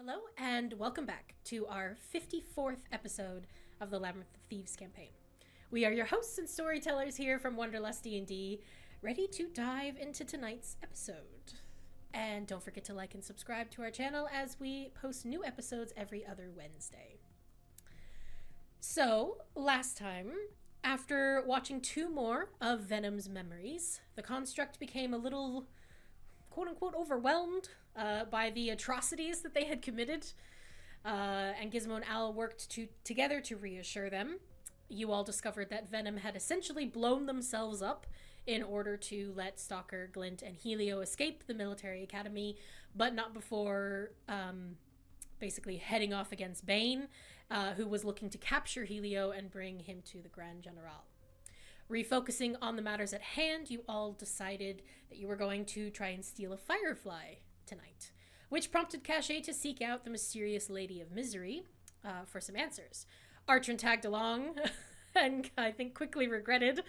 Hello and welcome back to our 54th episode of the Labyrinth of Thieves campaign. We are your hosts and storytellers here from Wanderlustdnd, ready to dive into tonight's episode. And don't forget to like and subscribe to our channel as we post new episodes every other Wednesday. So, last time, after watching two more of Venom's memories, the construct became a little quote-unquote overwhelmed by the atrocities that they had committed, and Gizmo and Al worked together to reassure them. You all discovered that Venom had essentially blown themselves up in order to let Stalker, Glint, and Helio escape the military academy, but not before basically heading off against Bane, who was looking to capture Helio and bring him to the Grand General. Refocusing on the matters at hand, you all decided that you were going to try and steal a Fyrefly tonight, which prompted Caché to seek out the mysterious Lady of Misery for some answers. Artrin tagged along and I think quickly regretted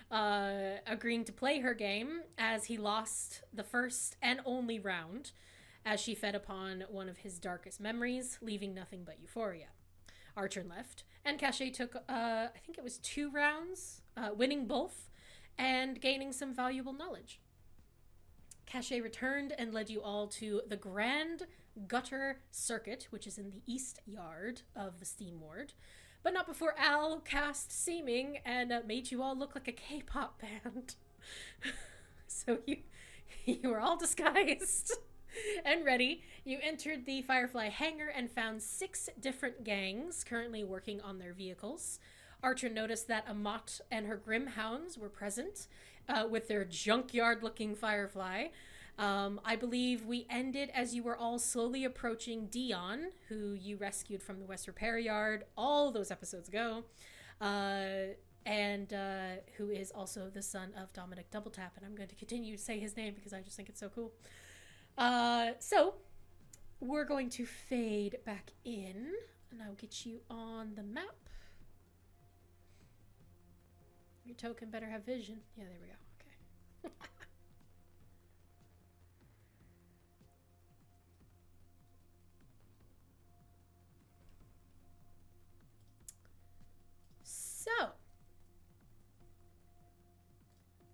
agreeing to play her game as he lost the first and only round as she fed upon one of his darkest memories, leaving nothing but euphoria. Artrin left, and Caché took, I think it was 2 rounds, winning both, and gaining some valuable knowledge. Caché returned and led you all to the Grand Gutter Circuit, which is in the east yard of the Steamward, but not before Al cast Seeming and made you all look like a K-pop band. So you were all disguised and ready. You entered the Fyrefly hangar and found 6 different gangs currently working on their vehicles. Archer noticed that Ammott and her Grim Hounds were present with their junkyard-looking Fyrefly. I believe we ended as you were all slowly approaching Dion, who you rescued from the West Repair Yard all those episodes ago, and who is also the son of Dominic Doubletap, and I'm going to continue to say his name because I just think it's so cool. So we're going to fade back in, and I'll get you on the map. Your token better have vision. Yeah, there we go. Okay. So,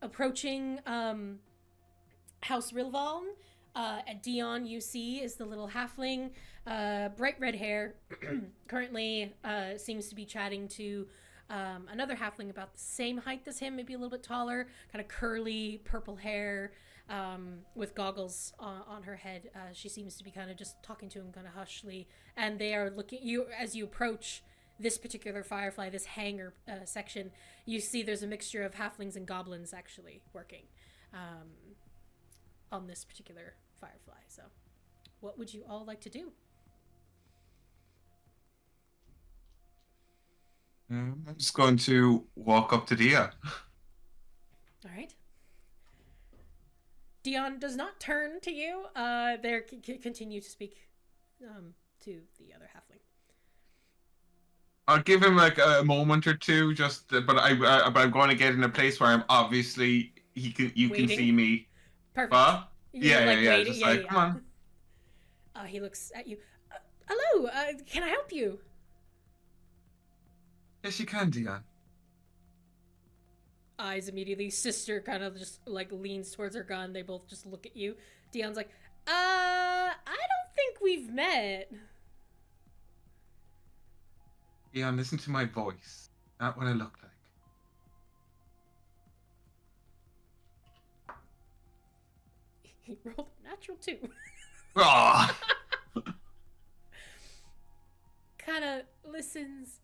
approaching House Rilval. At Dion, you see, is the little halfling, bright red hair, currently seems to be chatting to another halfling about the same height as him, maybe a little bit taller, kind of curly purple hair, with goggles on her head. She seems to be kind of just talking to him kind of hushly, and they are looking, you as you approach this particular Fyrefly, this hangar section, you see there's a mixture of halflings and goblins actually working on this particular Fyrefly. So what would you all like to do? I'm just going to walk up to Dia. All right. Dion does not turn to you. They continue to speak to the other halfling. I'll give him like a moment or two, but I'm going to get in a place where I'm obviously you Waiting. can see me. Perfect. Huh? You're Yeah. waiting. Just like, come on. He looks at you. Hello. Can I help you? Yes, you can, Dion. Eyes immediately. Sister kind of just like leans towards her gun. They both just look at you. Dion's like, I don't think we've met. Dion, listen to my voice, not what I look like. He rolled a natural 2. Ah. Kind of listens.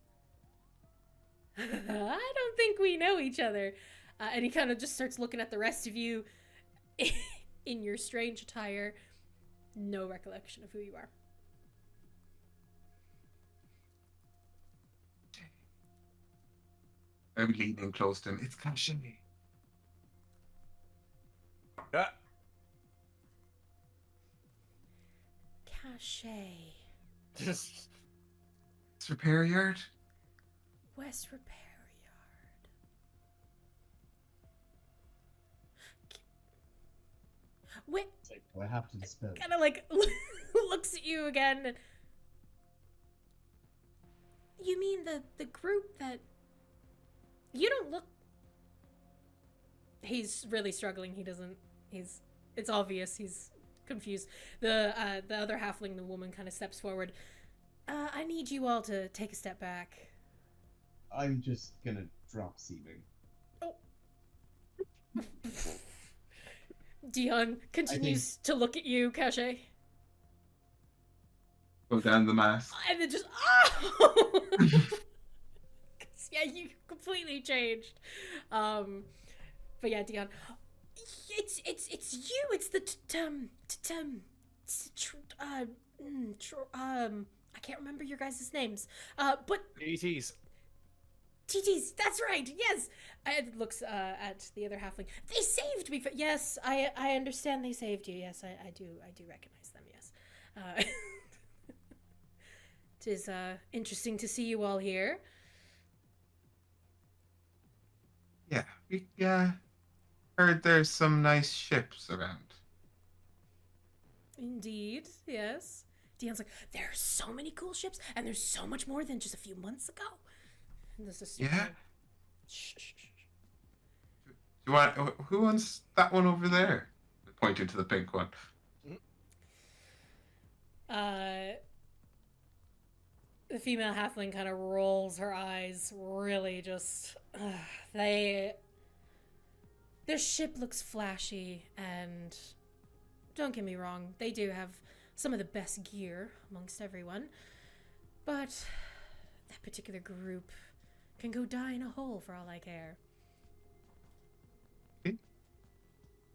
I don't think we know each other. And he kind of just starts looking at the rest of you in your strange attire. No recollection of who you are. I'm leaning close to him. It's Caché. Yeah. Caché. Just It's repair yard. West Repair Yard. Wait. I have to dispel. Kind of like looks at you again. And, you mean the group that... You don't look... He's really struggling. It's obvious he's confused. The other halfling, the woman, kind of steps forward. I need you all to take a step back. I'm just gonna drop seeming. Oh. Dion continues to look at you, Caché. Go down the mast. And then just, oh! Yeah, you completely changed. But yeah, Dion, it's you. It's the I can't remember your guys' names. But ETs. TTs, that's right. Yes. It looks at the other halfling. They saved me. Yes, I understand they saved you. Yes, I do recognize them. Yes. It is interesting to see you all here. Yeah, we heard there's some nice ships around. Indeed, yes. Dion's like, there are so many cool ships, and there's so much more than just a few months ago. And there's this shh. Do you want? Who owns that one over there? Pointing to the pink one. The female halfling kind of rolls her eyes, really just... their ship looks flashy, and don't get me wrong, they do have some of the best gear amongst everyone, but that particular group can go die in a hole for all I care.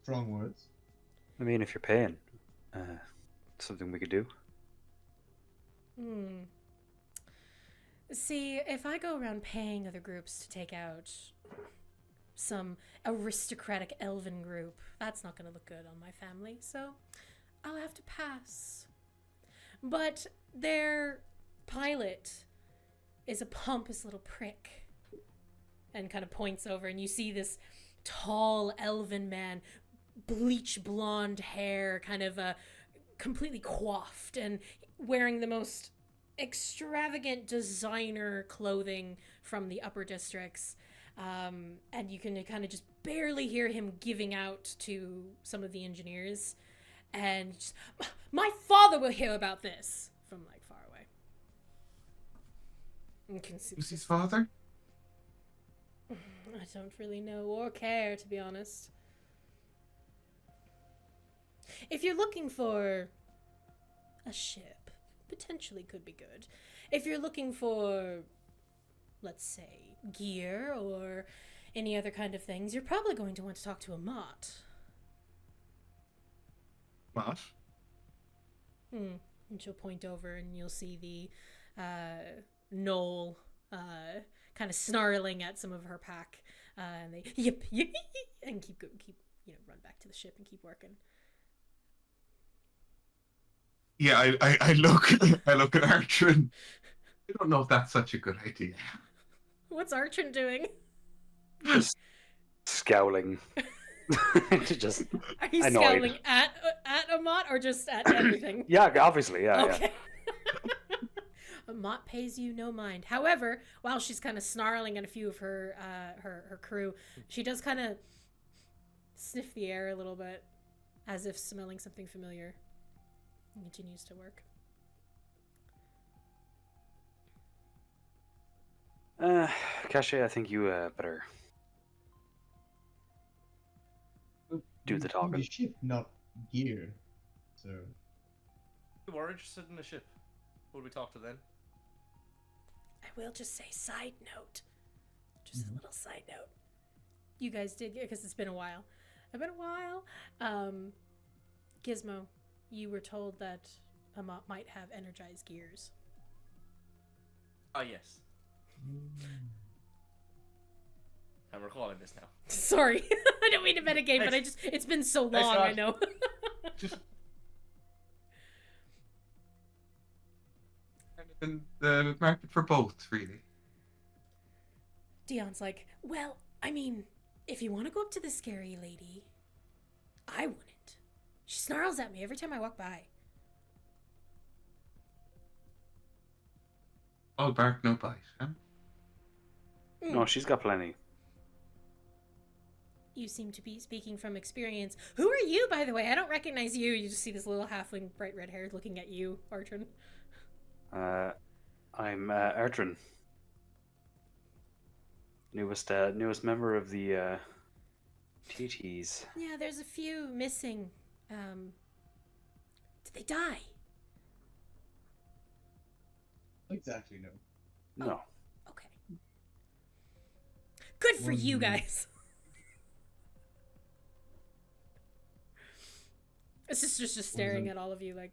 Strong words. I mean, if you're paying, something we could do. See, if I go around paying other groups to take out some aristocratic elven group, that's not going to look good on my family, so I'll have to pass. But their pilot is a pompous little prick, and kind of points over, and you see this tall elven man, bleach blonde hair, kind of completely coiffed, and wearing the most extravagant designer clothing from the upper districts, and you can kind of just barely hear him giving out to some of the engineers, and just, my father will hear about this, from like far away. Who's his father? I don't really know or care, to be honest. If you're looking for a ship, potentially could be good. If you're looking for, let's say, gear or any other kind of things, you're probably going to want to talk to Ammott. What? And she'll point over, and you'll see the Knoll kind of snarling at some of her pack, and they yip, and keep run back to the ship and keep working. Yeah, I look at Artrin. I don't know if that's such a good idea. What's Artrin doing? Just scowling. Just Are you annoyed. scowling at Ammott or just at everything? Yeah, obviously, yeah. Okay. Ammott pays you no mind. However, while she's kind of snarling at a few of her crew, she does kind of sniff the air a little bit, as if smelling something familiar, and continues to work. Caché, I think you better do the talking. The ship, not gear. So We were interested in the ship. Would we talk to them? I will just say side note. Just a little side note. You guys did, because it's been a while. Gizmo, you were told that Ammott might have energized gears. Ah, yes. I'm recalling this now. Sorry. I don't mean to metagame, but it's been so long, I know. Just kind of in the market for both, really. Dion's like, well, I mean, if you want to go up to the scary lady, I wouldn't. She snarls at me every time I walk by. All bark, no bite. Huh? No, she's got plenty. You seem to be speaking from experience. Who are you, by the way? I don't recognize you. You just see this little halfling, bright red hair, looking at you, Artrin. I'm Artrin. Newest member of the TTs. Yeah, there's a few missing. Did they die? Exactly, no. No. Okay. Good for you guys. It's just staring at all of you like.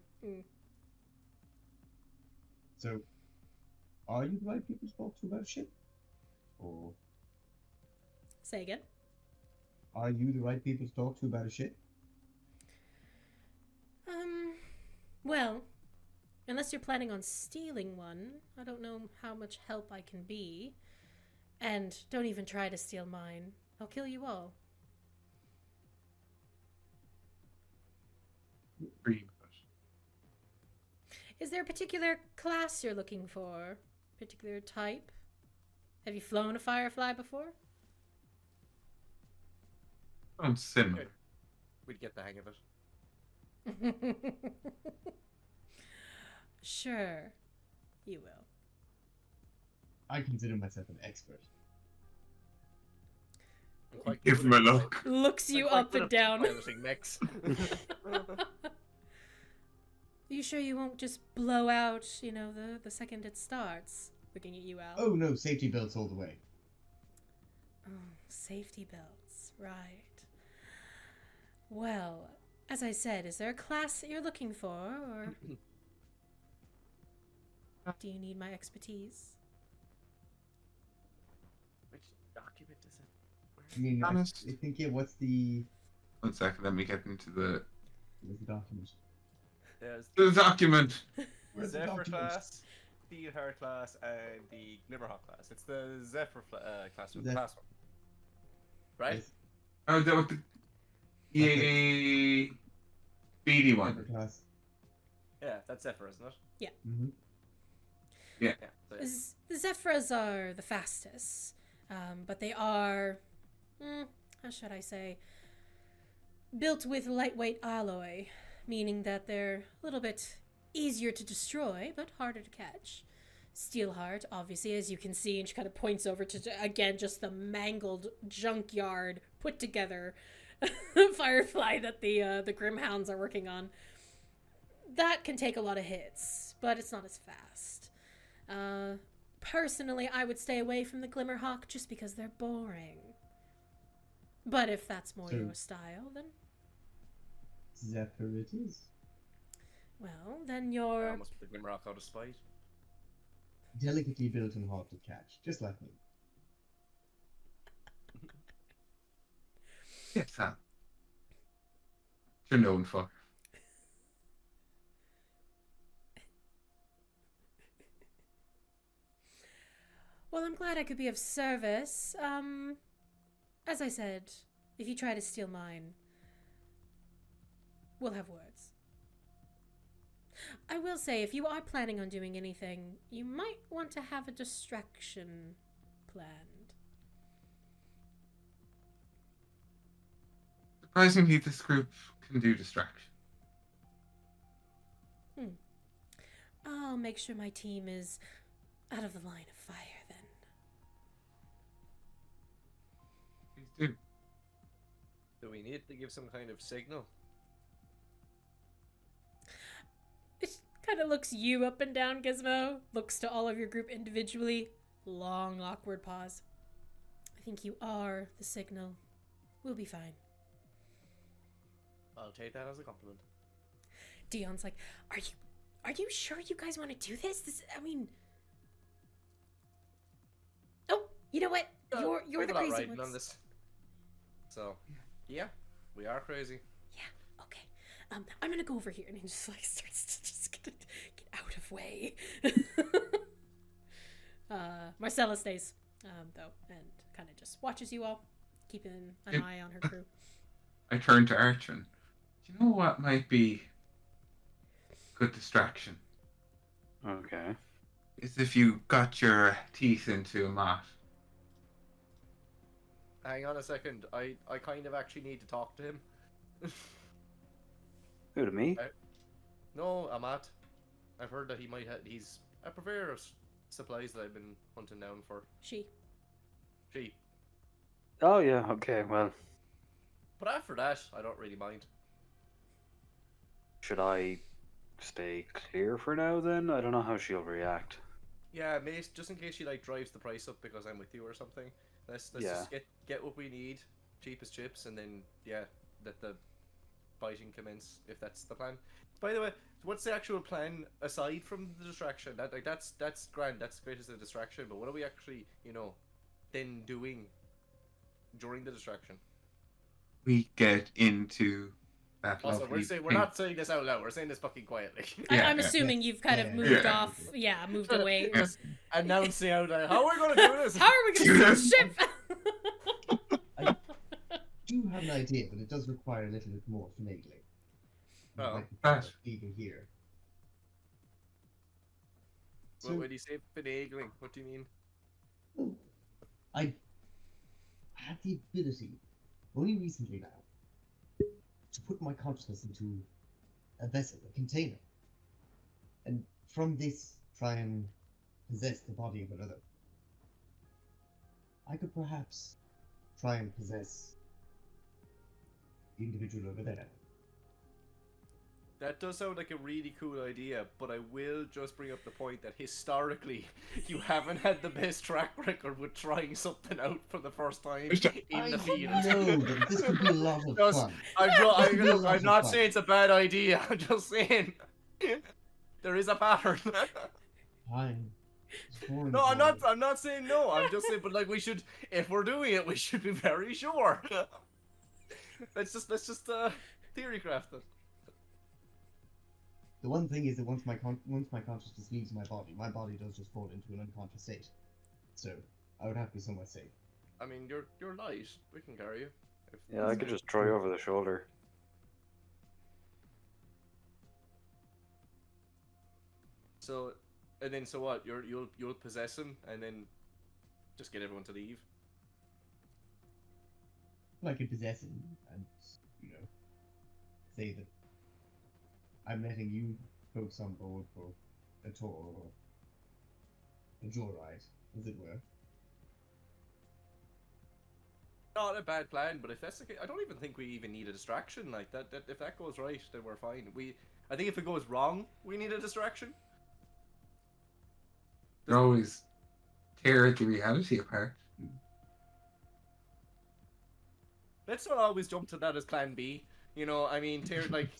So, are you the right people to talk to about shit? Or Say again. are you the right people to talk to about a ship? Well, unless you're planning on stealing one, I don't know how much help I can be. And don't even try to steal mine. I'll kill you all. Green. Is there a particular class you're looking for? Particular type? Have you flown a Fyrefly before? Sounds similar. We'd get the hang of it. Sure, you will. I consider myself an expert. I'm quite Give good him a at look. Looks you I'm quite up good and at down. piloting mechs. You sure you won't just blow out, the second it starts? Looking at you, Al. Oh no, safety belts all the way. Oh, safety belts, right. Well, as I said, is there a class that you're looking for, or do you need my expertise? Which document is it? I mean, Honest. I think, yeah, what's the 1 second, let me get into the document? There's document. Where's the Zephyr document? class, the Heart class, and the Glimmerhawk class. It's the Zephyr class with the Zeph- class one. Right? Yes, Oh, that was the beady one. Zephyr class. Yeah, that's Zephyr, isn't it? Mm-hmm. Yeah. So, yeah. The Zephyrs are the fastest, but they are, how should I say, built with lightweight alloy, meaning that they're a little bit easier to destroy, but harder to catch. Steelheart, obviously, as you can see, and she kind of points over to, again, just the mangled junkyard put together Fyrefly that the Grim Hounds are working on. That can take a lot of hits, but it's not as fast. Personally, I would stay away from the Glimmerhawk just because they're boring. But if that's more So- your style, then, Zephyr it is. well, then I you're... almost put the Glimmerhawk out of spite. Delicately built and hard to catch, just like me. Yes, Sam. You're known for. Well, I'm glad I could be of service. As I said, if you try to steal mine, we'll have words. I will say, if you are planning on doing anything, you might want to have a distraction planned. Surprisingly, this group can do distraction. I'll make sure my team is out of the line of fire then. Please do. Do we need to give some kind of signal? It kind of looks you up and down, Gizmo. Looks to all of your group individually. Long, awkward pause. I think you are the signal. We'll be fine. I'll take that as a compliment. Dion's like, are you sure you guys want to do this? Oh, you know what? You're We're the not crazy riding ones. on this. So, yeah, we are crazy. Yeah, okay. I'm gonna go over here and he just starts to just get out of way. Marcella stays, though, and kind of just watches you all, keeping an eye on her crew. I turn to Artrin. Do you know what might be good distraction? Okay. As if you got your teeth into a mat. Hang on a second. I kind of actually need to talk to him. Who, to me? No, Ammott. I've heard that he's a purveyor of supplies that I've been hunting down for. She. Oh, yeah, okay, well. But after that, I don't really mind. Should I stay clear for now, then? I don't know how she'll react. Yeah, mate, just in case she like drives the price up because I'm with you or something. Let's just get what we need, cheapest chips, and then yeah, let the fighting commence if that's the plan. By the way, what's the actual plan aside from the distraction? That's grand. That's great as a distraction. But what are we actually, then doing during the distraction? We get into that Also, lovely we're not saying this out loud. We're saying this fucking quietly. I'm assuming you've kind of moved off. Yeah, moved away. Just announcing out like, how are we going to do this? How are we going to do this ship? I do have an idea, but it does require a little bit more finagling. Oh. Even here. Well, when you say finagling, what do you mean? Well, I had the ability, only recently now, to put my consciousness into a vessel, a container, and from this try and possess the body of another. I could perhaps try and possess the individual over there. That does sound like a really cool idea, but I will just bring up the point that historically, you haven't had the best track record with trying something out for the first time in the field. I know, but this could be a lot of fun. I'm not saying it's a bad idea. I'm just saying there is a pattern. Fine. No, I'm not saying no. I'm just saying, but like we should, if we're doing it, we should be very sure. let's just theory craft it. The one thing is that once my consciousness leaves my body does just fall into an unconscious state. So I would have to be somewhere safe. I mean, you're light. We can carry you. Yeah, I could just throw you over the shoulder. So, and then so what? You'll possess him and then just get everyone to leave. I could possess him and say that I'm letting you folks on board for a tour or a joyride, as it were. Not a bad plan, but if that's the case, I don't even think we even need a distraction like that. If that goes right, then we're fine. I think if it goes wrong, we need a distraction. They always tear the reality apart. Let's not always jump to that as plan B. I mean, tear like.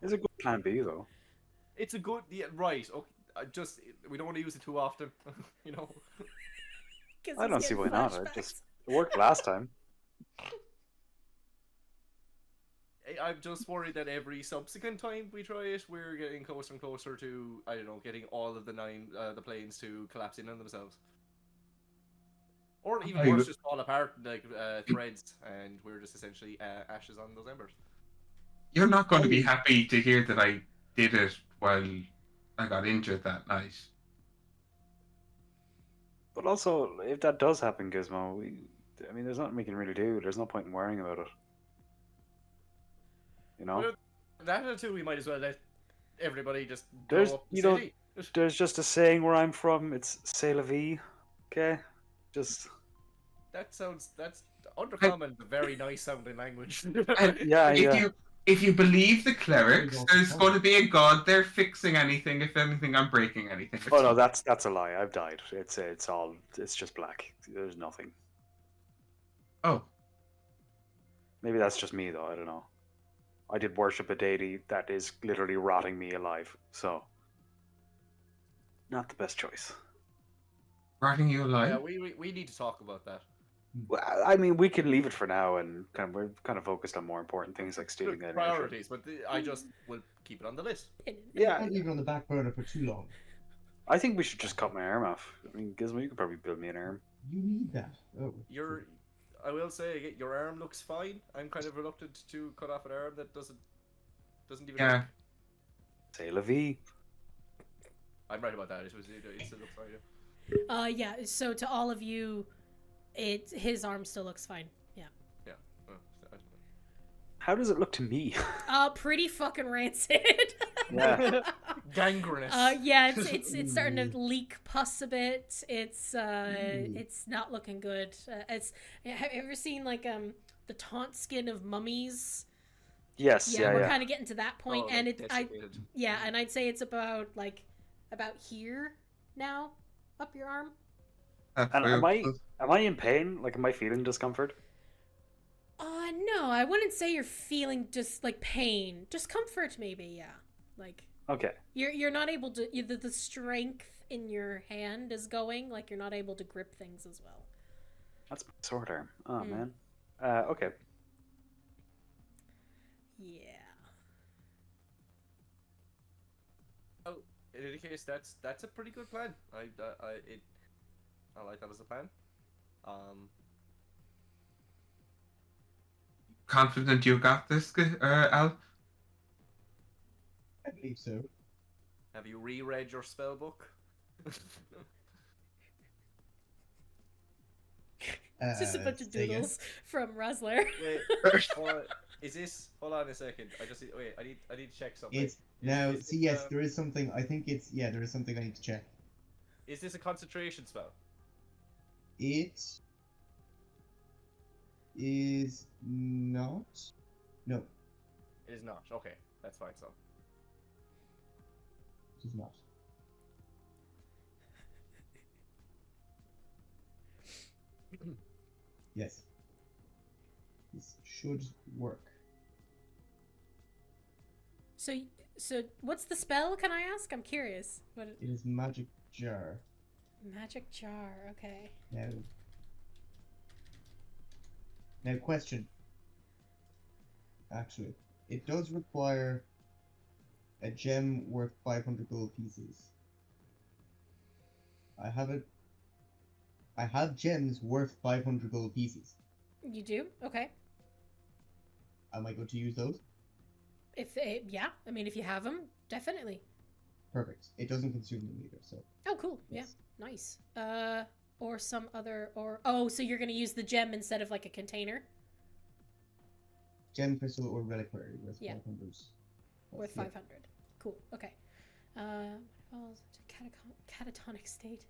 It's a good plan B, though. It's a good, right. Okay, we don't want to use it too often, I don't see why not. It worked last time. I'm just worried that every subsequent time we try it, we're getting closer and closer to, I don't know, getting all of the planes to collapse in on themselves. Or even worse, just fall apart like threads, and we're just essentially ashes on those embers. You're not going to be happy to hear that I did it while I got injured that night. But also, if that does happen, Gizmo, there's nothing we can really do. There's no point in worrying about it. Well, that or two, we might as well let everybody just There's, blow up the city. There's just a saying where I'm from. It's "C'est la vie." Okay, just. That's undercommon, but very nice sounding language. Yeah. If you believe the clerics, there's going to be a god there fixing anything. If anything, I'm breaking anything. Oh no, that's a lie. I've died. It's just black. There's nothing. Oh. Maybe that's just me though. I don't know. I did worship a deity that is literally rotting me alive. So, not the best choice. Rotting you alive? Yeah, we need to talk about that. Well, we can leave it for now, and we're kind of focused on more important things like stealing that priorities. But I just will keep it on the list. Yeah, I can't leave it on the back burner for too long. I think we should just cut my arm off. Gizmo, you could probably build me an arm. You need that. Oh. I will say, your arm looks fine. I'm kind of reluctant to cut off an arm that doesn't even. Yeah. C'est la vie. I'm right about that. It still looks fine. Yeah. So to all of you, his arm still looks fine. Yeah. Yeah. Oh, How does it look to me? Pretty fucking rancid. Yeah. Gangrenous. Yeah, it's starting to leak pus a bit. It's not looking good. Have you ever seen like the taunt skin of mummies? Yes. Yeah, Yeah. we're Yeah. kind of getting to that point, Oh, and desiccated. and I'd say it's about here now, up your arm. And am I in pain? Like, am I feeling discomfort? No, I wouldn't say you're feeling just like pain, discomfort maybe. Yeah, like Okay. you're not able to. The strength in your hand is going. Like you're not able to grip things as well. That's my sword arm. Oh man. Okay. Yeah. Oh, in any case, that's a pretty good plan. I like that as a plan. Confident you got this, Al? I believe so. Have you reread your spell book? It's just a bunch of say again? doodles from Rosler. Wait, is this? Hold on a second. Wait. I need to check something. It's now. Is See, this, yes, there is something. I think it's there is something I need to check. Is this a concentration spell? It is not. No, It is not. Okay, that's fine. So. it is not. Yes. This should work. So what's the spell? Can I ask? I'm curious. What? It is magic jar. Magic jar. Okay. Now, question. Actually, it does require a gem worth 500 gold pieces. I have gems worth 500 gold pieces. You do? Okay. Am I going to use those? Yeah, I mean, if you have them, definitely. Perfect. It doesn't consume them either, so. Oh, cool. Yes. Yeah, nice. Or some other, oh, so you're gonna use the gem instead of like a container? Gem, crystal, or reliquary worth Yeah. 500. Worth Yeah. 500. Cool. Okay. What falls into catatonic state?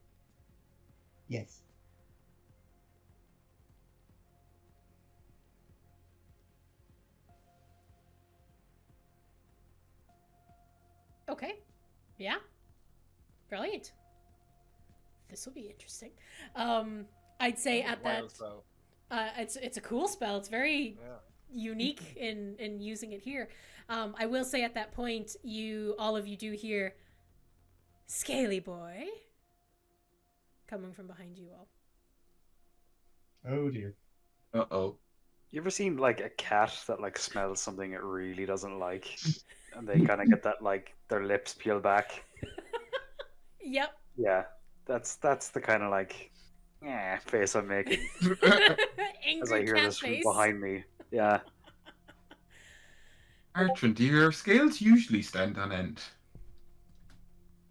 Yes. Okay. Yeah. Brilliant. This will be interesting. I'd say at that. Wild spell. It's a cool spell. It's very Yeah. unique in using it here. I will say at that point, all of you do hear Scaly Boy coming from behind you all. Oh dear. Uh-oh. You ever seen like a cat that like smells something it really doesn't like, and they kind of get that like their lips peel back? Yep. Yeah, that's the kind of like face I'm making as I Angry hear cat this from face. behind me. Yeah. Artrin, do your scales usually stand on end?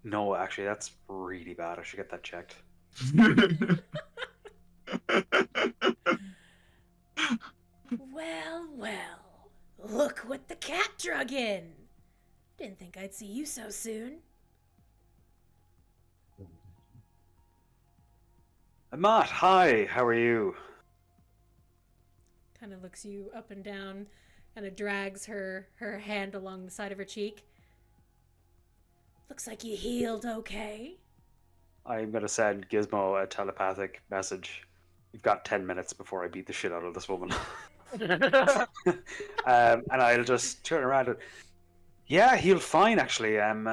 No, actually, that's really bad. I should get that checked. Well. Look what the cat drug in. Didn't think I'd see you so soon. Ammott, hi. How are you? Kind of looks you up and down, kind of drags her hand along the side of her cheek. Looks like you healed okay. I'm gonna send Gizmo a telepathic message. You've got 10 minutes before I beat the shit out of this woman. And I'll just turn around and yeah, healed fine actually. I'm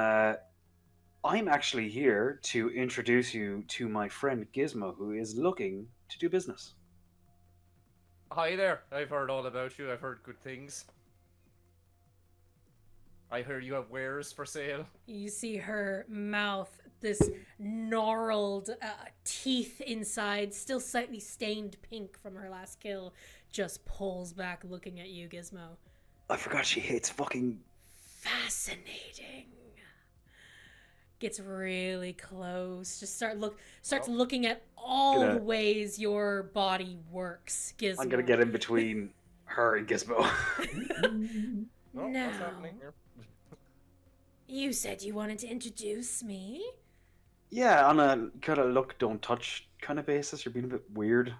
actually here to introduce you to my friend Gizmo, who is looking to do business. Hi there. I've heard all about you. I've heard good things. I heard you have wares for sale. You see her mouth, this gnarled teeth inside, still slightly stained pink from her last kill, just pulls back looking at you, Gizmo. I forgot she hates fucking... Fascinating. gets really close. Just starts Oh. looking at all Gonna- the ways your body works, Gizmo. I'm gonna get in between her and Gizmo. Oh, what's Now, happening here? you said you wanted to introduce me? Yeah, on a kind of look, don't touch kind of basis. You're being a bit weird.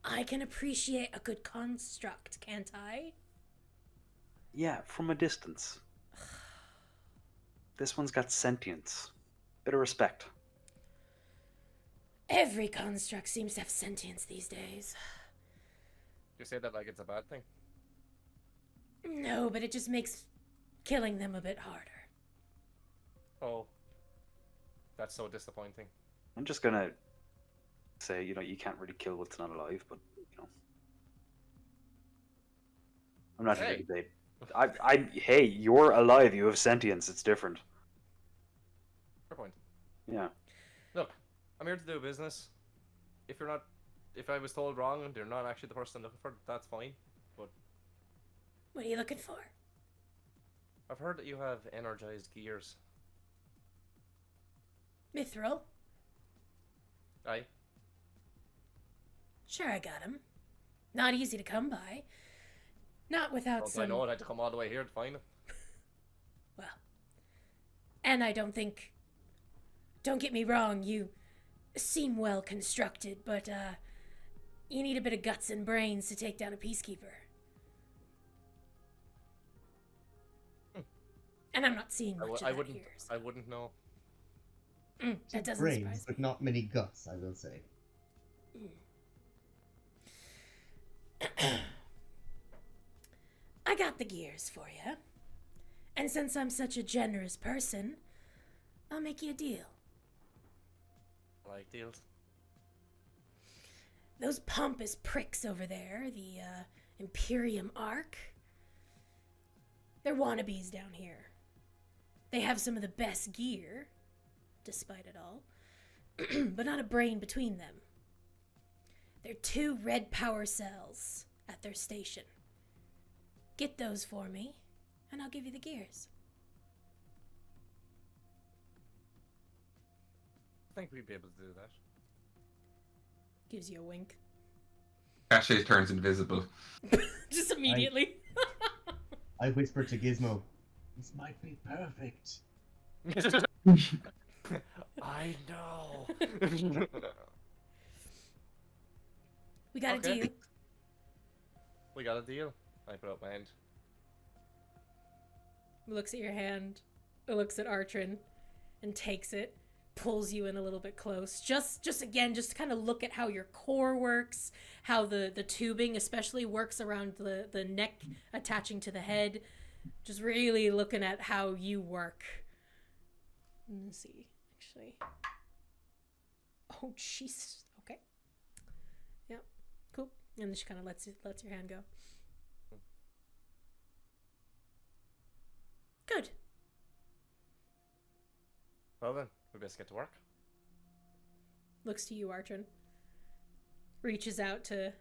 I can appreciate a good construct, can't I? Yeah, from a distance. This one's got sentience. Bit of respect. Every construct seems to have sentience these days. You say that like it's a bad thing. No, but it just makes killing them a bit harder. Oh. That's so disappointing. I'm just gonna say, you can't really kill what's not alive, but I'm not here to Hey. debate. Hey, you're alive. You have sentience. It's different. Fair point. Yeah. Look, I'm here to do business. If I was told wrong and they're not actually the person I'm looking for, that's fine. But What are you looking for? I've heard that you have energized gears. Mithril? Aye. Sure, I got him. Not easy to come by. Not without Well, some... I know it. I had to come all the way here to find it. Well, and I don't think... Don't get me wrong, you seem well constructed, but, you need a bit of guts and brains to take down a peacekeeper. And I'm not seeing much of that here. So. I wouldn't know. That doesn't Brains, surprise but me. not many guts, I will say. I got the gears for you. And since I'm such a generous person, I'll make you a deal. I like deals. Those pompous pricks over there, the Imperium Arc, they're wannabes down here. They have some of the best gear, despite it all, but not a brain between them. They're 2 red power cells at their station. Get those for me, and I'll give you the gears. I think we'd be able to do that. Gives you a wink. Caché turns invisible. Just immediately. I whisper to Gizmo, "This might be perfect." I know. We got Okay. a deal. We got a deal. I put up my hand. Looks at your hand, looks at Artrin, and takes it, pulls you in a little bit close. Just to kind of look at how your core works, how the tubing especially works around the neck attaching to the head. Just really looking at how you work. Let's see, actually. Oh, jeez. Okay. Yep. Cool. And then she kind of lets your hand go. Good. Well then, we best get to work. Looks to you, Artrin. Reaches out to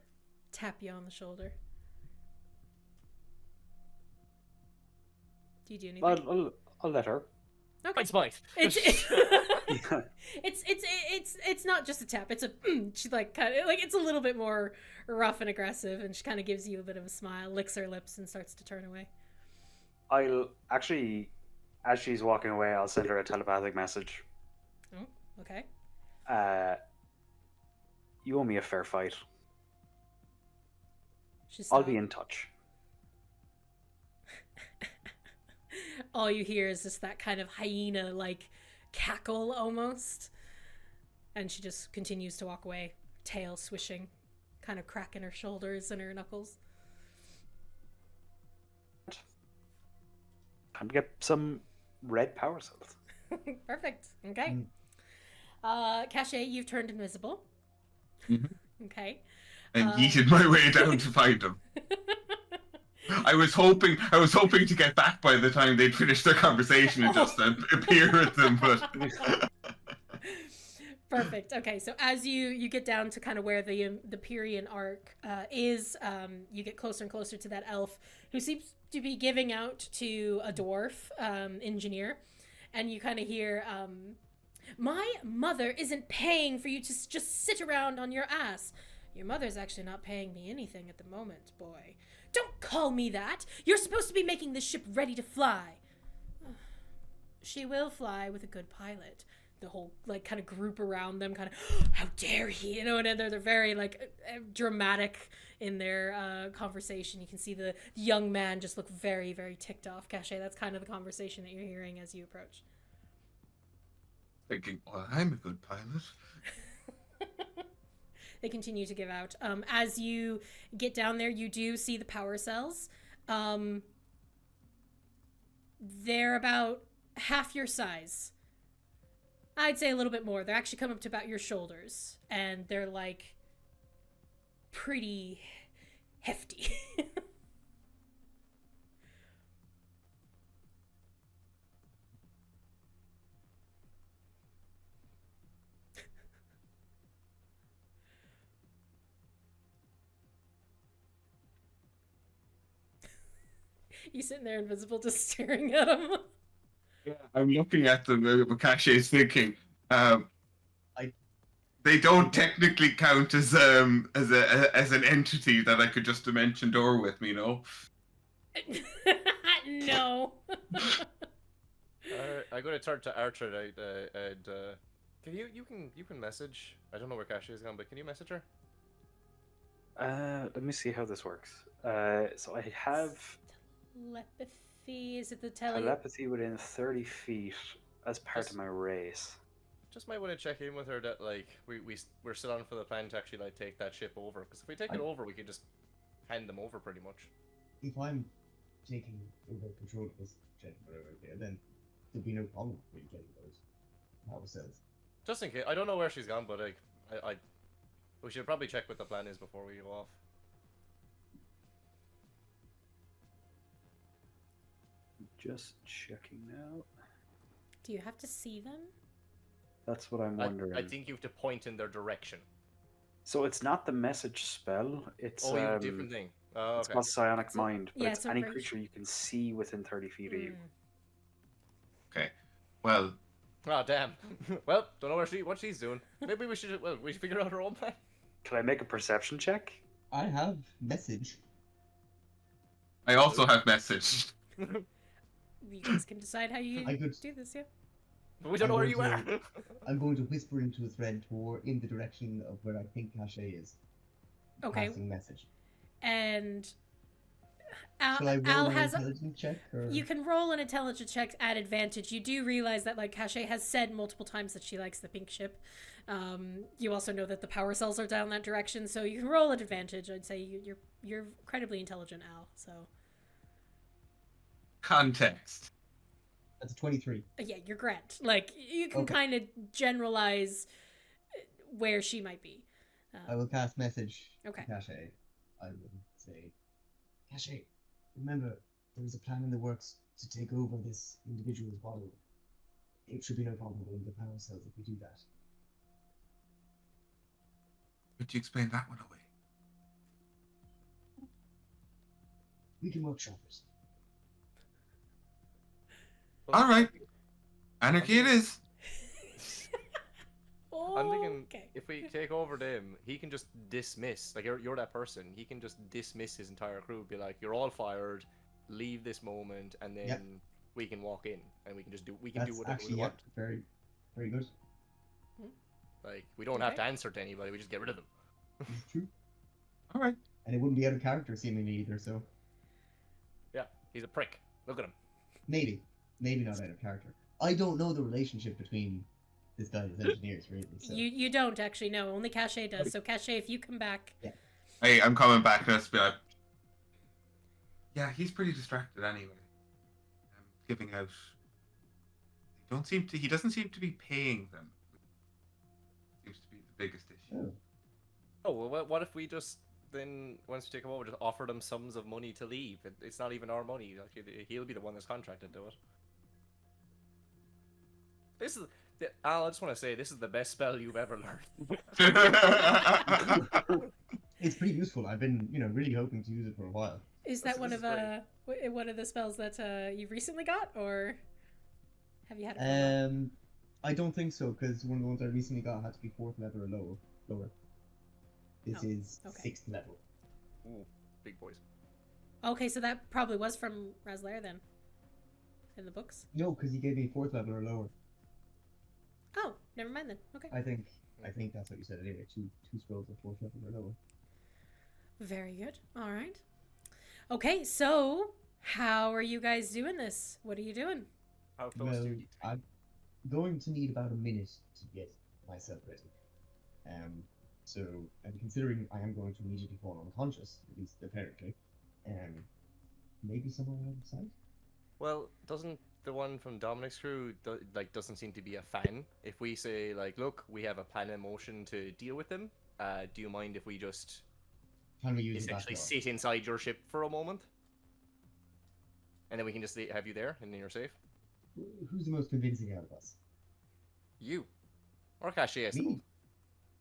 tap you on the shoulder. Do you do anything? I'll let her. Okay. Spite. It's not just a tap. It's a she it's a little bit more rough and aggressive, and she kind of gives you a bit of a smile, licks her lips, and starts to turn away. I'll actually, as she's walking away, I'll send her a telepathic message. Oh, okay. You owe me a fair fight. She's I'll be in touch. All you hear is just that kind of hyena like cackle almost, and she just continues to walk away, tail swishing, kind of cracking her shoulders and her knuckles. Time to get some red power cells. Perfect. Okay. Caché, you've turned invisible. Mhm. Okay. And yeeted my way down to find them. I was hoping to get back by the time they'd finished their conversation and just appear with them, but Perfect. Okay, so as you get down to kind of where the Pyrean arc is, you get closer and closer to that elf who seems to be giving out to a dwarf engineer, and you kind of hear, my mother isn't paying for you to just sit around on your ass. Your mother's actually not paying me anything at the moment, boy. Don't call me that. You're supposed to be making this ship ready to fly. She will fly with a good pilot. The whole, like, kind of group around them kind of, how dare he? You know, and they're very, like, dramatic in their conversation. You can see the young man just look very, very ticked off. Caché, that's kind of the conversation that you're hearing as you approach. Thinking, well, I'm a good pilot. They continue to give out. As you get down there, you do see the power cells. They're about half your size. I'd say a little bit more. They actually come up to about your shoulders, and they're like pretty hefty. You sitting there invisible, just staring at them. Yeah, I'm looking at them. Caché is thinking. They don't technically count as an entity that I could just dimension door with me, no? No. I'm going to turn to Artrin and can you can message. I don't know where Caché is gone, but can you message her? Let me see how this works. So I have Telepathy, is it the telepathy within 30 feet as part of my race. Just might want to check in with her that like we're still on for the plan to actually like take that ship over, because if we take it over, we could just hand them over pretty much. If I'm taking over control of this jet, whatever, then there'll be no problem with me getting those power cells. Just in case, I don't know where she's gone, but like we should probably check what the plan is before we go off. Just checking now. Do you have to see them? That's what I'm wondering. I think you have to point in their direction. So it's not the message spell. It's you have a different thing. Oh, It's okay. called Psionic Mind, but yeah, it's it's any very- creature you can see within 30 feet of you. Okay. Well, Oh damn. Well, don't know what she's doing. Maybe we should figure out our own plan. Can I make a perception check? I have message. I also have message. You guys can decide how you I could- do this, yeah? But we don't know where you are. I'm going to whisper into a thread in the direction of where I think Caché is. Okay. Passing message. And Shall I roll Al an has intelligence check? Or... you can roll an intelligence check at advantage. You do realize that like Caché has said multiple times that she likes the pink ship. You also know that the power cells are down that direction, so you can roll at advantage. I'd say you're incredibly intelligent, Al. So Context. That's a 23. yeah, you're grand. Like you can Okay. kind of generalize where she might be. I will cast message Okay. to Caché. I will say, Caché, remember, there is a plan in the works to take over this individual's body. It should be no problem with the power cells if we do that. Could you explain that one away? We can workshop it. All right. Anarchy it is. I'm thinking Okay. if we take over them, he can just dismiss. Like you're that person. He can just dismiss his entire crew. Be like, you're all fired. Leave this moment, and then Yep. we can walk in, and we can just do. We can That's do whatever actually we want. very, very good. Like we don't have Okay. to answer to anybody. We just get rid of them. It's true. All right. And it wouldn't be out of character seemingly either, so Yeah, he's a prick. Look at him. maybe not out of character. I don't know the relationship between this guy and his engineers, really. So. You don't actually know. Only Caché does. So Caché, if you come back, Hey, I'm coming back. Let's be like, yeah, he's pretty distracted anyway. Giving out. He doesn't seem to be paying them. Seems to be the biggest issue. Oh. Oh well, what if we just then once we take him over, just offer them sums of money to leave? It's not even our money. Like he'll be the one that's contracted to it. This is. Al, I just want to say this is the best spell you've ever learned. It's pretty useful. I've been, really hoping to use it for a while. is that This is great. one of the spells that you recently got, or? Have you had it for a while? I don't think so, because one of the ones I recently got had to be 4th level or lower. This Oh, is okay. 6th level. Ooh, big boys. Okay, so that probably was from Raslair then. In the books. No, because he gave me 4th level or lower. Oh, never mind then. Okay. I think that's what you said anyway. Two scrolls of 4th level or lower. Very good. All right. Okay, so how are you guys doing this? What are you doing? How close Well, do you need to I'm going to need about a minute to get myself ready. So, and considering I am going to immediately fall unconscious, at least apparently, maybe somewhere outside? Well, doesn't the one from Dominic's crew doesn't seem to be a fan? If we say like, look, we have a plan in motion to deal with them, do you mind if we just Can we use the essentially back door? sit inside your ship for a moment, and then we can just have you there, and then you're safe? Who's the most convincing out of us? You or Caché, I suppose. Me?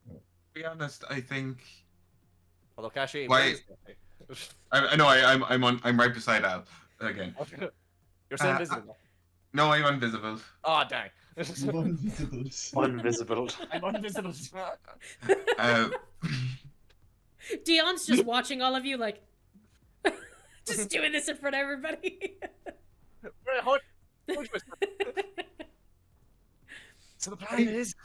To be honest, I think Although Caché, Why- I know I'm right beside Al again. You're so invisible. No, I'm invisible. Oh dang! Invisible. Unvisible. I'm invisible. Uh, Dion's just watching all of you like just doing this in front of everybody. So the plan is.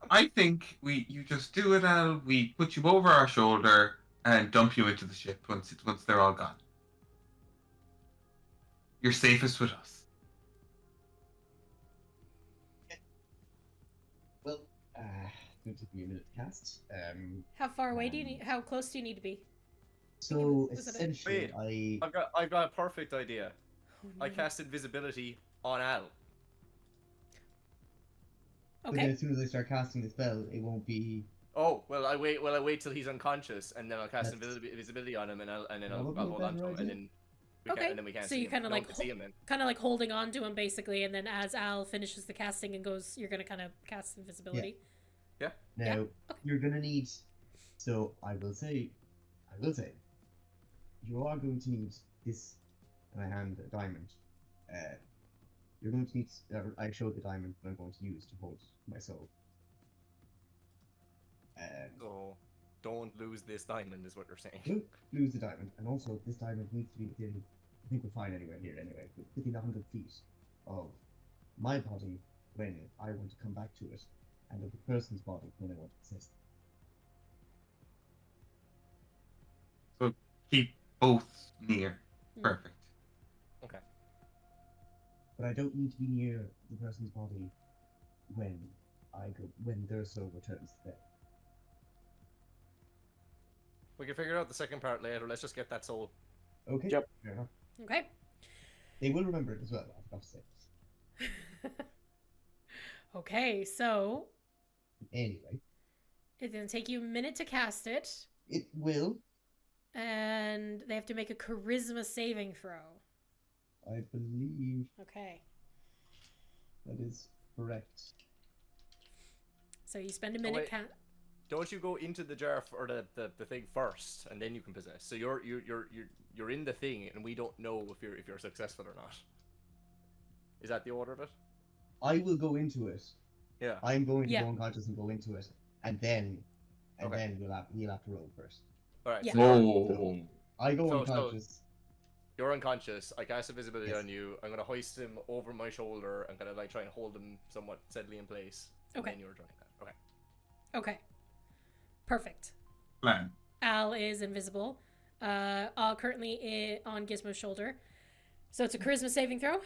I think you just do it, Al. We put you over our shoulder and dump you into the ship once they're all gone. You're safest with us. Well, going to take me a minute to cast. How far away do you need? How close do you need to be? So was it a- essentially, I've got a perfect idea. Oh, I no. cast invisibility on Al. but then Okay. as soon as I start casting the spell, it won't be. Oh well, I wait till he's unconscious, and then I'll cast That's invisibility on him, and I'll probably hold a on to better him, idea. and then we can't So see you him. kinda No one like can see him then. Kind of like holding on to him basically, and then as Al finishes the casting and goes, you're gonna kind of cast invisibility. Yeah. Now Yeah, okay. you're gonna need. So I will say, you are going to need this, and I hand a diamond. You're going to need. I showed the diamond that I'm going to use to hold my soul. So don't lose this diamond, is what you're saying. Don't lose the diamond, and also this diamond needs to be within. I think we're fine anywhere here. Anyway, within 100 feet of my body when I want to come back to it, and of the person's body when I want to possess them. So keep both near. Mm. Perfect. But I don't need to be near the person's body when their soul returns to them. We can figure out the second part later. Let's just get that soul. Okay. Yep. Fair enough. Okay. They will remember it as well. I've got to say. Okay, so Anyway, it's gonna take you a minute to cast it, it will. and they have to make a charisma saving throw. I believe Okay. that is correct. So you spend a Oh, minute. wait. Don't you go into the jar or the thing first, and then you can possess? So you're in the thing, and we don't know if you're successful or not. Is that the order of it? I will go into it. Yeah. I'm going to Yeah. go unconscious and go into it, and then Okay. you'll have to roll first. All right. Yeah. So Whoa. I go So- unconscious. you're unconscious. I cast invisibility Yes. on you. I'm gonna hoist him over my shoulder and kind of like try and hold him somewhat steadily in place. And Okay. then you're joining that. Okay. Okay. Perfect. Plan. Al is invisible. Currently on Gizmo's shoulder. So it's a charisma saving throw.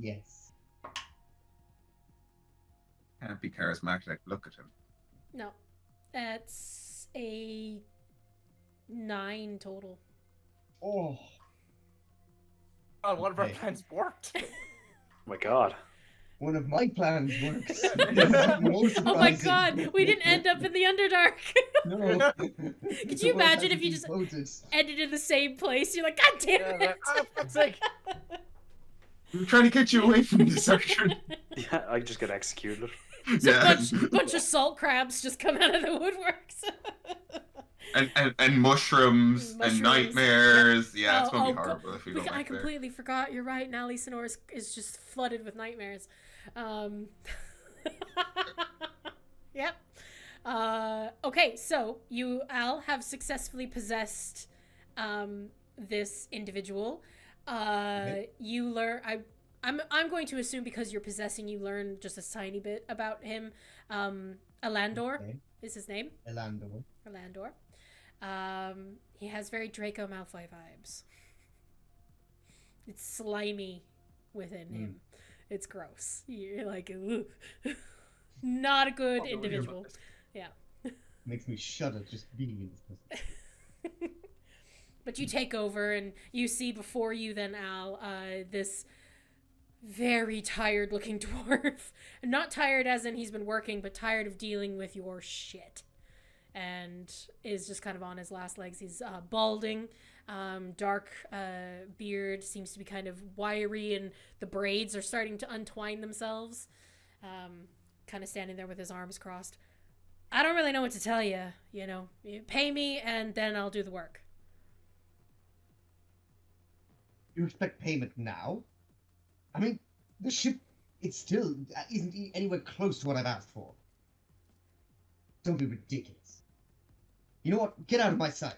Yes. Can't be charismatic. Look at him. No. That's a 9 total. Oh. Oh, one of our Okay. plans worked. Oh my god. One of my plans works. Oh my god, we didn't end up in the Underdark. No. Could you imagine if you just ended in the same place? You're like, God damn it! Oh, fuck's sake. We were trying to get you away from this section. Yeah, I just get executed. So Yeah. bunch of salt crabs just come out of the woodworks. and mushrooms and nightmares. Yeah, it's gonna be God. horrible if you don't I like completely forgot. You're right. Now Sonor is just flooded with nightmares. Yep. Okay, so you, Al, have successfully possessed this individual. Okay. You learn. I'm going to assume because you're possessing, you learn just a tiny bit about him. Alandor Okay. is his name. Elandor. He has very Draco Malfoy vibes. It's slimy within him. It's gross. You're like, ugh. Not a good individual. Yeah. Makes me shudder just being in this person. But you take over and you see before you then, Al, this very tired looking dwarf. Not tired as in he's been working, but tired of dealing with your shit. And is just kind of on his last legs. He's balding, dark beard, seems to be kind of wiry, and the braids are starting to untwine themselves. Kind of standing there with his arms crossed. I don't really know what to tell you, you know. You pay me and then I'll do the work. You expect payment now? I mean, the ship, it still isn't anywhere close to what I've asked for. Don't be ridiculous. You know what? Get out of my sight.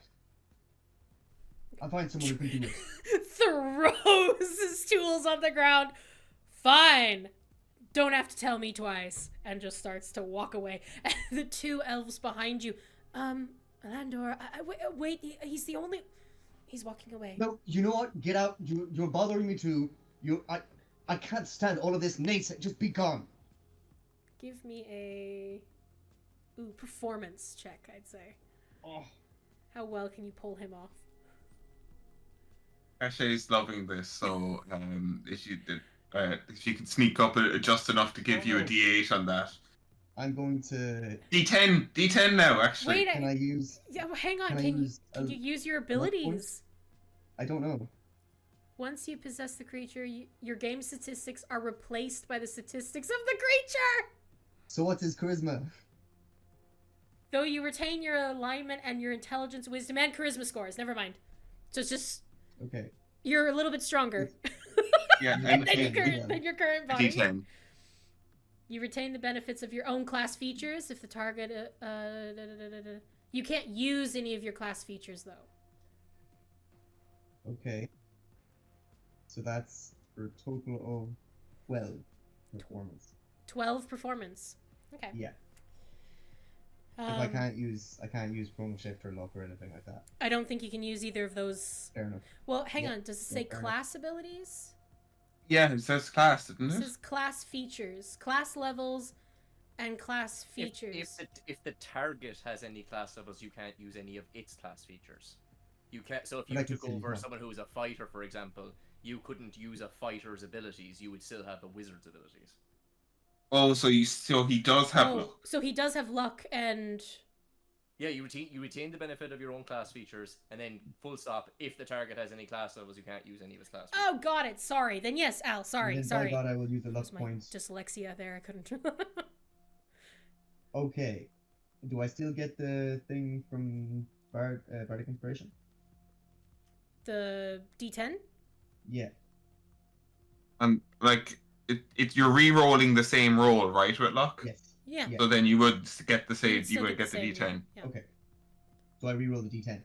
I'll find someone who can do it. Throws his tools on the ground. Fine. Don't have to tell me twice. And just starts to walk away. And the two elves behind you. Landor, wait, he's the only... He's walking away. No, you know what? Get out. You're bothering me too. I can't stand all of this naysay. Just be gone. Give me a... Ooh, performance check, I'd say. Oh. How well can you pull him off? Caché's loving this, so if you can sneak up just enough to give you a D8 on that. I'm going to... D10 now, actually. Wait, Can I use... Yeah, well, hang on. Can Can you use your abilities? I don't know. Once you possess the creature, your game statistics are replaced by the statistics of the creature! So what's his charisma? Though you retain your alignment and your intelligence, wisdom, and charisma scores. Never mind. So it's just... Okay. You're a little bit stronger. Yeah, than your current body. D10. You retain the benefits of your own class features if the target... You can't use any of your class features, though. Okay. So that's for a total of 12 performance. 12 performance. Okay. Yeah. If I can't use chrono shift or luck or anything like that. I don't think you can use either of those. Fair enough. Well, hang on. Does it say fair class abilities? Yeah, it says class, doesn't It it? says class features, class levels, and class features. If the target has any class levels, you can't use any of its class features. You can't. So if But you I can took see over that. someone who was a fighter, for example, you couldn't use a fighter's abilities. You would still have a wizard's abilities. Oh, so he does have luck. So he does have luck and... Yeah, you retain the benefit of your own class features, and then full stop. If the target has any class levels, you can't use any of his class features. Oh, got it. Sorry. Then yes, Al. Sorry. And then Sorry. by God, I will use the That luck was my points. dyslexia there. I couldn't. Okay. Do I still get the thing from Bardic Inspiration? The D10? Like you're re-rolling the same roll, right, with luck? Yes. Yeah. Yeah. So then you would get the same. You'd You still would get the same, D10. Yeah. Okay. So I reroll the D10.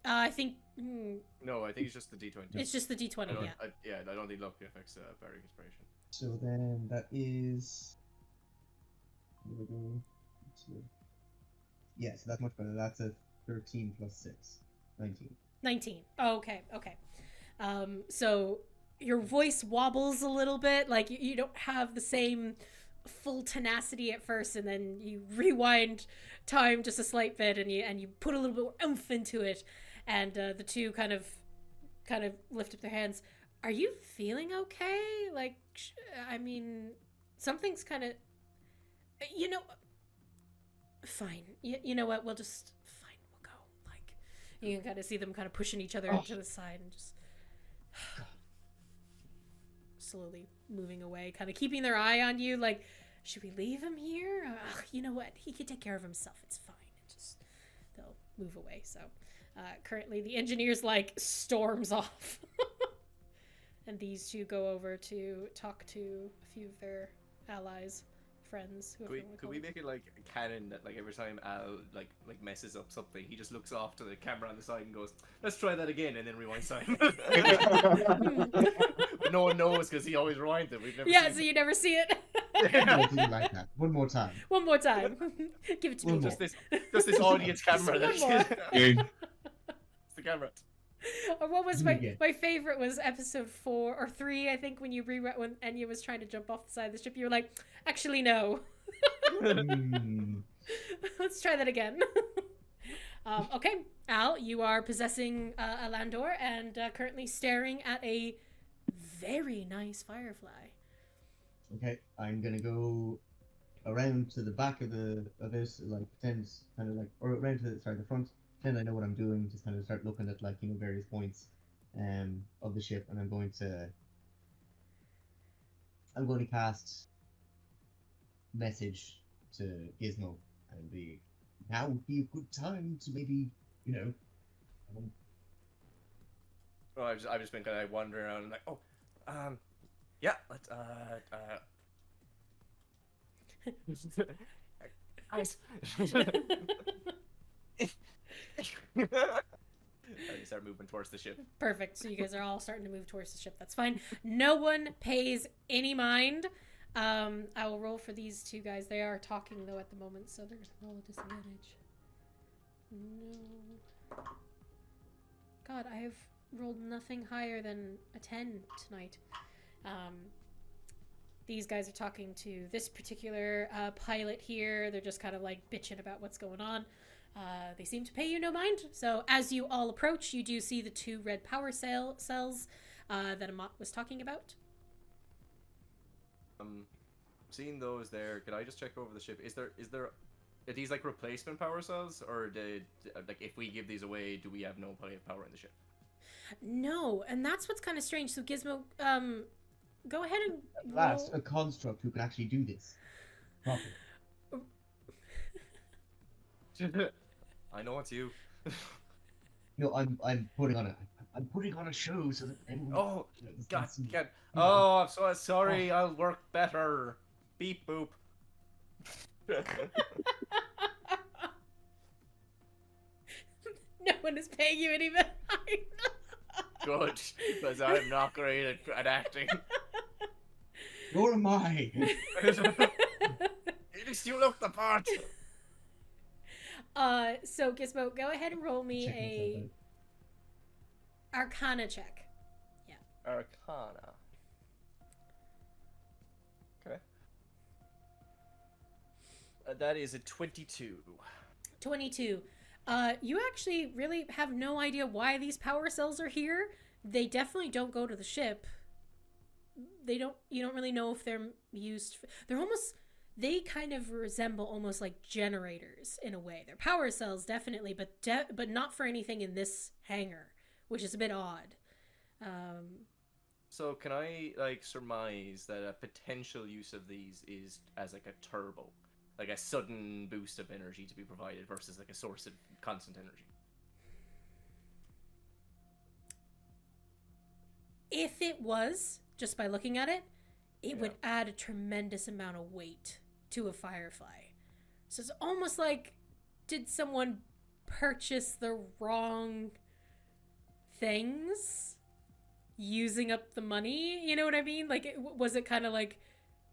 I think No, I think it's just the D20. it's just the D20. Yeah. I don't think luck affects Bardic Inspiration. So then that is... Here we go. Yeah, so that's much better. That's a 13 plus 6. 19. 19. Oh, okay. Okay. So your voice wobbles a little bit. Like you don't have the same full tenacity at first, and then you rewind time just a slight bit, and you put a little bit more oomph into it, and the two kind of lift up their hands. Are you feeling okay? Like, I mean, something's kind of, fine. You know what? We'll go. Like, you can kind of see them kind of pushing each other to the side and just slowly moving away, kind of keeping their eye on you. Like, should we leave him here? You know what? He can take care of himself. It's fine. Just move away. So currently the engineer's like storms off. And these two go over to talk to a few of their allies, friends. Could we make it like canon that like every time Al like messes up something, he just looks off to the camera on the side and goes, "Let's try that again," and then rewind time. But no one knows because he always rewinds it. We've never Yeah, seen so you never see it. I do like that. One more time. One more time. Give it to me. One more. just this audience camera. Just one That's more. it's the camera. Or what was Yeah. my favorite was episode 4 or 3, I think, when Enya was trying to jump off the side of the ship. You were like, actually no. Mm. Let's try that again. Okay, Al, you are possessing a Landor and currently staring at a very nice Fyrefly. Okay, I'm gonna go around to the back of this, like pretend kind of like, or around to the front. Pretend I know what I'm doing. Just kind of start looking at like various points, of the ship, and I'm going to cast message to Gizmo and be, now would be a good time to maybe, Oh, I've just been kind of wandering around and like, yeah, let's guys. I start moving towards the ship. Perfect. So you guys are all starting to move towards the ship. That's fine. No one pays any mind. I will roll for these two guys. They are talking though at the moment, so they're gonna roll a disadvantage. No. God, I have rolled nothing higher than a 10 tonight. These guys are talking to this particular pilot here. They're just kind of like bitching about what's going on. They seem to pay you no mind. So as you all approach, you do see the 2 red power cells that Ammott was talking about. Seeing those there, could I just check over the ship? Is there are these like replacement power cells, or like if we give these away, do we have no power in the ship? No, and that's what's kind of strange. So Gizmo, go ahead and at last a construct who can actually do this properly. I know it's you. No, I'm putting on a show so that everyone. Oh, can God, see. God. Oh, I'm so sorry. I'll work better. Beep boop. No one is paying you any mind. Good, because I'm not great at acting. Nor am I. At least you look the part. So Gizmo, go ahead and roll me Check a myself Arcana check. Arcana. Okay. That is a 22. 22. You actually really have no idea why these power cells are here. They definitely don't go to the ship. You don't really know if they're used they kind of resemble almost like generators in a way. They're power cells definitely, but not for anything in this hangar, which is a bit odd. So can I like surmise that a potential use of these is as like a turbo, like a sudden boost of energy to be provided versus like a source of constant energy? If it was, just by looking at it, it would add a tremendous amount of weight to a Fyrefly. So it's almost like, did someone purchase the wrong things using up the money? You know what I mean? Like, was it kind of like,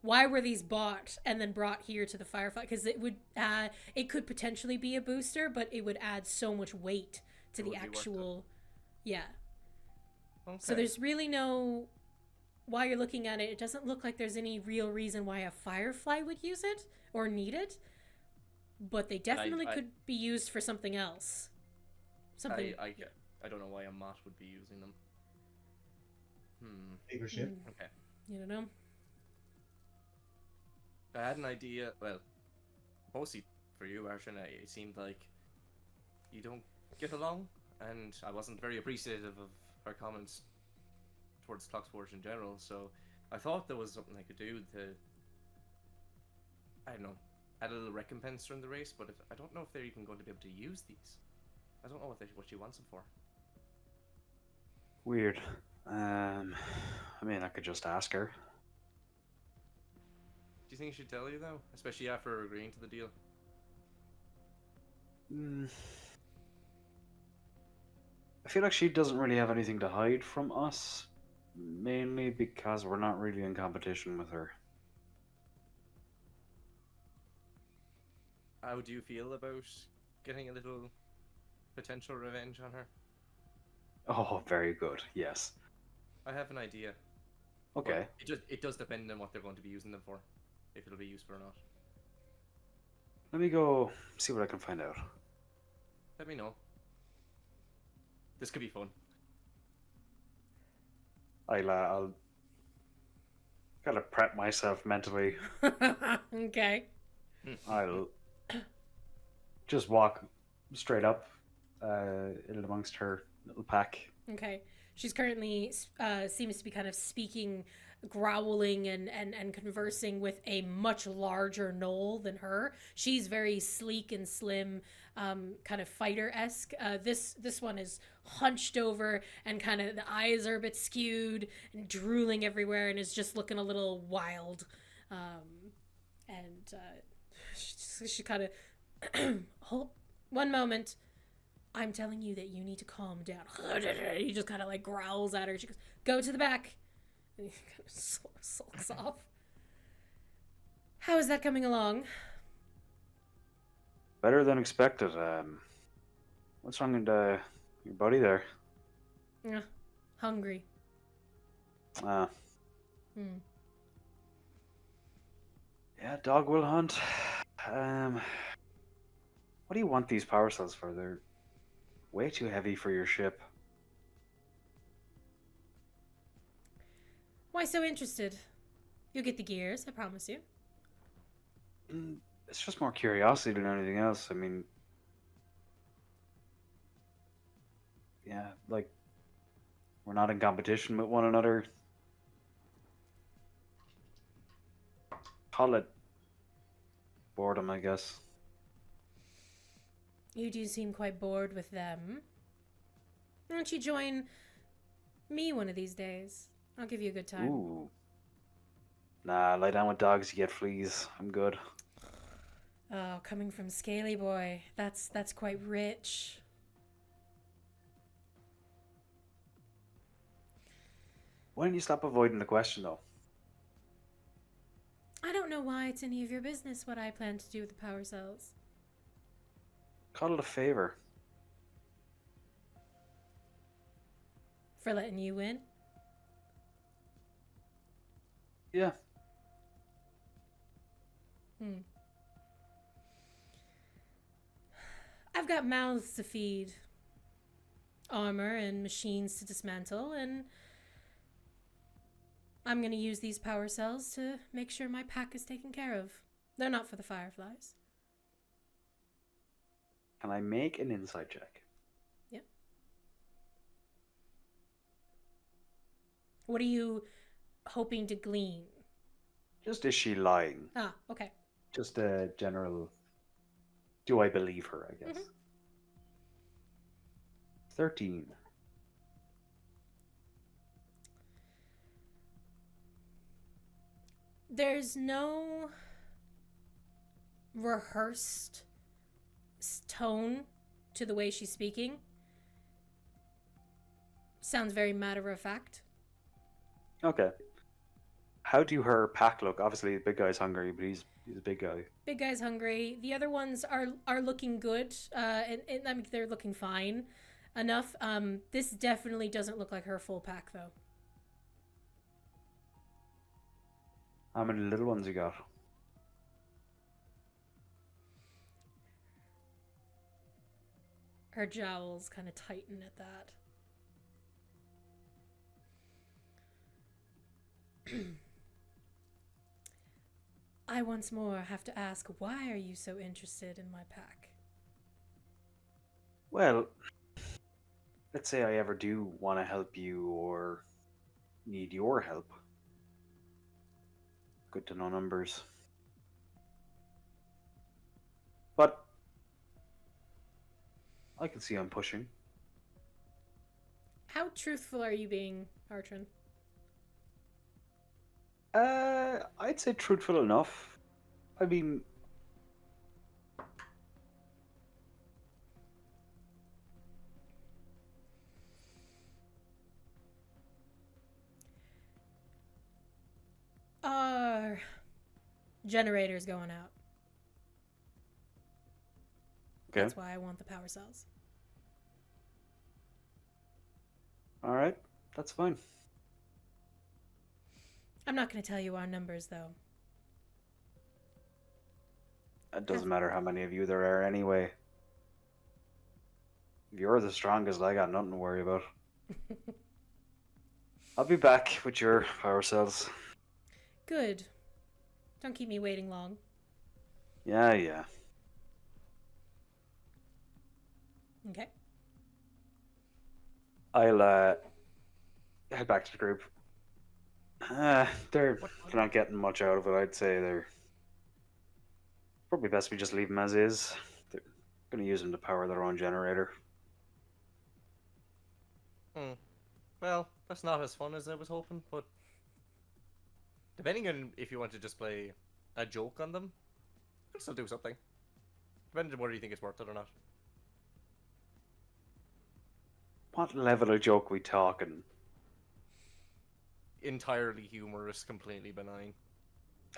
why were these bought and then brought here to the Fyrefly? Because it could potentially be a booster, but it would add so much weight to the actual, yeah. Okay. So there's really no, while you're looking at it, it doesn't look like there's any real reason why a Fyrefly would use it or need it, but they definitely could be used for something else. Something. I don't know why Ammott would be using them. Bigger ship. Okay. You don't know? I had an idea. Well, mostly for you, Artrin. It seemed like you don't get along, and I wasn't very appreciative of her comments towards Clocksport in general. So I thought there was something I could do to, I don't know, add a little recompense during the race. But I don't know if they're even going to be able to use these. I don't know what she wants them for. Weird. I mean, I could just ask her. Do you think she'd tell you though, especially after agreeing to the deal? I feel like she doesn't really have anything to hide from us, mainly because we're not really in competition with her. How do you feel about getting a little potential revenge on her? Oh, very good. Yes. I have an idea. Okay. But it does depend on what they're going to be using them for, if it'll be useful or not. Let me go see what I can find out. Let me know. This could be fun. I'll gotta prep myself mentally. Okay. I'll just walk straight up in amongst her little pack. Okay. She's currently seems to be kind of speaking, growling and conversing with a much larger gnoll than her. She's very sleek and slim, kind of fighter-esque. This one is hunched over and kind of the eyes are a bit skewed and drooling everywhere and is just looking a little wild. She kind of hold one moment. I'm telling you that you need to calm down. He just kind of like growls at her. She goes, go to the back. And he kind of sulks off. How is that coming along? Better than expected. What's wrong with your buddy there? Hungry. Yeah, dog will hunt. What do you want these power cells for? They're way too heavy for your ship. Why so interested? You'll get the gears, I promise you. It's just more curiosity than anything else. I mean, yeah, like, we're not in competition with one another. Call it boredom, I guess. You do seem quite bored with them. Why don't you join me one of these days? I'll give you a good time. Ooh. Nah, lie down with dogs, you get fleas. I'm good. Oh, coming from Scaly Boy, that's quite rich. Why don't you stop avoiding the question, though? I don't know why it's any of your business what I plan to do with the power cells. Call it a favor. For letting you win? Yeah. I've got mouths to feed, armor and machines to dismantle, and I'm going to use these power cells to make sure my pack is taken care of. They're not for the Fyreflies. Can I make an insight check? Yeah. What are you hoping to glean? Just, is she lying? Ah, okay. Just a general, do I believe her, I guess. 13. There's no rehearsed tone to the way she's speaking. Sounds very matter of fact. Okay. How do her pack look? Obviously, the big guy's hungry, but he's a big guy. Big guy's hungry. The other ones are looking good. And I mean, they're looking fine enough. This definitely doesn't look like her full pack, though. How many little ones you got? Her jowls kind of tighten at that. I once more have to ask, why are you so interested in my pack? Well, let's say I ever do want to help you or need your help. Good to know numbers. But I can see I'm pushing. How truthful are you being, Artrin? I'd say truthful enough. I mean, Our generator's going out. okay. That's why I want the power cells. All right, that's fine. I'm not going to tell you our numbers, though. It doesn't matter how many of you there are anyway. If you're the strongest, I got nothing to worry about. I'll be back with your power cells. Good. Don't keep me waiting long. Yeah. Okay. I'll head back to the group. They're not getting much out of it, I'd say. They're probably best we just leave them as is. They're going to use them to power their own generator. Well, that's not as fun as I was hoping, but depending on if you want to just play a joke on them, you can still do something. Depending on whether you think it's worth it or not. What level of joke we talking? Entirely humorous, completely benign.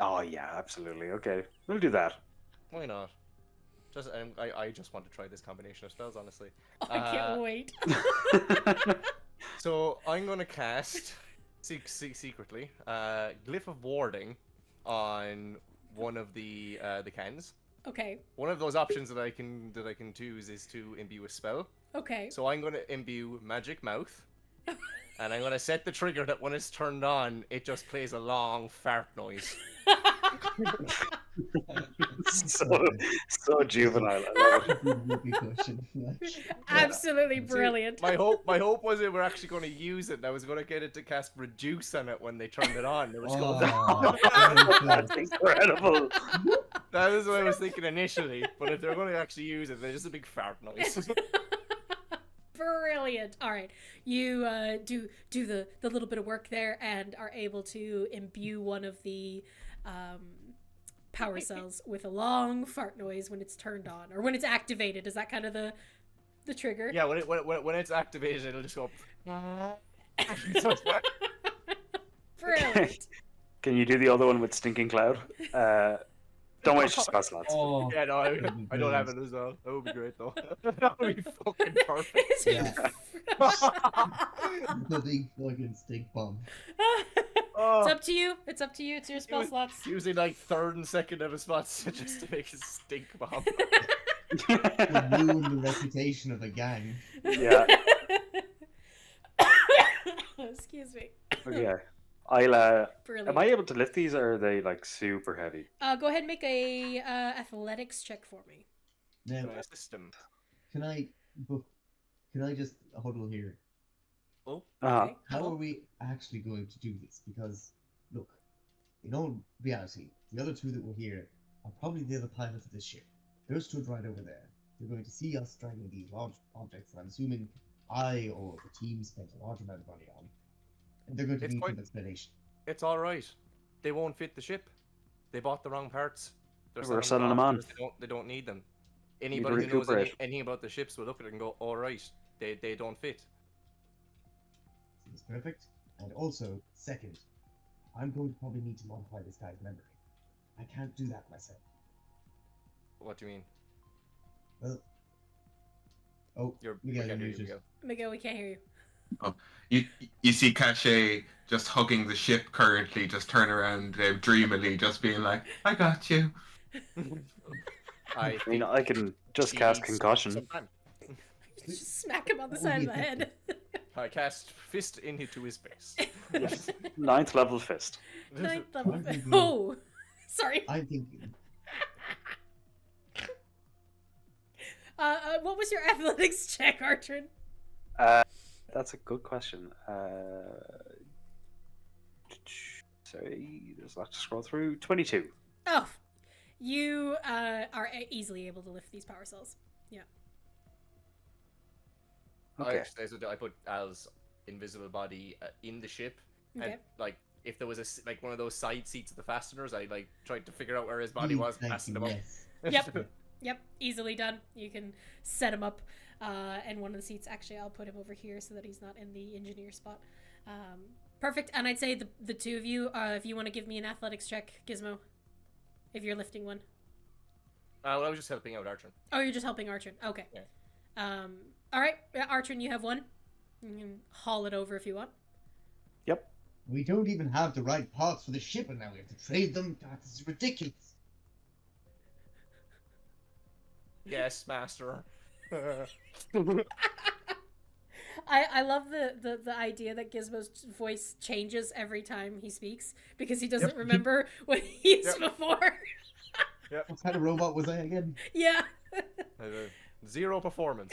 Oh yeah, absolutely. Okay, we'll do that. Why not? Just I just want to try this combination of spells, honestly. Oh, I can't wait. So I'm gonna cast secretly Glyph of Warding on one of the cans. Okay. One of those options that I can choose is to imbue a spell. Okay. So I'm gonna imbue Magic Mouth, and I'm gonna set the trigger that when it's turned on, it just plays a long fart noise. so juvenile. I love it. Absolutely brilliant. My hope was that we're actually going to use it, and I was going to get it to cast Reduce on it when they turned it on. It was That's incredible. That is what I was thinking initially, but if they're going to actually use it, there's just a big fart noise. Brilliant. All right, you do the little bit of work there and are able to imbue one of the power cells with a long fart noise when it's turned on or when it's activated. Is that kind of the trigger? Yeah, when it's activated, it'll just go. Brilliant. Can you do the other one with Stinking Cloud? Don't waste your spell slots. Oh, Yeah, no, I don't have it as well. That would be great though. That would be fucking perfect. Yeah. The big fucking stink bomb. It's up to you. It's up to you. It's your spell slots. Using like third and second of a spots just to make a stink bomb. Would ruin the reputation of a gang. Yeah. Excuse me. Okay. I'll Brilliant. am I able to lift these, or are they like super heavy? Go ahead and make a athletics check for me. Now, System. can I just huddle here? Oh. Okay. How are we actually going to do this? Because, look, in all reality, the other two that were here are probably the other pilots of this ship. They're stood right over there. They're going to see us dragging these large objects that I'm assuming I or the team spent a large amount of money on. And they're going to need some explanation. It's all right. They won't fit the ship. They bought the wrong parts. We're selling them on. They don't need them. Anybody who knows anything about the ships will look at it and go, "All right, they don't fit." Seems perfect. And also, second, I'm going to probably need to modify this guy's memory. I can't do that myself. What do you mean? Well, oh, You're Miguel, Miguel, you're Miguel. muted. Miguel, we can't hear you. Oh, you see Caché just hugging the ship currently, just turn around dreamily, just being like, "I got you." I mean, I can just cast Concussion. Sometime. Just smack him on the side of the head. I cast Fist into his face. Yes. 9th level fist. Ninth level. I'm thinking- Oh, sorry. I'm thinking, What was your athletics check, Artrin? That's a good question. Sorry, there's a lot to scroll through. 22. Oh, you are easily able to lift these power cells. Yeah. Okay. I put Al's invisible body in the ship, Okay. and like if there was like one of those side seats of the fasteners, I like tried to figure out where his body was, fasten him up. Yes. Yep, easily done. You can set him up, and one of the seats, actually, I'll put him over here so that he's not in the engineer spot. Perfect, and I'd say the two of you, if you want to give me an athletics check, Gizmo, if you're lifting one. Well, I was just helping out Artrin. Oh, you're just helping Artrin. Okay. Yeah. All right, Artrin, you have one. You can haul it over if you want. Yep. We don't even have the right parts for the ship, and now we have to trade them. God, this is ridiculous. Yes, master. I love the idea that Gizmo's voice changes every time he speaks because he doesn't remember what he used before. What kind of robot was I again? Yeah. Zero performance.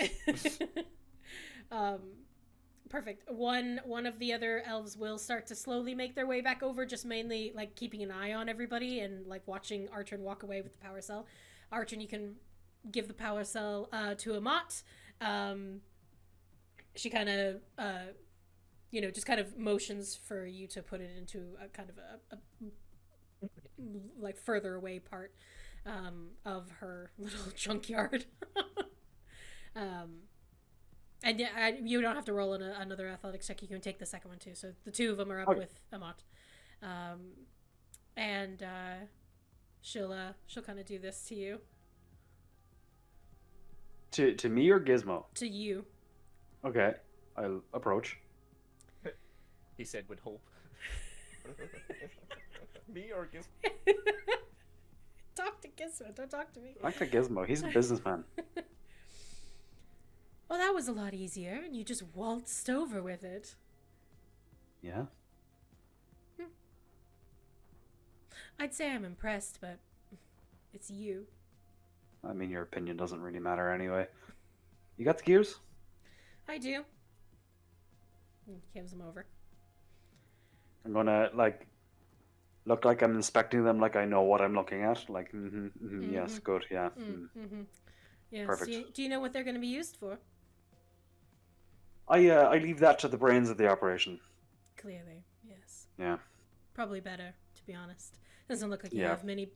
Perfect. One of the other elves will start to slowly make their way back over, just mainly like keeping an eye on everybody and like watching Artrin walk away with the power cell. Artrin, you can give the power cell to Ammott. She kind of just kind of motions for you to put it into a kind of a like further away part of her little junkyard. And yeah, you don't have to roll another athletics check. You can take the second one too. So the two of them are up with Ammott, and she'll kind of do this to you. To me or Gizmo? To you. Okay, I'll approach. He said with hope. Me or Gizmo? Talk to Gizmo. Don't talk to me. Talk to Gizmo. He's a businessman. Well, that was a lot easier, and you just waltzed over with it. Yeah. I'd say I'm impressed, but it's you. I mean, your opinion doesn't really matter anyway. You got the gears? I do. He gives them over. I'm gonna, like, look like I'm inspecting them like I know what I'm looking at. Like, yes, good, yeah. Yes. Perfect. Do you know what they're going to be used for? I leave that to the brains of the operation. Clearly, yes. Yeah. Probably better, to be honest. Doesn't look like you Yeah. have many.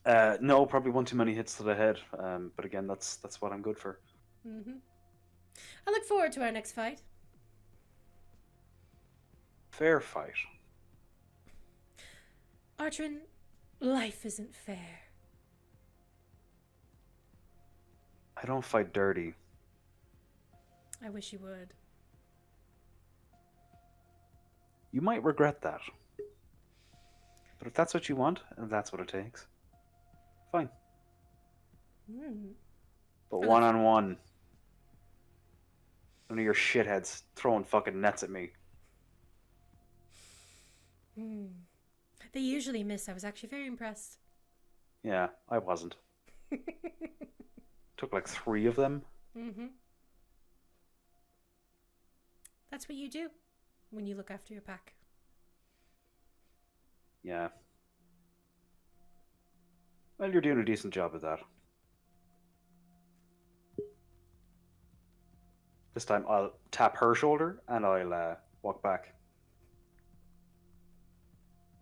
No, probably one too many hits to the head. But again, that's what I'm good for. I look forward to our next fight. Fair fight. Artrin, life isn't fair. I don't fight dirty. I wish you would. You might regret that. But if that's what you want, and that's what it takes, fine. But one-on-one, none of your shitheads throwing fucking nets at me. They usually miss. I was actually very impressed. Yeah, I wasn't. Took like 3 of them. That's what you do when you look after your pack. Yeah. Well, you're doing a decent job of that. This time I'll tap her shoulder and I'll walk back.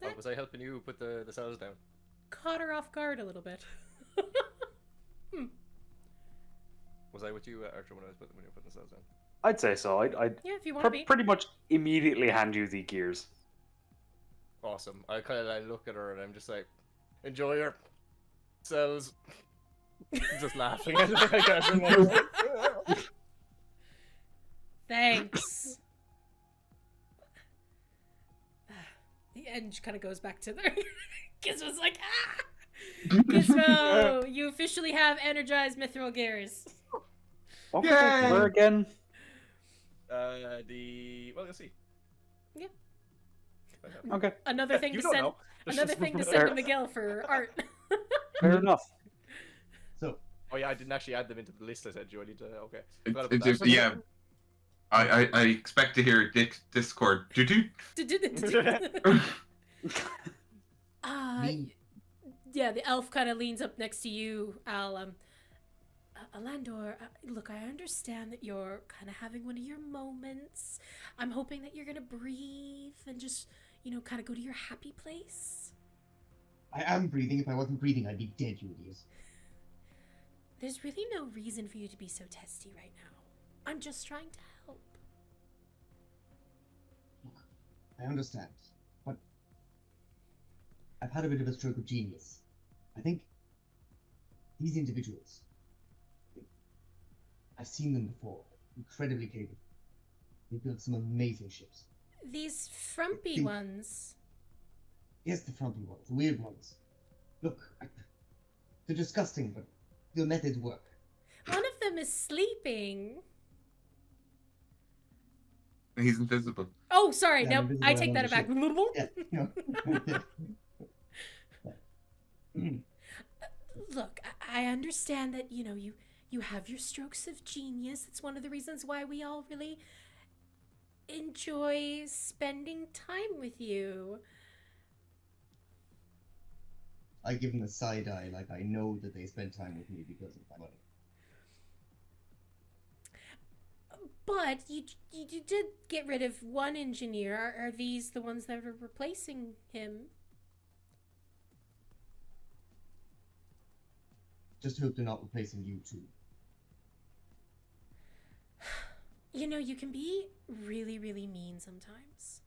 Oh, was I helping you put the cells down? Caught her off guard a little bit. Was I with you, Archer, when you were putting the cells down? I'd say so. I'd Yeah, if you want to be. pretty much immediately hand you the gears. Awesome. I kind of like, look at her and I'm just like, enjoy your cells. Just laughing. Thanks. The end kind of goes back to there. Gizmo's like, ah! Gizmo, you officially have energized mithril gears. What was that for again? Well, let's see. Yeah. Okay. Another thing You to don't send. know. Another thing to send to Miguel for art. Fair enough. So, Oh yeah, I didn't actually add them into the list. I said you. I need to. Okay. It just, yeah. I expect to hear Discord. Yeah, the elf kind of leans up next to you, Al. Alandor, look, I understand that you're kind of having one of your moments. I'm hoping that you're gonna breathe and just, kind of go to your happy place. I am breathing. If I wasn't breathing, I'd be dead, you idiot. There's really no reason for you to be so testy right now. I'm just trying to help. Look, I understand, but I've had a bit of a stroke of genius. I think these individuals, I've seen them before. Incredibly capable. They built some amazing ships. These frumpy ones. Yes, the frumpy ones, the weird ones. Look, they're disgusting, but their methods work. One of them is sleeping. He's invisible. Oh, sorry. Yeah, Nope. I take that back. Yeah. Look, I understand that, you have your strokes of genius. It's one of the reasons why we all really enjoy spending time with you. I give them a side eye, like I know that they spend time with me because of my money. But you did get rid of one engineer. Are these the ones that are replacing him? Just hope they're not replacing you too. You can be really, really mean sometimes.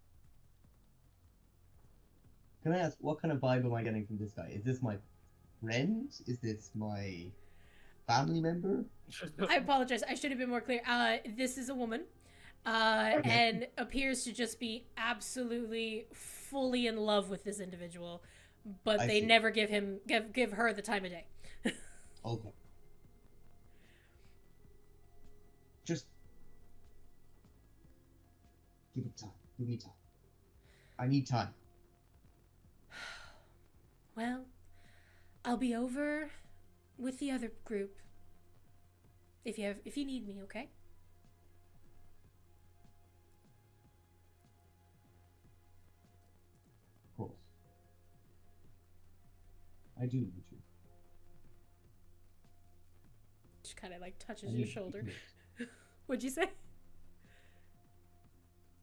Can I ask, what kind of vibe am I getting from this guy? Is this my friend? Is this my family member? I apologize. I should have been more clear. This is a woman, and appears to just be absolutely fully in love with this individual, but I they see. never give her the time of day. Okay. Just give it time. Give me time. I need time. Well, I'll be over with the other group if you need me, okay? Of course. I do need you. She kind of like touches I your need shoulder. you close. What'd you say?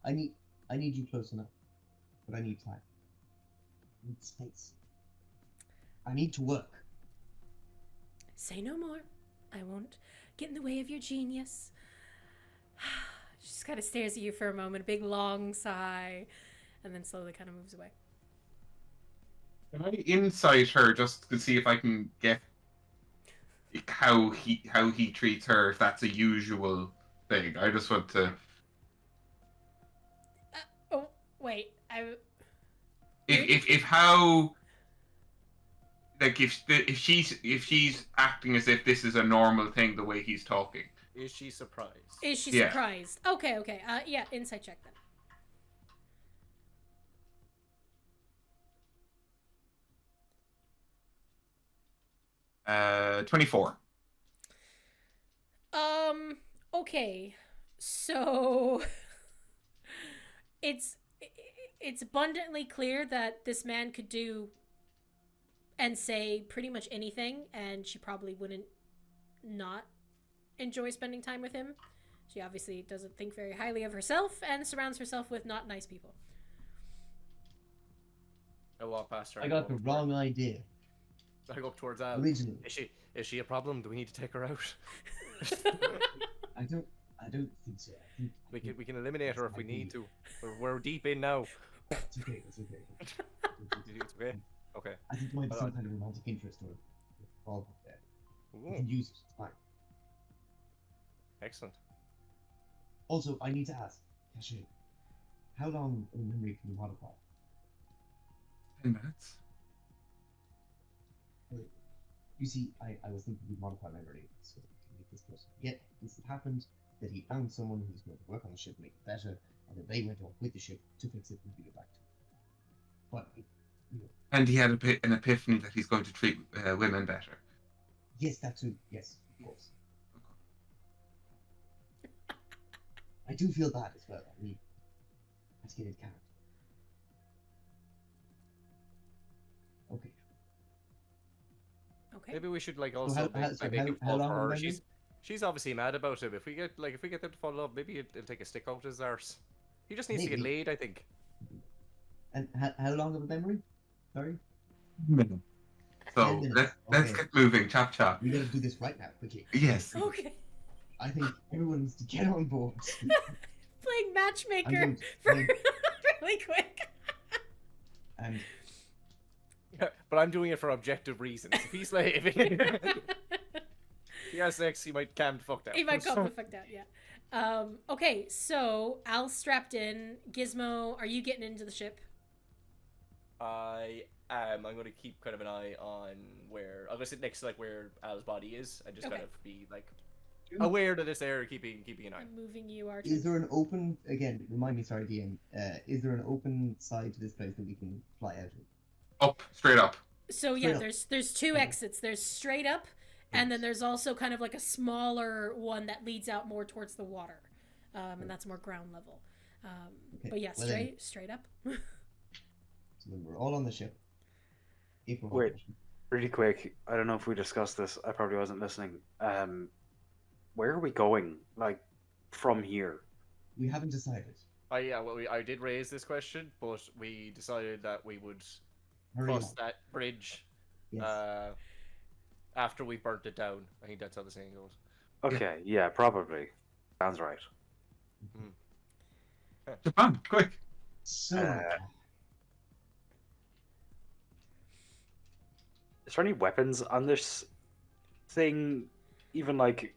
I need you close enough, but I need time. I need space. I need to work. Say no more. I won't get in the way of your genius. She just kind of stares at you for a moment, a big long sigh, and then slowly kind of moves away. Can I insight her just to see if I can get how he treats her, if that's a usual thing? I just want to. Oh wait, If how. Like if she's acting as if this is a normal thing, the way he's talking. Is she surprised? Is she Yeah. surprised? Okay. Yeah, insight check then. 24. Okay. So it's abundantly clear that this man could do and say pretty much anything, and she probably wouldn't not enjoy spending time with him. She obviously doesn't think very highly of herself and surrounds herself with not nice people. I walk past her. I and got go the up wrong idea. I go up towards Al. Originally. Is she a problem? Do we need to take her out? I don't think so. I think we can eliminate her if we need to. We're deep in now. It's okay. It's okay. It's okay. Okay. I think there might be some kind of romantic interest or involved there. We Ooh, can use it. It's fine. excellent. Also, I need to ask, Caché, how long of a memory can you modify? 10 minutes. You see, I was thinking we'd modify memory so we can make this person forget this had happened, that he found someone who's going to work on the ship, make it better, and that they went off with the ship to fix it and give it back to him. But, And he had an epiphany that he's going to treat women better. yes, that too. Yes, of course. I do feel bad as well. I mean, let's get in character. Okay. Okay. Maybe we should like So also make him how fall long for have her. I been? She's obviously mad about him. If we get them to fall in love, maybe it'll take a stick out his arse. He just needs to get Maybe. laid, I think. And how long of a memory? Sorry? Minimum. 10 So minutes. let's Okay. get moving, chop chop. We gotta do this right now, quickly. Yes. Okay. I think everyone needs to get on board. Playing I'm matchmaker going to for play- really quick. and Yeah, but I'm doing it for objective reasons. If he's like, if he has sex, he might calm the fuck down. He might calm the fuck down, yeah. Okay, so Al's strapped in. Gizmo, are you getting into the ship? I am. I'm going to keep kind of an eye on where. I'm going to sit next to like where Al's body is, and just Okay. kind of be like aware that it's there, keeping an eye. I'm moving you, Artrin. is there an open, again, remind me, sorry, DM, is there an open side to this place that we can fly out of? Up, straight up. So yeah, Straight up. there's two Okay. exits. There's straight up, and then there's also kind of like a smaller one that leads out more towards the water, and that's more ground level. Okay, But yeah, well then- straight up. So then we're all on the ship. If we're all Wait. on the ship. Really quick, I don't know if we discussed this. I probably wasn't listening. Where are we going? Like, from here? We haven't decided. I did raise this question, but we decided that we would Hurry cross on. that bridge Yes. after we burnt it down. I think that's how the saying goes. Okay, yeah, probably. Sounds right. Japan, quick. So, Is there any weapons on this thing? Even like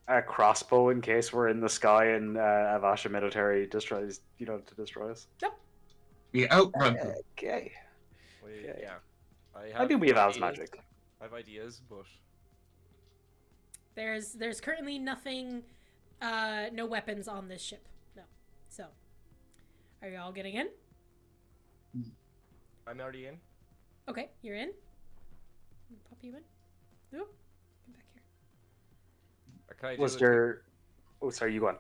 a crossbow in case we're in the sky and Avasha military destroys, to destroy us? We outrun them. Okay. Yeah. I mean, we have Al's ideas. magic. I have ideas, but There's currently nothing, no weapons on this ship. No. So, are you all getting in? I'm already in. Okay, you're in. Pop you in. No, come back here. Can I do Was a there? Oh, sorry, you go on.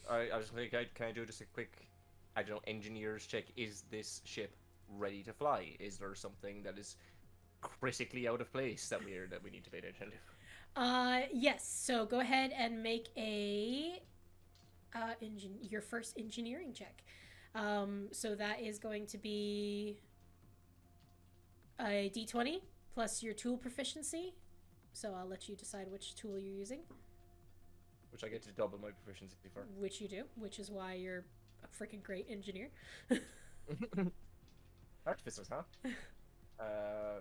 I was thinking, can I do just a quick, I don't know, engineers check? Is this ship ready to fly? Is there something that is critically out of place that we need to pay attention to? Yes. So go ahead and make a your first engineering check. So that is going to be a D20 plus your tool proficiency. So I'll let you decide which tool you're using. Which I get to double my proficiency for. Which you do, which is why you're a freaking great engineer. Artificers, huh?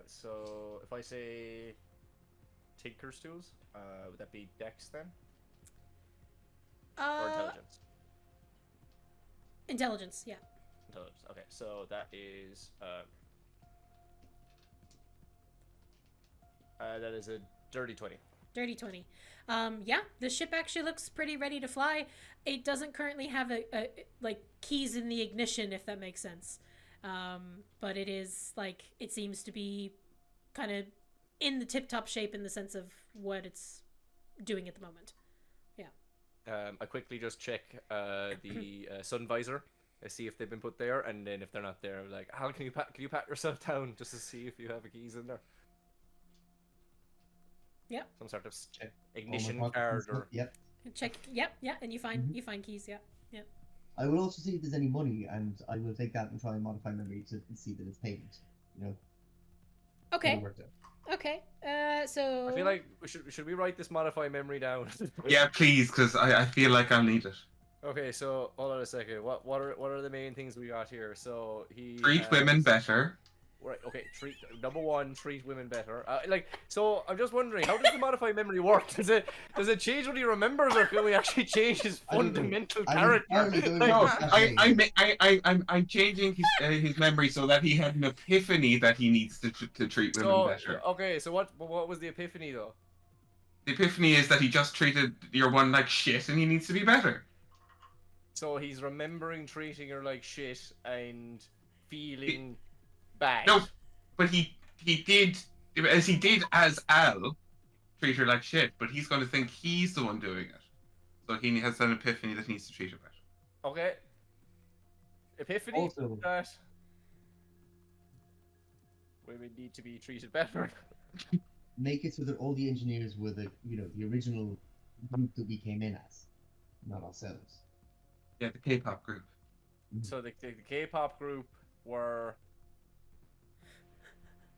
So if I say Tinker's tools, would that be Dex then? Or Intelligence? Intelligence, yeah. Intelligence. Okay, so that is a dirty 20. Dirty 20. Yeah, the ship actually looks pretty ready to fly. It doesn't currently have a like keys in the ignition, if that makes sense. But it is like, it seems to be kind of in the tip-top shape in the sense of what it's doing at the moment. Yeah. I quickly just check the sun visor, see if they've been put there, and then if they're not there, I'm like, how can you pat yourself down just to see if you have a keys in there? Yep. Some sort of Check ignition all my card pockets and or stuff. Yep. Check. Yep. Yeah. And you find keys. Yeah. I will also see if there's any money, and I will take that and try and modify memory to see that it's payment. You know. Okay. Kinda worked out. Okay. So. I feel like should we write this modify memory down? Yeah, please, because I feel like I'll need it. Okay, so hold on a second. What are the main things we got here? So he Treat women better. Right. Okay. Number one, treat women better. So I'm just wondering, how does the modify memory work? Does it change what he remembers, or can we actually change his I don't know. fundamental I'm character? entirely going Like, No, with Caché. I'm changing his memory so that he had an epiphany that he needs to treat women better. okay. So what was the epiphany though? The epiphany is that he just treated your one like shit, and he needs to be better. So he's remembering treating her like shit and feeling bad. No, but he did as Al treat her like shit, but he's going to think he's the one doing it. So he has an epiphany that he needs to treat her better. Okay. Epiphany Also- that women need to be treated better. make it so that all the engineers were the the original group that we came in as, not ourselves. Yeah, the K-pop group. So the K-pop group were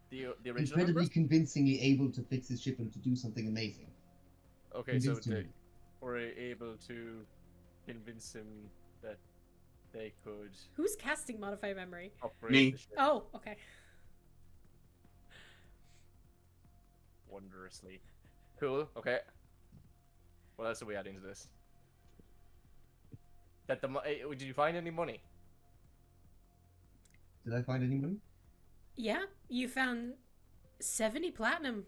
the original Incredibly members? convincingly able to fix his ship and to do something amazing. Okay, so Convinced they him. were able to convince him that they could Who's casting modify memory? upgrade Me. the ship Oh, okay. wondrously. Cool. Okay. What else are we adding to this? That did you find any money? Did I find any money? Yeah, you found 70 platinum.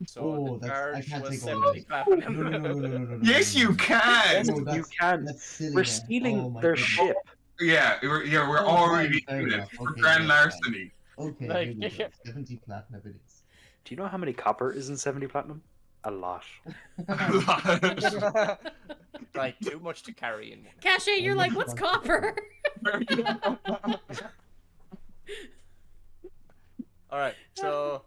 So Oh, the I charge can't was take all of 70 it. platinum. No. Yes, you can. No, You that's, can. That's silly. We're man. stealing Oh my their goodness. ship. Yeah, we're Oh, already fine, fair doing it enough. for Okay, grand yeah, fine. larceny. Okay, Like, here we go. 70 platinum it is. Do you know how many copper is in 70 platinum? A lot. Like too much to carry in one. Caché, you're Oh, like, no, what's fuck. copper? All right, so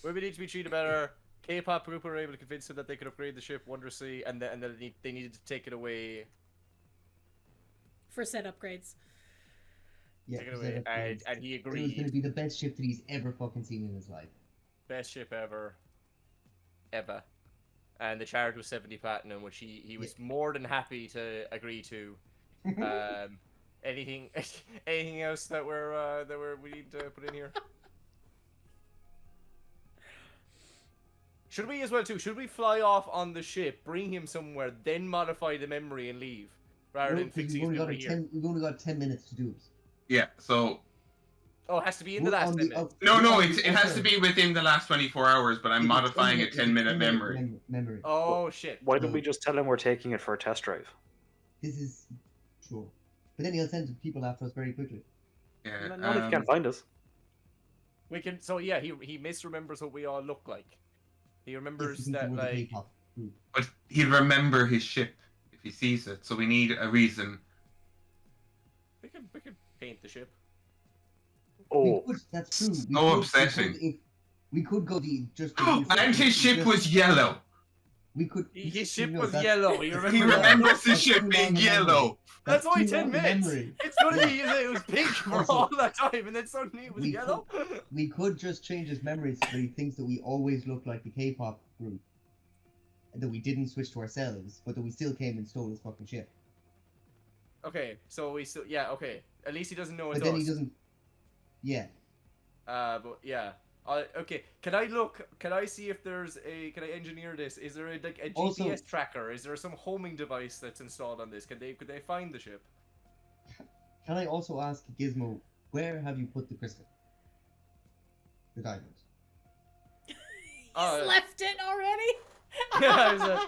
women need to be treated better. K-pop group were able to convince him that they could upgrade the ship wondrously, and then they needed to take it away. For said upgrades. Yeah, Take it 'cause away, that was- and he it was going to agreed. be the best ship that he's ever fucking seen in his life. Best ship ever. And the charge was 70 platinum, which he was more than happy to agree to. Anything else that we need to put in here? Should we as well too? Should we fly off on the ship, bring him somewhere, then modify the memory and leave, rather No, than 'cause fixing his memory here? we've only got 10 minutes to do it. Yeah, so Oh, it has to be in the We're last on 10 minutes. no, we're on it the has to upper- be within the last 24 hours, but I'm it's modifying a it's 10-minute 10-minute memory. memory. Oh shit! Why don't we just tell him we're taking it for a test drive? This is true. But then he'll send people after us very quickly. Yeah, Not if you can't find us. We can. So yeah, he misremembers what we all look like. He remembers Yes, we that can do the like. K-pop group. but he'll remember his ship if he sees it, so we need a reason. We could paint the ship. Oh, That's true. So upsetting. We could go just. And his ship was yellow. We could. His ship no, was that's- yellow. You He remember that? remembers his That's ship too being long a yellow. That's only too 10 long a minutes. memory. It's gonna be it was pink for Also, all that time, and then suddenly it was we yellow. We could just change his memories so that he thinks that we always look like the K-pop group, and that we didn't switch to ourselves, but that we still came and stole his fucking ship. Okay, so we still okay. At least he doesn't know it's But then us. he doesn't. Yeah. But yeah. Okay. Can I look? Can I see if there's a? Can I engineer this? Is there a GPS Also- tracker? Is there some homing device that's installed on this? Could they find the ship? Can I also ask Gizmo, where have you put the crystal? The diamond. He's Oh, left it already? yeah.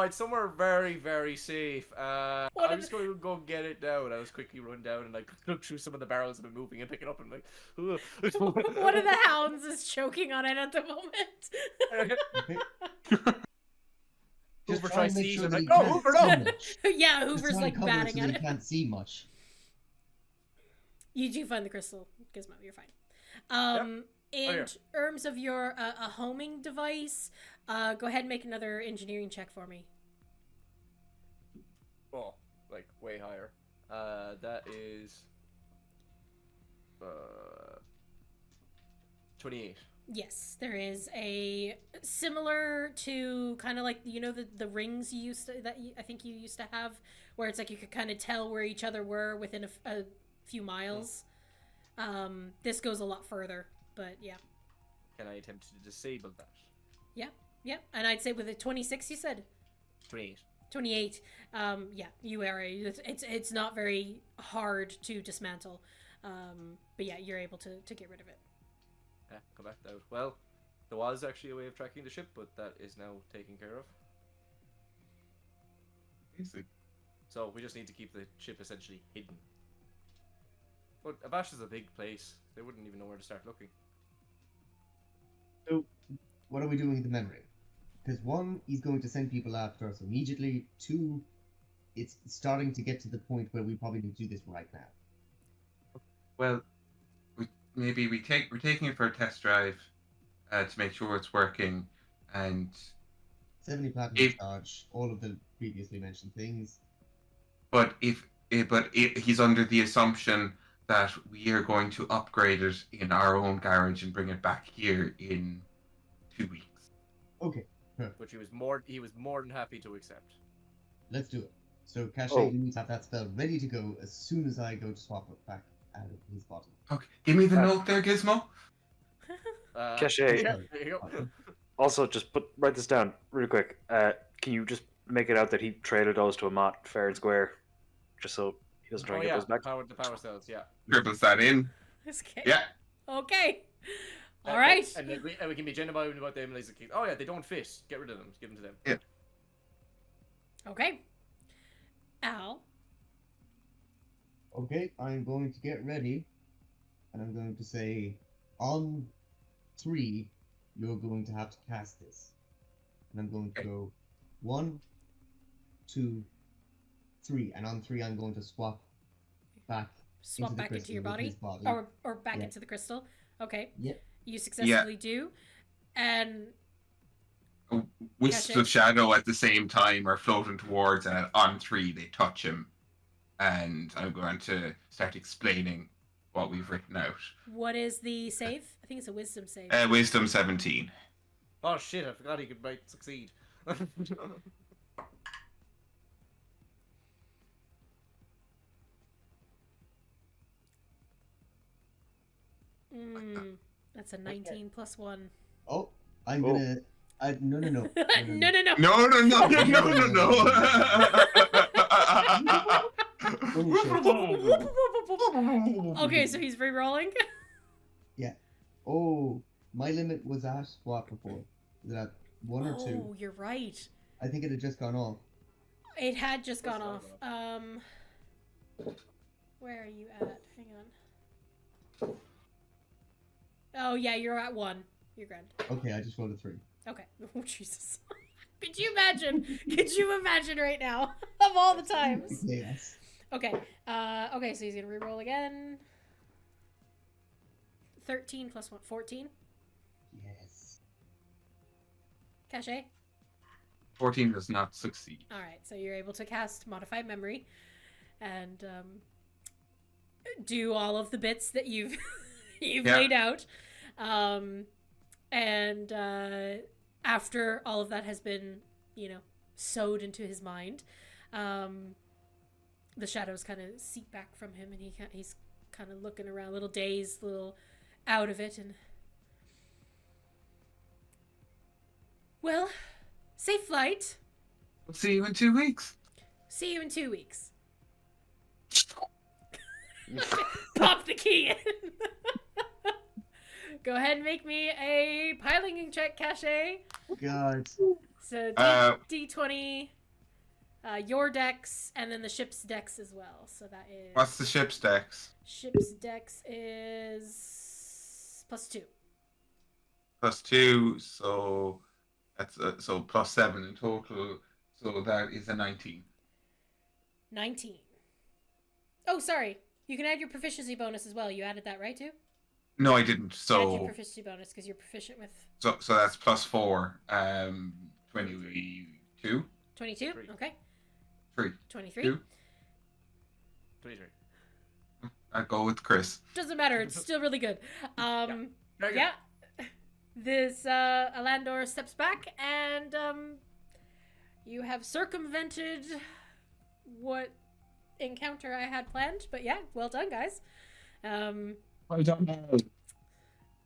It's somewhere very, very safe. What I'm if- just going to go get it now, and I'll just quickly run down and like look through some of the barrels I've been moving and pick it up and like. One of the hounds is choking on it at the moment. Just Hoover try and tries make to sure I'm that like, he no, can't Hoover, see no! much. Yeah, Just Hoover's try like and cover it batting so at that it. he can't see much. You do find the crystal, Gizmo. You're fine. In here. terms of your a homing device, go ahead and make another engineering check for me. Oh, like way higher. That is 28. Yes, there is a similar to kind of like the rings you used to I think you used to have, where it's like you could kind of tell where each other were within a few miles. This goes a lot further, but yeah. Can I attempt to disable that? Yeah, and I'd say with a 26, you said 28. 28. Yeah, you are. It's not very hard to dismantle, but yeah, you're able to get rid of it. Yeah, come back out. Well, there was actually a way of tracking the ship, but that is now taken care of. Easy. So we just need to keep the ship essentially hidden. But Avash is a big place. They wouldn't even know where to start looking. So, what are we doing with the memory? Because one, he's going to send people after us immediately. Two, it's starting to get to the point where we probably need to do this right now. Well, we're taking it for a test drive. to make sure it's working, and 70 platinum If- charge, all of the previously mentioned things. but he's under the assumption that we are going to upgrade it in our own garage and bring it back here in 2 weeks. Okay, Which he was more than happy to accept. let's do it. So, Caché, Oh. you need to have that spell ready to go as soon as I go to swap it back out of his body. Okay, give me the Uh, note there, Gizmo. Caché. Yeah, there you go. Also, just write this down really quick. Can you just make it out that he traded those to Ammott fair and square, just so he doesn't try Oh and get yeah, those back? the power cells, yeah. Dribbles that in. Okay. Yeah. Okay. All And- right. And we can be genuine about them. Like, oh yeah, they don't fit. Get rid of them. Give them to them. Yeah. Okay. Al. Okay, I'm going to get ready, and I'm going to say, on 3, you're going to have to cast this. And I'm going to Okay. go 1, 2, 3, and on 3 I'm going to swap back Swap into the back into your crystal with body, his body. or back Yeah. into the crystal. Okay. Yep. You successfully do, and Wisps Caché. of shadow at the same time are floating towards, and on 3 they touch him. And I'm going to start explaining what we've written out. what is the save? I think it's a wisdom save. Wisdom 17. Oh shit! I forgot he might succeed. That's a 19 plus 1. Oh, I'm Oh. gonna... no. No, no, no. No, no, no, no, no, no, no. Okay, so he's re-rolling. Oh, my limit was at what before? Was it at 1 or 2? Oh, you're right. I think it had just gone off. It had just gone What's off. Where are you at? Hang on. Oh yeah, you're at 1. You're grand. Okay, I just rolled a 3. Okay. Oh Jesus. Could you imagine? Could you imagine right now? Of all the times. Yes. Okay. Okay, so he's gonna re-roll again. 13 plus 1, 14. Yes. Caché. 14 does not succeed. All right, so you're able to cast modified memory, and do all of the bits that you've you've Yeah. laid out, and after all of that has been, sewed into his mind, the shadows kind of seep back from him, and he's kind of looking around, a little dazed, a little out of it, and well, safe flight. We'll see you in 2 weeks. See you in 2 weeks. Pop the key in. Go ahead and make me a piling check, Caché. God. So D20, your dex, and then the ship's dex as well. So that is... What's the ship's dex? Ship's dex is +2. +2, so that's so +7 in total. So that is a 19. 19. Oh, sorry. You can add your proficiency bonus as well. You added that, right, too? No, I didn't. Add your So proficiency bonus because you're proficient with so that's +4. 22. 22. Three. Okay. 3. 23. 2. 23. I'll go with Chris. Doesn't matter. It's still really good. Very good. Yeah. This Alandor steps back, and you have circumvented what encounter I had planned. But yeah, well done, guys. I don't know.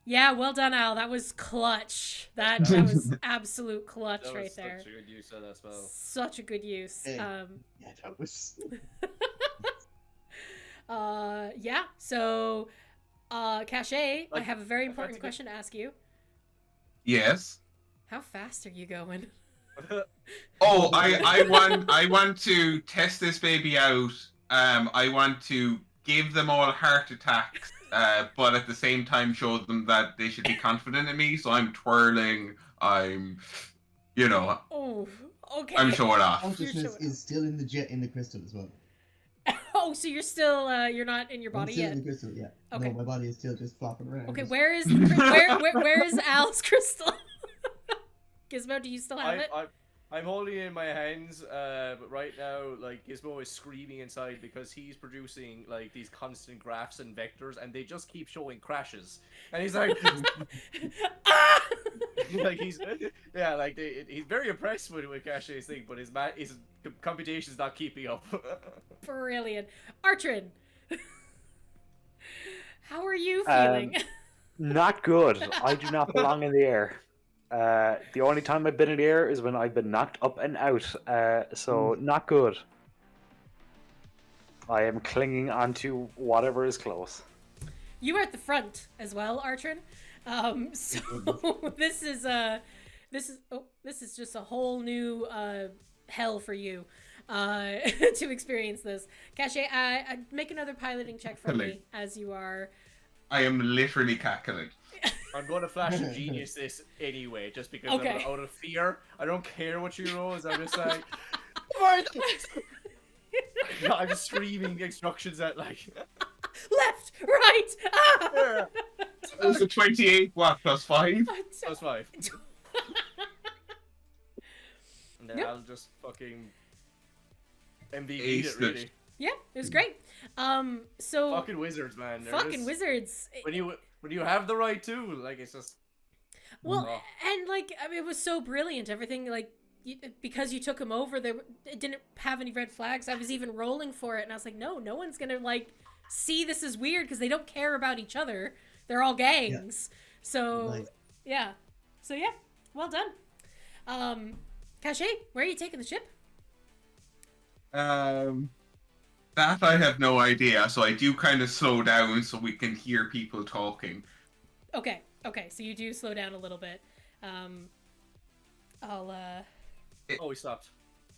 Yeah, well done, Al. That was clutch. That was absolute clutch That right was there. such a good use of that spell. Such a good use. Yeah, that was... Yeah. So, Caché, I Like, have a very I important forgot to question to ask you. Yes. How fast are you going? Oh, I want to test this baby out. I want to give them all heart attacks, but at the same time show them that they should be confident in me. So I'm twirling. I'm Oh, okay. showing off. Consciousness showing is still in the crystal as well. Oh, Oh, so you're still you're not in your I'm body still yet. in the crystal, yeah. Okay. No, my body is still just flopping around. Okay, Just- where is where is Al's crystal? Gizmo, do you still have it? I'm holding it in my hands, but right now, like, Gizmo is screaming inside because he's producing, like, these constant graphs and vectors, and they just keep showing crashes. And he's like, Ah! like, he's very impressed with Caché's thing, but his computation's not keeping up. Brilliant. Artrin, how are you feeling? Not good. I do not belong in the air. The only time I've been in the air is when I've been knocked up and out. So not good. I am clinging onto whatever is close. You are at the front as well, Artrin. So this is just a whole new hell for you to experience this. Caché, make another piloting check for me as you are. I am literally cackling. I'm going to flash of genius this anyway, just because Okay. I'm out of fear. I don't care what you roll, I'm just like, I'm just screaming instructions at like Left, right. Ah! So 28, what, plus 5? plus 5. And then Yep. I'll just fucking MVP Ace it, really. Yeah, it was great. So Fucking wizards, man. They're fucking just- wizards. When you have the right tool, like, it's just... Well, Oh. and like I mean, it was so brilliant. Everything like because you took him over, it didn't have any red flags. I was even rolling for it, and I was like, no one's gonna like see this is weird because they don't care about each other. They're all gangs. So Nice. yeah, well done. Caché, where are you taking the ship? That I have no idea, so I do kind of slow down so we can hear people talking. Okay, so you do slow down a little bit. I'll Oh, we stopped.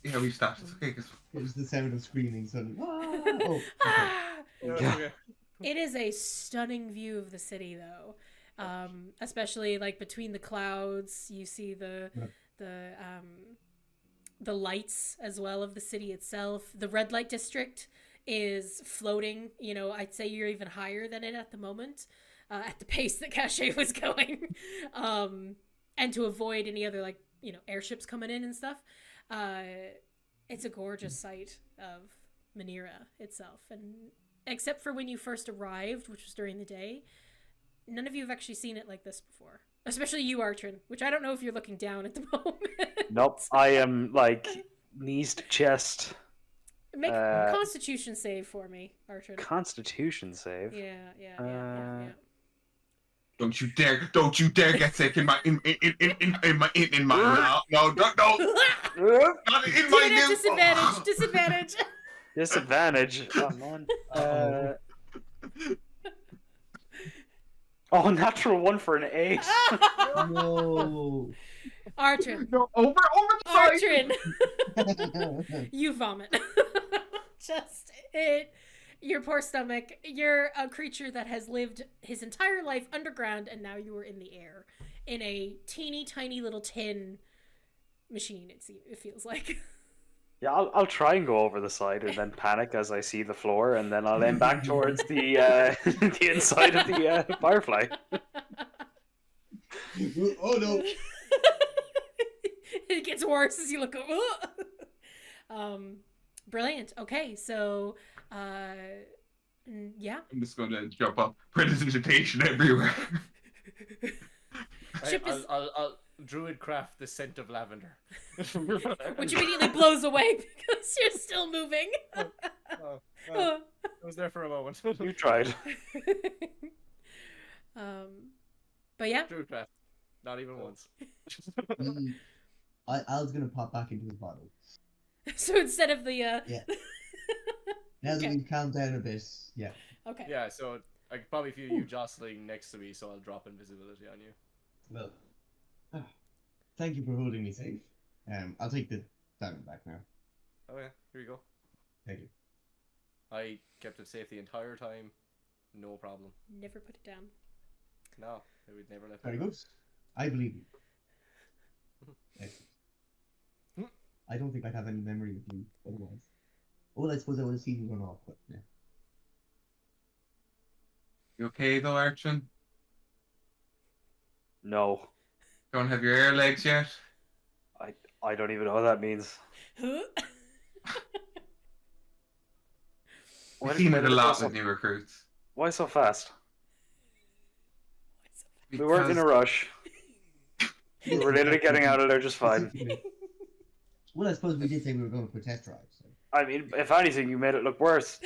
Yeah, we stopped. It's okay, 'cause It was the sound of screaming suddenly. Ah! Oh, okay. Ah! Yeah. Okay. It is a stunning view of the city, though. Especially like between the clouds, you see the lights as well of the city itself. The red light district is floating. You know, I'd say you're even higher than it at the moment, at the pace that Caché was going, and to avoid any other like airships coming in and stuff. It's a gorgeous sight of Minera itself, and except for when you first arrived, which was during the day, none of you have actually seen it like this before. Especially you, Artrin, which I don't know if you're looking down at the moment. Nope. I am like knees to chest. Make a Constitution save for me, Artrin. Constitution save. Yeah. don't you dare get sick in my mouth. No, not in my Dude, new. disadvantage. Disadvantage. Come on. Oh, natural 1 for an 8. No. Artrin. No, over the side. Artrin. You vomit. Just it. Your poor stomach. You're a creature that has lived his entire life underground, and now you are in the air in a teeny tiny little tin machine. It feels like. Yeah, I'll try and go over the side and then panic as I see the floor, and then I'll aim back towards the the inside of the Firefly. Oh no. It gets worse as you look over. Brilliant. Okay, so yeah. I'm just gonna jump up. Precipitation everywhere. Ship is- I'll druid craft the scent of lavender. Which immediately blows away because you're still moving. I was there for a moment. You tried. But yeah. Druid craft. Not even once. Al's gonna pop back into his bottle. So instead of the Yeah. Now that Okay. we've calmed down a bit, yeah. Okay. Yeah, so I could probably feel you jostling next to me, so I'll drop invisibility on you. Well, thank you for holding me safe. I'll take the diamond back now. Oh yeah, here you go. Thank you. I kept it safe the entire time. No problem. Never put it down. No, I would never let Very that good. I believe you. Excellent. I don't think I'd have any memory of you otherwise. Well, I suppose I would have seen you run off, but yeah. You okay though, Artrin? No, Don't have your air legs yet? I don't even know what that means. We've seen it a lot with new recruits. Why so fast? We weren't in a rush. We were literally getting out of there just fine. Well, I suppose we did say we were going for a test drive. So. I mean, if anything, you made it look worse.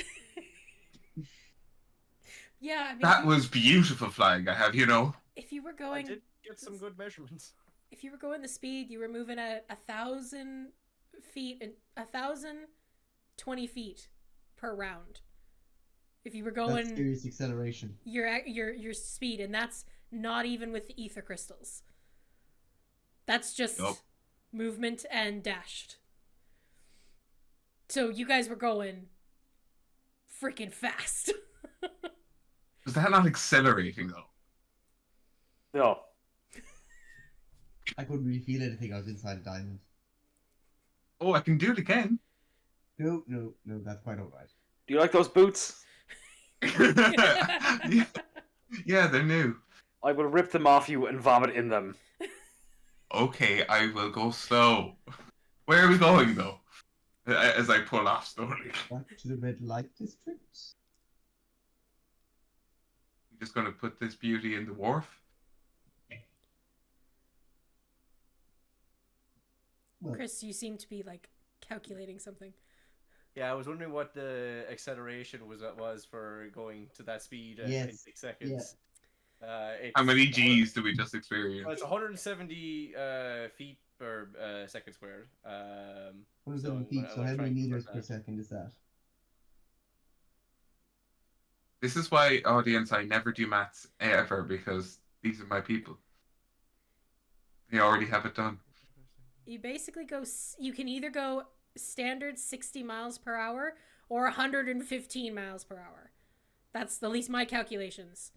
Yeah, I mean, That was beautiful flying, I have, you know. if you were I going, did get some good measurements. if you were going the speed, you were moving at 1,000 feet and 1,020 feet per round. If you were That's going serious acceleration. your speed, and that's not even with the ether crystals. That's just Nope. movement and dashed. So you guys were going freaking fast. Was that not accelerating though? No. I couldn't really feel anything. I was inside a diamond. Oh, I can do it again. No, that's quite alright. Do you like those boots? Yeah, they're new. I will rip them off you and vomit in them. Okay, I will go slow. Where are we going though? As I pull off slowly. Back to the red light district. I'm just gonna put this beauty in the wharf. Well, Chris, you seem to be like calculating something. Yeah, I was wondering what the acceleration was for going to that speed in Yes, 6 seconds. How many G's do we just experience? Well, it's 170 feet per second squared. 107 feet, so how many meters per second is that? This is why, audience, I never do maths ever, because these are my people. They already have it done. You basically go. You can either go standard 60 miles per hour or 115 miles per hour. That's at least my calculations.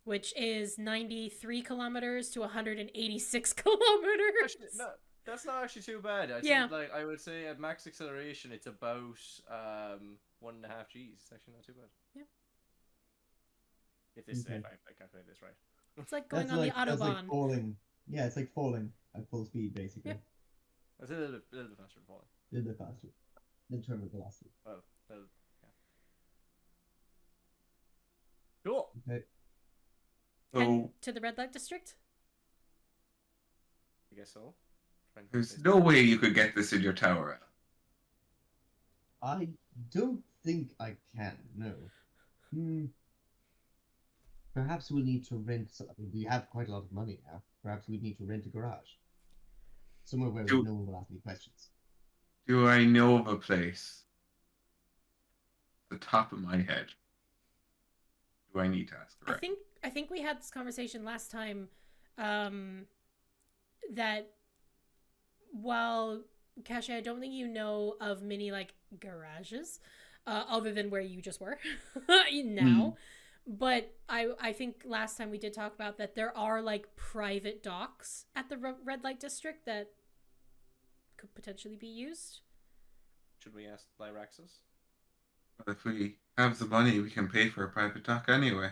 Which is 93 kilometers to 186 kilometers. Actually, no, that's not actually too bad. Yeah. Like I would say at max acceleration, it's about 1.5 Gs. It's actually not too bad. Yeah. If this, Okay. if I calculate this right. It's like going That's on like, the that's like Autobahn. falling. Yeah, it's like falling at full speed, basically. Yep. That's a little bit faster than falling. A little bit faster. In terms of velocity. Well, yeah. Cool. Okay. Head So, to the red light district. I guess so. Try and there's place no it. way you could get this in your tower. I don't think I can, no. Perhaps we'll need to rent. I mean, we have quite a lot of money now. Perhaps we need to rent a garage. Somewhere where Do- no one will ask me questions. Do I know of a place? The top of my head. Do I need to ask the rest? I think we had this conversation last time. That while Caché, I don't think you know of many like garages, other than where you just were now. But I think last time we did talk about that there are like private docks at the red light district that could potentially be used. Should we ask Lyraxus? But if we have the money, we can pay for a private dock anyway.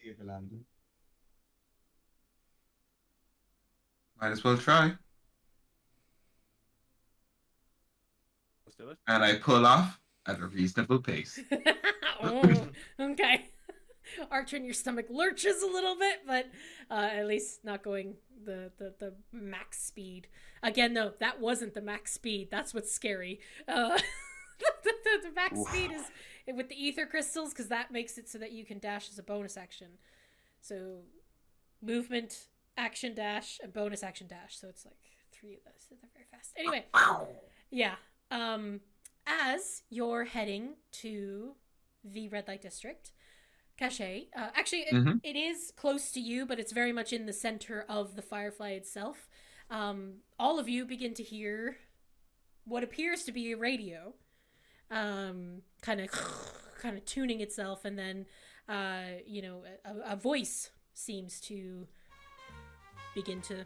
Dear Landon. Might as well try. Let's do it. And I pull off at a reasonable pace. Oh, okay. Artrin, your stomach lurches a little bit, but at least not going the max speed. Again, though, that wasn't the max speed. That's what's scary. The max speed is with the ether crystals, because that makes it so that you can dash as a bonus action. So movement, action dash, and bonus action dash. So it's like 3 of those. So they're very fast. Anyway, yeah. As you're heading to the red light district, Caché, actually, it is close to you, but it's very much in the center of the Fyrefly itself. All of you begin to hear what appears to be a radio, kind of tuning itself, and then, a voice seems to begin to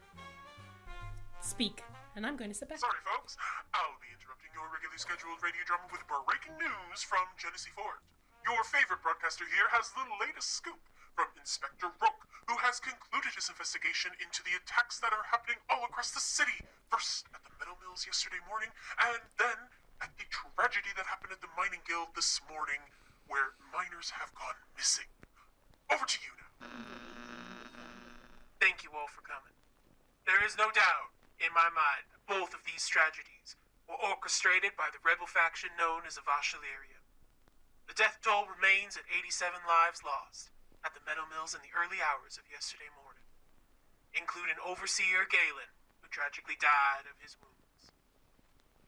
speak and I'm going to sit back. Sorry, folks. I'll be interrupting your regularly scheduled radio drama with breaking news from Genesee Fort. Your favorite broadcaster here has the latest scoop from Inspector Rook, who has concluded his investigation into the attacks that are happening all across the city. First at the metal mills yesterday morning, and then at the tragedy that happened at the mining guild this morning, where miners have gone missing. Over to you now. Thank you all for coming. There is no doubt in my mind that both of these tragedies were orchestrated by the rebel faction known as Avashaleria. The death toll remains at 87 lives lost at the metal mills in the early hours of yesterday morning, including Overseer Galen, who tragically died of his wounds.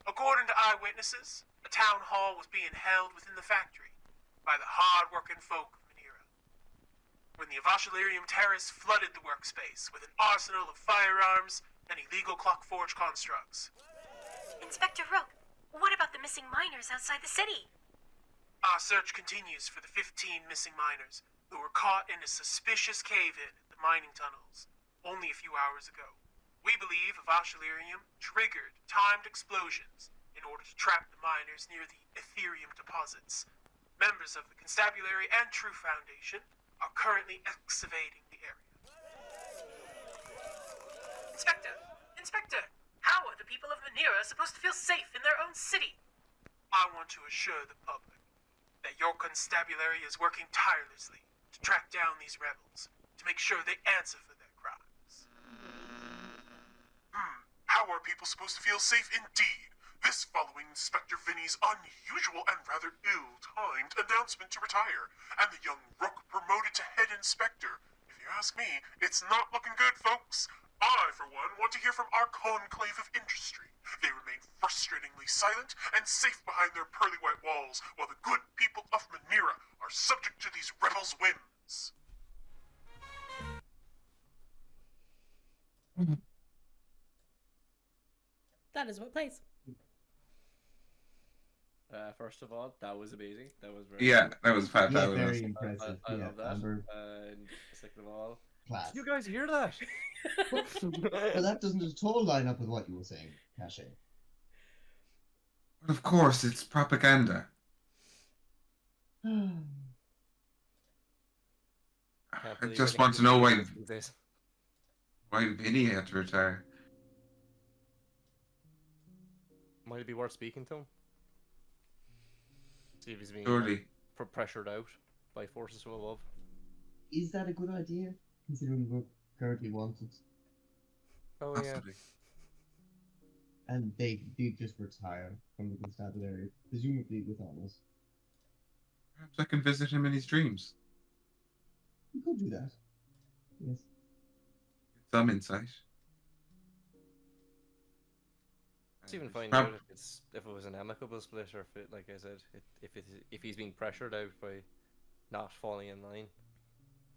According to eyewitnesses, a town hall was being held within the factory by the hard-working folk of Minera, when the Avashalarium terrorists flooded the workspace with an arsenal of firearms and illegal clock-forged constructs. Inspector Rook, what about the missing miners outside the city? Our search continues for the 15 missing miners who were caught in a suspicious cave-in at the mining tunnels only a few hours ago. We believe Avashalarium triggered timed explosions in order to trap the miners near the Ethereum deposits. Members of the Constabulary and True Foundation are currently excavating the area. Inspector, how are the people of Minera supposed to feel safe in their own city? I want to assure the public that your constabulary is working tirelessly to track down these rebels, to make sure they answer for their crimes. How are people supposed to feel safe indeed? This following Inspector Vinny's unusual and rather ill-timed announcement to retire, and the young Rook promoted to head inspector. If you ask me, it's not looking good, folks. I, for one, want to hear from our conclave of industry. They remain frustratingly silent and safe behind their pearly white walls, while the good people of Minera are subject to these rebels' whims. That is what plays. First of all, that was amazing. That was very Yeah, that was Yeah, fabulous. very impressive. I Yeah, love that. Amber, And second of all, class. you guys hear that? But that doesn't at all line up with what you were saying, Caché. Of course, it's propaganda. Can't I believe just anything want to know why these days. Vinny had to retire. Might it be worth speaking to him? See if he's being Surely. pressured out by forces from above. Is that a good idea, considering what currently wanted? Oh yeah. Possibly. And they did just retire from the constabulary, presumably with honors. Perhaps I can visit him in his dreams. You could do that. Yes. Some insight. Let's even find Prob- out if it was an amicable split, or if it, like I said, if he's being pressured out by not falling in line.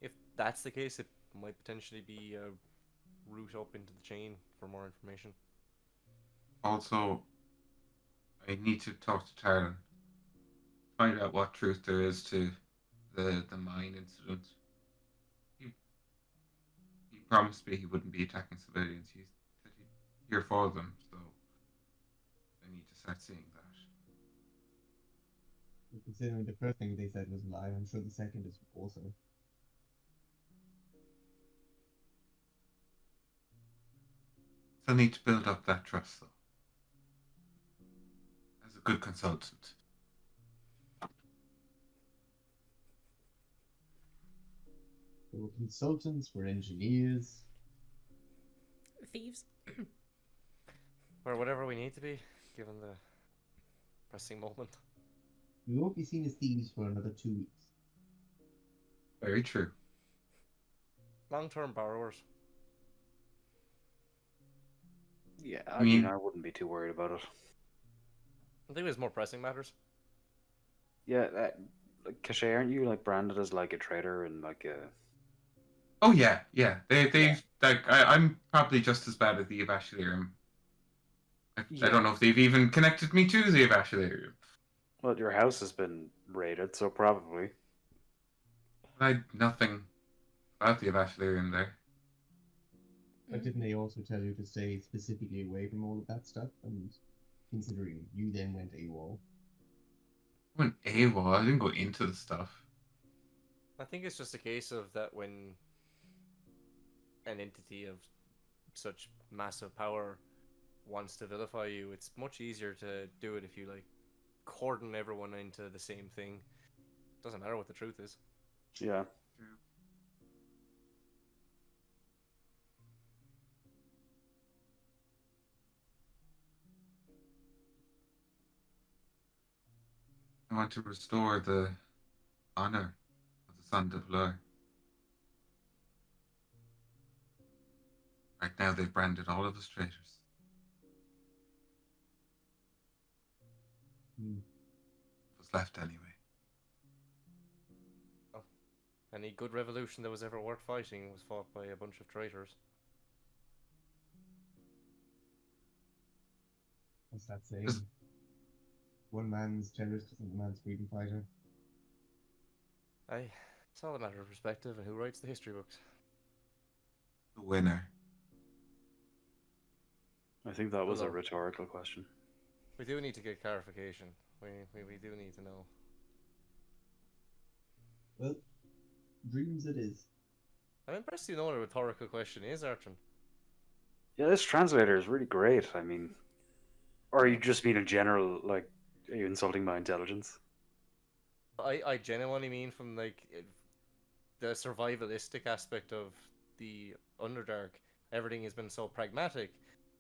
If that's the case, it might potentially be a route up into the chain for more information. Also, I need to talk to Taryn. Find out what truth there is to the mine incident. He promised me he wouldn't be attacking civilians. He said he'd here for them, so I need to start seeing that. Considering the first thing they said was a lie, I'm sure the second is also. Still need to build up that trust, though. As a good consultant. There were consultants, we're engineers. Thieves. Or whatever we need to be, given the pressing moment. We won't be seen as thieves for another 2 weeks. Very true. Long-term borrowers. Yeah, I mean- I wouldn't be too worried about it. I think there's more pressing matters. Yeah, like, Caché, aren't you like branded as like a traitor and like a? Oh yeah. They like I'm probably just as bad as the Avashalearium. I don't know if they've even connected me to the Avashalearium. Well, your house has been raided, so probably. I nothing about the Avashalearium there. But didn't they also tell you to stay specifically away from all of that stuff? And considering you then went AWOL. I went AWOL. I didn't go into the stuff. I think it's just a case of that when an entity of such massive power wants to vilify you, it's much easier to do it if you like cordon everyone into the same thing. Doesn't matter what the truth is. Yeah. I want to restore the honor of the Son of Lure. Right now they've branded all of us traitors. What's left anyway. Oh. Any good revolution that was ever worth fighting was fought by a bunch of traitors. What's that saying? One man's terrorist isn't a man's freedom fighter. Aye, it's all a matter of perspective and who writes the history books. The winner. I think that was a Hello. rhetorical question. We do need to get clarification. We do need to know. Well, dreams it is. I'm impressed you know what a rhetorical question is, Artrin. Yeah, this translator is really great. I mean, or you just mean in general, like, are you insulting my intelligence? I genuinely mean from like the survivalistic aspect of the Underdark, everything has been so pragmatic.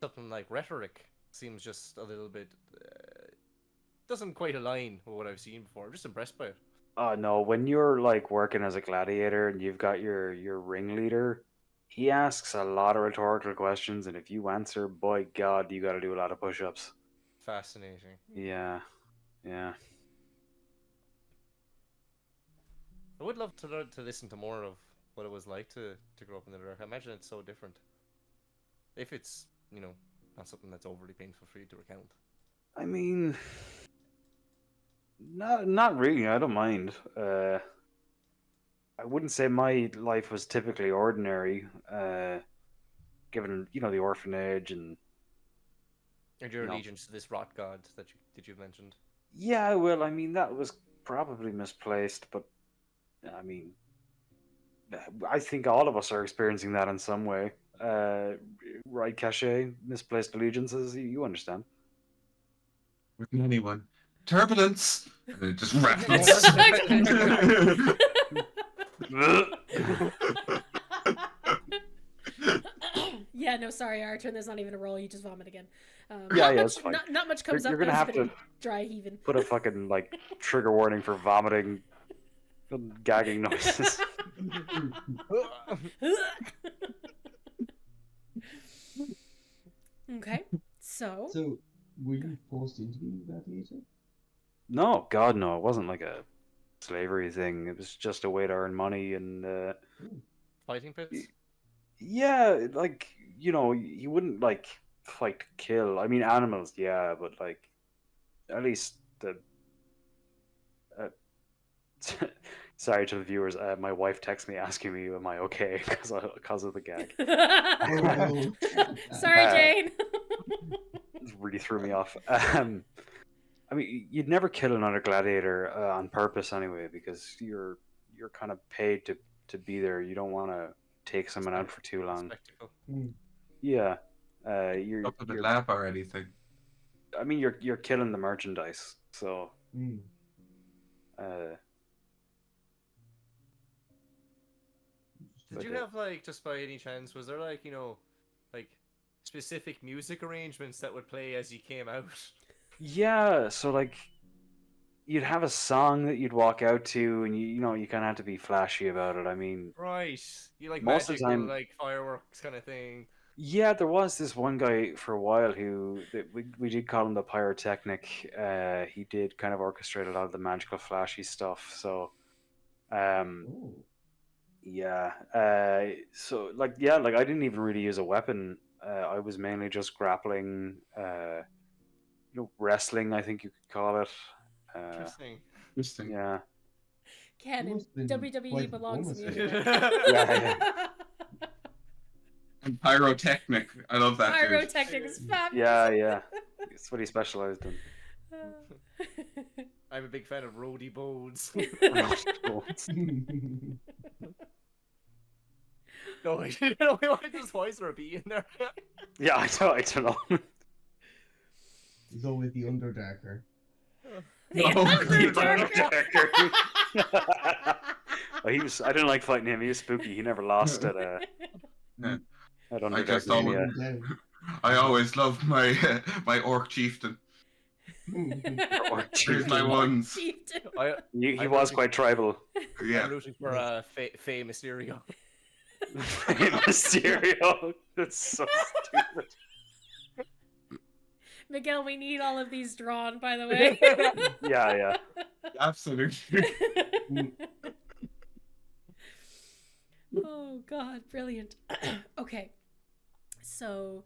Something like rhetoric seems just a little bit doesn't quite align with what I've seen before. I'm just impressed by it. No, when you're like working as a gladiator and you've got your ringleader, he asks a lot of rhetorical questions, and if you answer, by God, you got to do a lot of push-ups. Fascinating. Yeah, yeah. I would love to listen to more of what it was like to grow up in the dark. I imagine it's so different. If it's, you know, not something that's overly painful for you to recount. I mean, not really. I don't mind. I wouldn't say my life was typically ordinary, given the orphanage and your No. allegiance to this rot god that you mentioned. yeah. Well, I mean that was probably misplaced, but I mean, I think all of us are experiencing that in some way. Right, Caché, misplaced allegiances. You understand? Wouldn't anyone? Turbulence! And it just rattles. Yeah, no, sorry, Artrin. There's not even a roll. You just vomit again. Yeah, not it's much, fine. Not much comes You're up. gonna There's have a bit to of dry heaving. Put a fucking like trigger warning for vomiting, gagging noises. Okay, so So, were you forced into being a gladiator? No, God, no. It wasn't like a slavery thing. It was just a way to earn money, and Fighting pits? yeah, like you wouldn't like fight to kill. I mean, animals, yeah, but like at least the. Sorry to the viewers. My wife texted me asking me, "Am I okay?" because of the gag. Sorry, Jane. It really threw me off. I mean, you'd never kill another gladiator on purpose anyway, because you're kind of paid to be there. You don't want to take someone out for too long. Spectacle. Yeah, you're. Up with the lab or anything. I mean, you're killing the merchandise. So. Did you have like, just by any chance, was there like like specific music arrangements that would play as you came out? Yeah, so like you'd have a song that you'd walk out to, and you kind of have to be flashy about it. I mean, Right. You like Most of the magical, time- like fireworks kind of thing. yeah, there was this one guy for a while who we did call him the pyrotechnic. He did kind of orchestrate a lot of the magical, flashy stuff. So, yeah. So like I didn't even really use a weapon. I was mainly just grappling. Wrestling, I think you could call it. Interesting. Interesting. Yeah. Canon. must have been WWE quite belongs to me. performance. anyway. Yeah, And Pyrotechnic. I love that dude. Pyrotechnic is fabulous. Yeah. That's what he specialized in. I'm a big fan of roadie bones. No, I don't know why there's voice or a bee in there. Yeah, I don't know. Go with the Underdarker. The Oh, Underdarker. Well, I didn't like fighting him. He was spooky. He never lost at Yeah. at I just Underdarker. always, I always loved my my orc chieftain. Here's my ones. Chieftain. He was quite tribal. Yeah. I'm rooting for Faye Mysterio. Mysterio. That's so stupid. Miguel, we need all of these drawn, by the way. Yeah. Absolutely. Oh god, brilliant. Okay. So,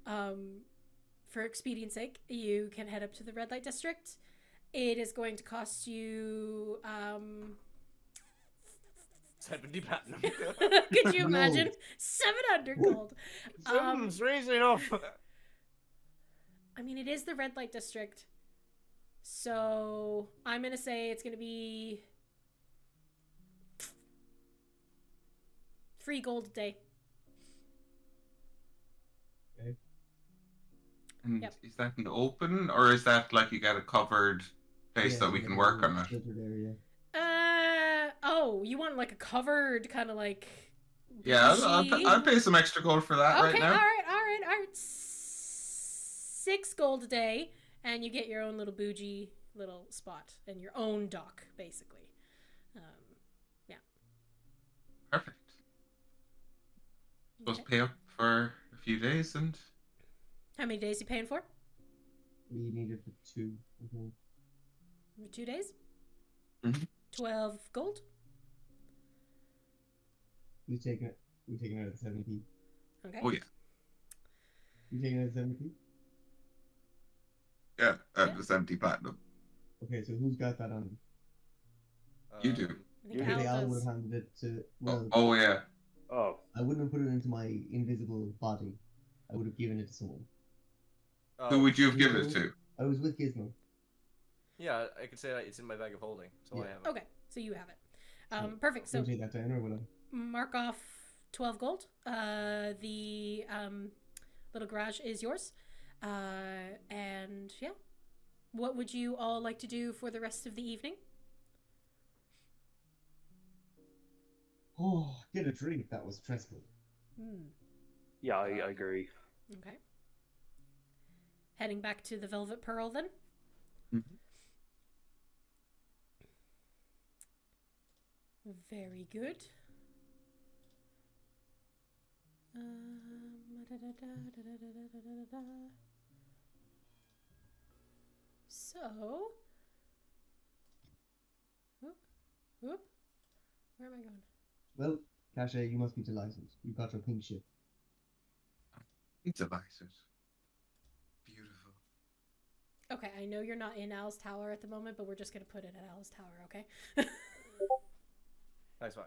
for expedience sake, you can head up to the red light district. It is going to cost you 70 platinum. could you imagine? 700 gold. Strangely enough. I mean, it is the red light district. So, I'm going to say it's going to be 3 gold a day. And Yep. is that an open, or is that like you got a covered place that we can work on it? Area. Oh, you want like a covered kind of like... Yeah, bougie? I'll pay some extra gold for that right Okay, now. all right. 6 gold a day, and you get your own little bougie little spot and your own dock, basically. Yeah. Perfect. Supposed Okay. to pay up for a few days and... How many days you paying for? We need it for 2. Mhm. For 2 days? Mhm. 12 gold? We taking it out of the 70p. Okay. Oh yeah. You taking it out of the 70p? Yeah, Yeah. the 70 platinum. Okay, so who's got that on? You do. I think Usually Al I would does. have handed it to. Well, Oh yeah. Oh. I wouldn't have put it into my invisible body. I would have given it to someone. Who would you have given it to? I was with Gizmo. Yeah, I could say that it's in my bag of holding, so I Yeah. have it. Okay, so you have it. Perfect. So Can you take that down, or will I? mark off 12 gold. The little garage is yours. And yeah. What would you all like to do for the rest of the evening? Oh, get a drink. That was stressful. Yeah, I agree. Okay. Heading back to the Velvet Pearl then? Mhm. Very good. So, whoop. Where am I going? Well, Caché, you must be delighted. You got your pink ship. Delighted. Beautiful. Okay, I know you're not in Al's Tower at the moment, but we're just gonna put it at Al's Tower, okay? Nice one.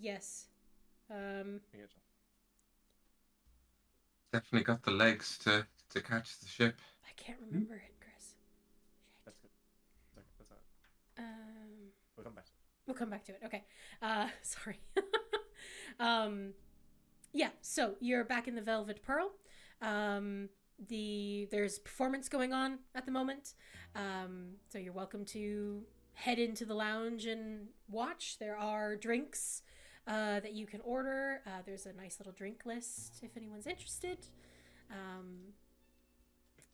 Yes. Definitely got the legs to catch the ship. I can't remember it, Chris. That's good. That's all right. We'll come back. We'll come back to it. Okay. Sorry. Yeah, so you're back in the Velvet Pearl. There's performance going on at the moment. So you're welcome to head into the lounge and watch. There are drinks that you can order. There's a nice little drink list if anyone's interested.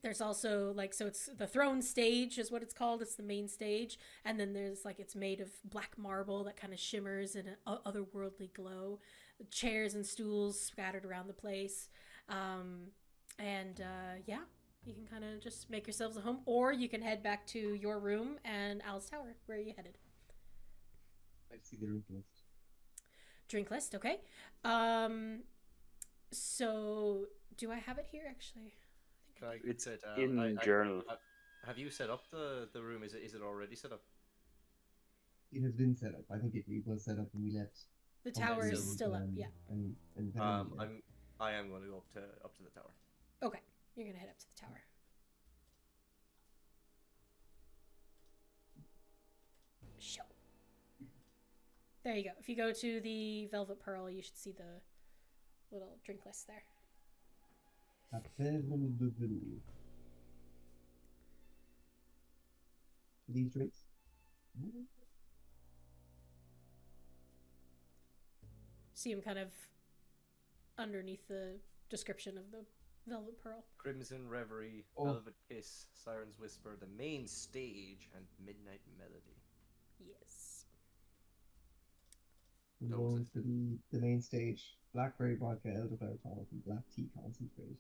There's also so it's the throne stage is what it's called. It's the main stage, and then there's it's made of black marble that kind of shimmers in an otherworldly glow. Chairs and stools scattered around the place, yeah, you can kind of just make yourselves a home, or you can head back to your room and Al's Tower. Where are you headed? I see the drink list. Drink list, okay. So do I have it here actually? It's in journal. Have you set up the room? Is it already set up? it has been set up. I think it was set up when we left. The tower is so, still up, yeah. And I am going to go up to the tower. Okay, you're gonna head up to the tower. Show. There you go. If you go to the Velvet Pearl, you should see the little drink list there. These drinks? See him kind of underneath the description of the Velvet Pearl. Crimson Reverie, Velvet Kiss, Siren's Whisper, The Main Stage, and Midnight Melody. Yes. I'm going for the main stage. Blackberry vodka, elderberry tonic, and black tea concentrate.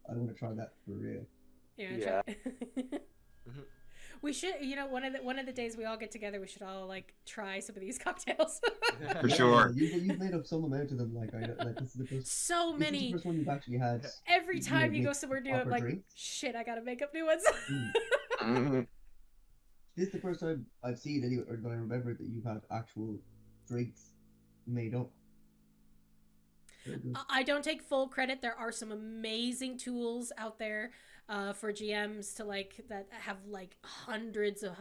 I want to try that for real. Yeah. We should, one of the days we all get together, we should all like try some of these cocktails. For sure. You've made up some amount of them. Like this is the first. So many. This is the first one you've actually had. Every time you go somewhere new, I'm like, shit, I gotta make up new ones. This is the first time I've seen anyway, or that I remember that you've had actual drinks made up. I don't take full credit. There are some amazing tools out there for GMs to that have like hundreds of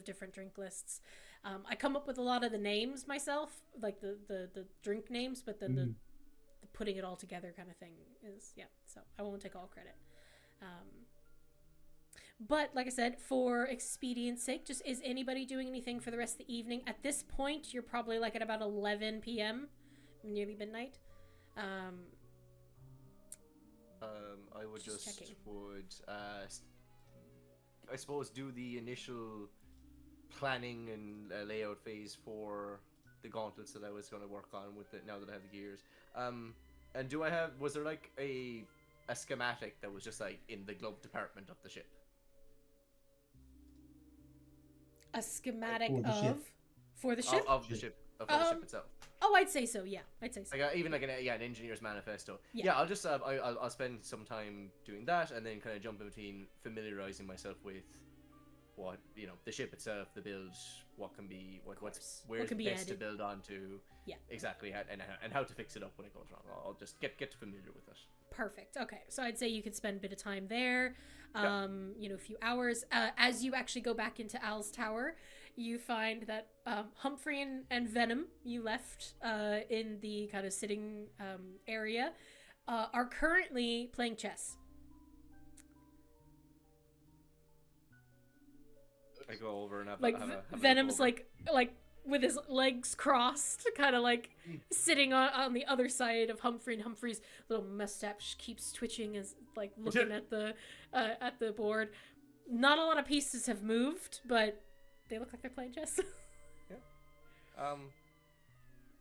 different drink lists. I come up with a lot of the names myself, like the drink names, but then the putting it all together kind of thing is so I won't take all credit. But like I said, for expedience sake, just is anybody doing anything for the rest of the evening? At this point, you're probably like at about 11 p.m., nearly midnight. I would just checking. I suppose do the initial planning and layout phase for the gauntlets that I was going to work on with it now that I have the gears. And was there like a schematic that was just like in the glove department of the ship? A schematic for the ship? Of the ship itself. Oh, I'd say so. Yeah, I'd say so. Like even like an engineer's manifesto. Yeah, yeah I'll just I'll spend some time doing that, and then kind of jump in between familiarizing myself with what the ship itself, the build, what can be where's best to build onto. Yeah, exactly, and how to fix it up when it goes wrong. I'll just get familiar with it. Perfect. Okay, so I'd say you could spend a bit of time there. A few hours. As you actually go back into Al's tower, you find that Humphrey and Venom, you left in the kind of sitting area, are currently playing chess. I go over and have Venom's like with his legs crossed, kind of like sitting on the other side of Humphrey, and Humphrey's little mustache keeps twitching as like looking at the board. Not a lot of pieces have moved, but they look like they're playing chess. Yeah.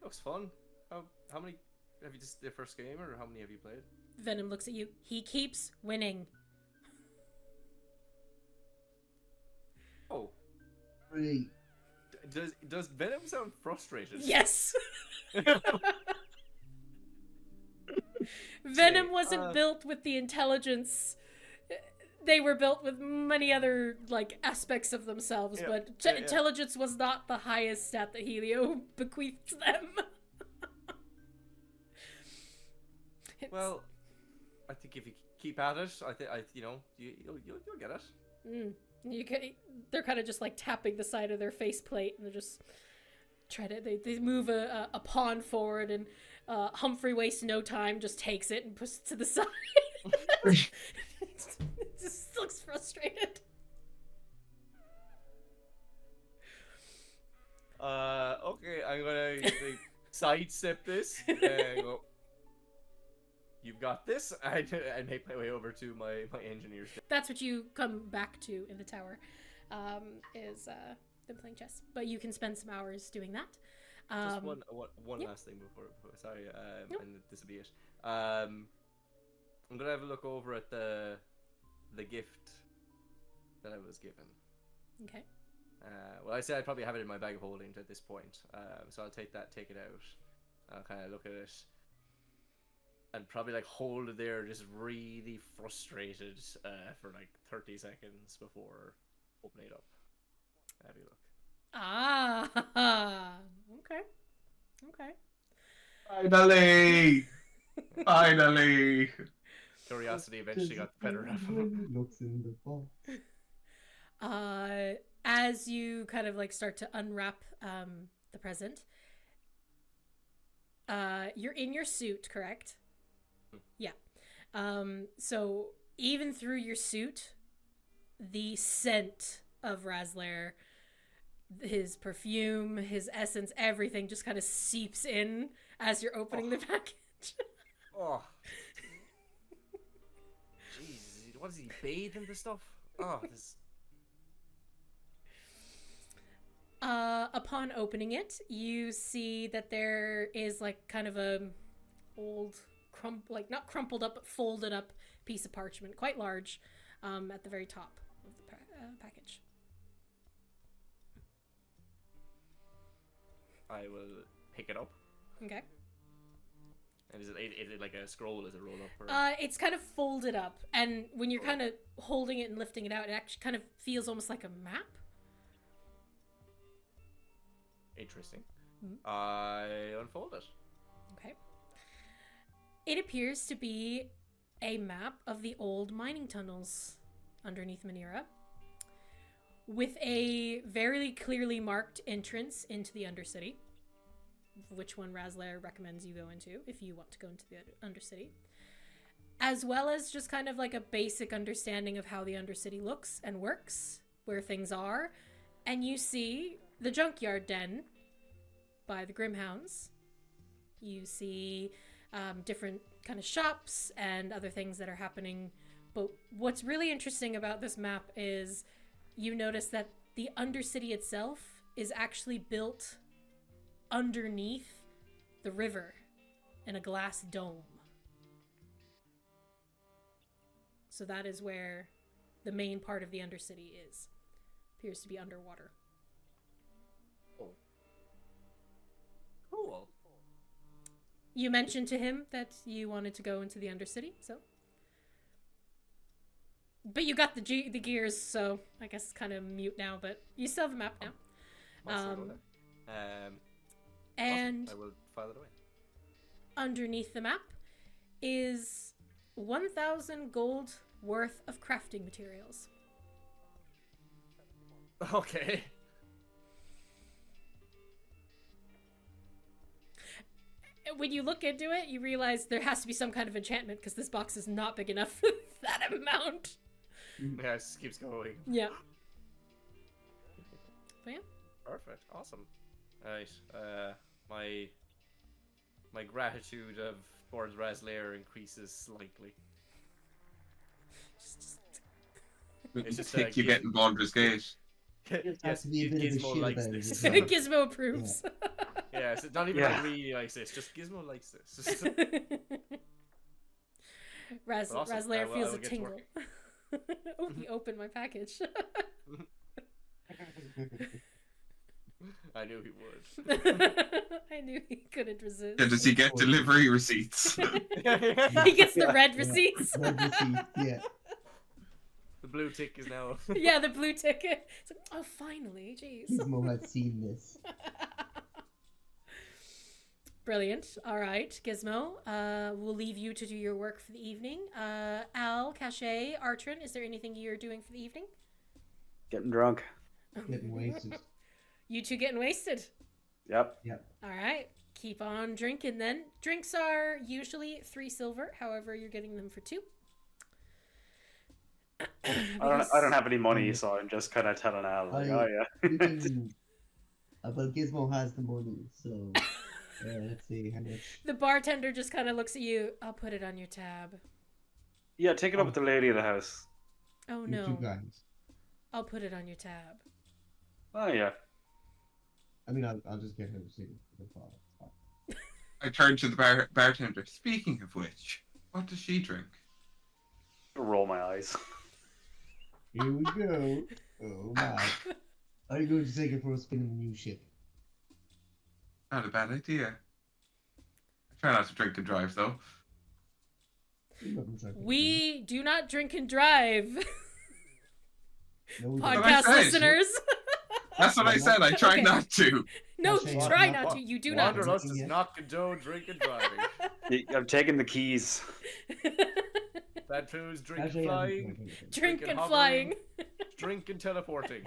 Looks fun. How many have you just the first game, or how many have you played? Venom looks at you. He keeps winning. Oh. Really? Does Venom sound frustrated? Yes. Venom wasn't built with the intelligence. They were built with many other aspects of themselves, but intelligence was not the highest stat that Helio bequeathed them. Well, I think if you keep at it, you'll get it. They're kind of just tapping the side of their faceplate, and they're just they move a pawn forward, and Humphrey wastes no time, just takes it and puts it to the side. Just looks frustrated. Okay, I'm gonna sidestep this and go. You've got this. I make my way over to my engineer's. That's what you come back to in the tower, is them playing chess. But you can spend some hours doing that. Just one last thing before sorry, and this will be it. I'm gonna have a look over at the gift that I was given. Okay. Well, I said I'd probably have it in my bag of holding at this point. So I'll take it out. I'll kind of look at it. And probably hold it there, just really frustrated for 30 seconds before opening it up. Have you look. Ah. Okay. Okay. Finally! Finally! Curiosity eventually got the better of him. Looks in the box. As you kind of like start to unwrap the present, you're in your suit, correct? Yeah. So even through your suit, the scent of Raslair, his perfume, his essence, everything just kind of seeps in as you're opening the package. Oh. Jeez, what does he bathe in this stuff? Oh, this. Upon opening it, you see that there is like kind of a old, not crumpled up, but folded up piece of parchment, quite large, at the very top of the package. I will pick it up. Okay. And is it like a scroll? Is it roll up? Or... It's kind of folded up, and when you're kind of holding it and lifting it out, it actually kind of feels almost like a map. Interesting. I unfold it. Okay. It appears to be a map of the old mining tunnels underneath Minera, with a very clearly marked entrance into the Undercity, which one Raslair recommends you go into if you want to go into the Undercity, as well as just kind of like a basic understanding of how the Undercity looks and works, where things are, and you see the Junkyard Den by the Grim Hounds. You see different kind of shops and other things that are happening. But what's really interesting about this map is you notice that the Undercity itself is actually built underneath the river in a glass dome. So that is where the main part of the Undercity is. Appears to be underwater. Cool. You mentioned to him that you wanted to go into the Undercity, so. But you got the gears, so I guess it's kind of mute now, but you still have a map now. And awesome. I will file it away. Underneath the map is 1,000 gold worth of crafting materials. Okay. When you look into it, you realize there has to be some kind of enchantment because this box is not big enough for that amount. Yeah, it just keeps going. Yeah. But yeah. Perfect. Awesome. Alright. My gratitude towards Raslair increases slightly. It's just you getting Baldur's Gate. Yes, to be a bit of a Gizmo shit likes about it this. as well. Gizmo approves. Yeah, so not even like really likes this. Just Gizmo likes this. Awesome. Raslair feels I will a get to tingle. work. Oh, he opened my package. I knew he would. I knew he couldn't resist. Yeah, does he get delivery receipts? He gets the red receipts. Red receipt, yeah. The blue tick is now. Yeah, the blue ticket. It's like, oh, finally, jeez. Gizmo has seen this. Brilliant. All right, Gizmo. We'll leave you to do your work for the evening. Al, Caché, Artrin, is there anything you're doing for the evening? Getting drunk. Getting wasted. You two getting wasted? Yep. All right. Keep on drinking then. Drinks are usually 3 silver. However, you're getting them for 2. I don't have any money, so I'm just kind of telling Al, like, oh yeah. Well, Gizmo has the money, so let's see how much. The bartender just kind of looks at you. I'll put it on your tab. Yeah, take it up with the lady of the house. Oh You two no. guys. I'll put it on your tab. Oh yeah. I mean, I'll just get her to see the file. I turned to the bartender. Speaking of which, what does she drink? Roll my eyes. Here we go. Oh my. Are you going to take it for a spin in the new ship? Not a bad idea. I try not to drink and drive, though. We do not drink and drive. No, we don't. Podcast But I said- listeners. That's what I said. I try Okay. not to. No, Caché, try not- not to. You do not. Wanderlust to. does not condone drinking driving. I'm taking the keys. That includes drinking Caché flying, hasn't done anything. Drinking hovering, flying. drinking teleporting,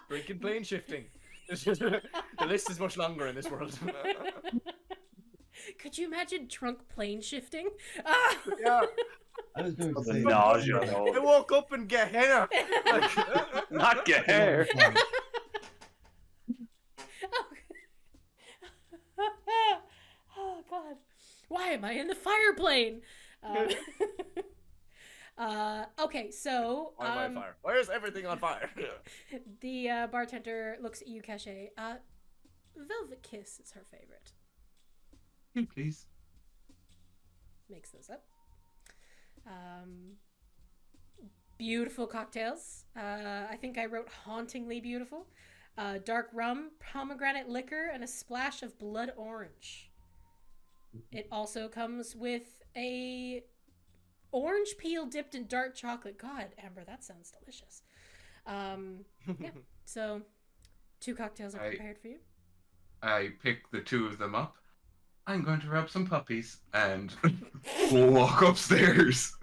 drinking plane shifting. The list is much longer in this world. Could you imagine drunk plane shifting? Ah! Yeah. I was going to The say nausea. I woke up in Gehenna. Not get hair. Oh god. Why am I in the fire plane? Okay, so Why am I on fire? Why is everything on fire? the bartender looks at you, Caché. Velvet Kiss is her favorite. Please. Makes those up. Beautiful cocktails. I think I wrote hauntingly beautiful. Dark rum, pomegranate liquor, and a splash of blood orange. It also comes with a orange peel dipped in dark chocolate. God, Amber, that sounds delicious. Yeah, so 2 cocktails are prepared for you. I pick the 2 of them up. I'm going to rub some puppies and walk upstairs.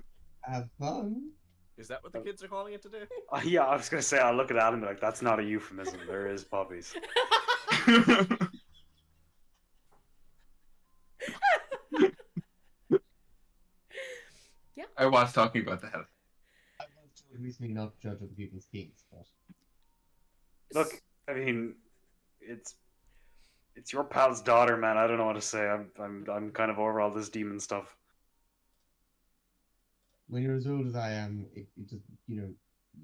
Have fun. Is that what the kids are calling it today? Yeah, I was gonna say, I'll look at Adam and be like, that's not a euphemism. There is puppies. Yeah. I was talking about that. I was told recently not to judge other people's schemes, but Look, I mean, it's your pal's daughter, man. I don't know what to say. I'm kind of over all this demon stuff. when you're as old as I am, it just,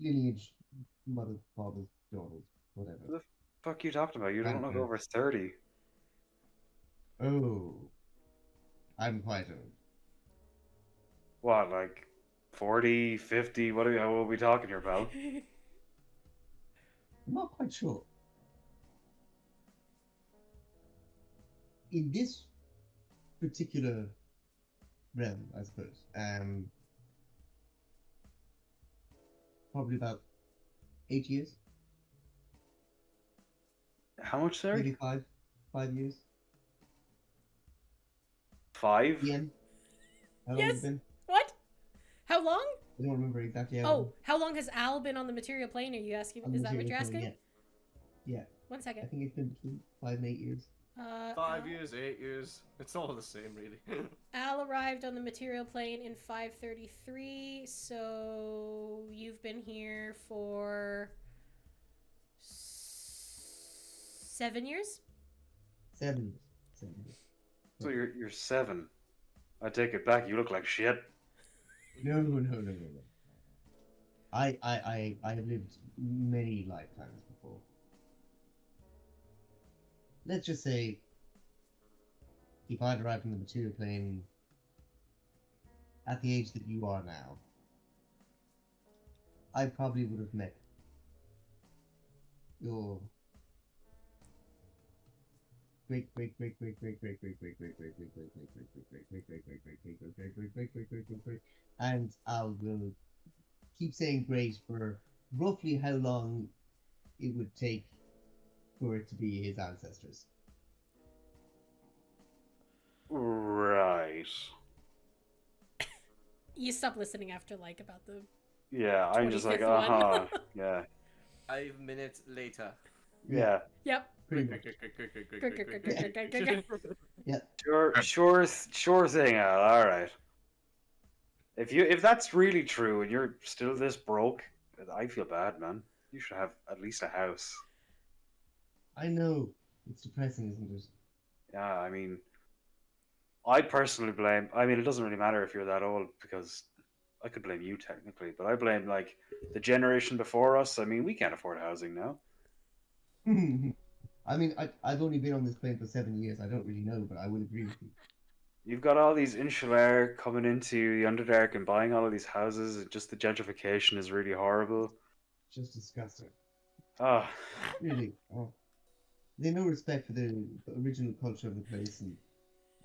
lineage, mother, father, daughters, whatever. Fuck you talking about? You don't look Grandparents. over 30. Oh, I'm quite old. What, like 40, 50? What are we talking here, pal? I'm not quite sure. In this particular realm, I suppose, probably about 8 years, How much, sir? maybe 5 years. 5? Ian, how long Yes. has it been? What? How long? I don't remember exactly. How Oh, long. how long has Al been on the material plane? Are you asking? On Is the that what you're material asking? plane, Yeah. 1 I second. think it's been between 5 and 8 years. 5 Al- years, 8 years. It's all the same, really. Al arrived on the material plane in 533, so you've been here for 7 years? 7 years. 7 years. So you're 7. I take it back. You look like shit. No. I have lived many lifetimes before. Let's just say, if I'd arrived on the material plane at the age that you are now, I probably would have met your great, and I will keep saying great for roughly how long it would take for it to be his ancestors. Right. You stop listening after like about the Yeah, I'm just like, 25th one. Yeah. 5 minutes later. Yeah. Yep. Pretty much. Sure thing, Al. All right. If that's really true and you're still this broke, I feel bad, man. You should have at least a house. I know. It's depressing, isn't it? Yeah, I mean, I personally blame. I mean, it doesn't really matter if you're that old because I could blame you technically, but I blame like the generation before us. I mean, we can't afford housing now. I mean, I've only been on this plane for 7 years. I don't really know, but I will agree with you. You've got all these insulair coming into the Underdark and buying all of these houses. Just the gentrification is really horrible. Just disgusting. Oh, Really. Oh. They have no respect for the original culture of the place. And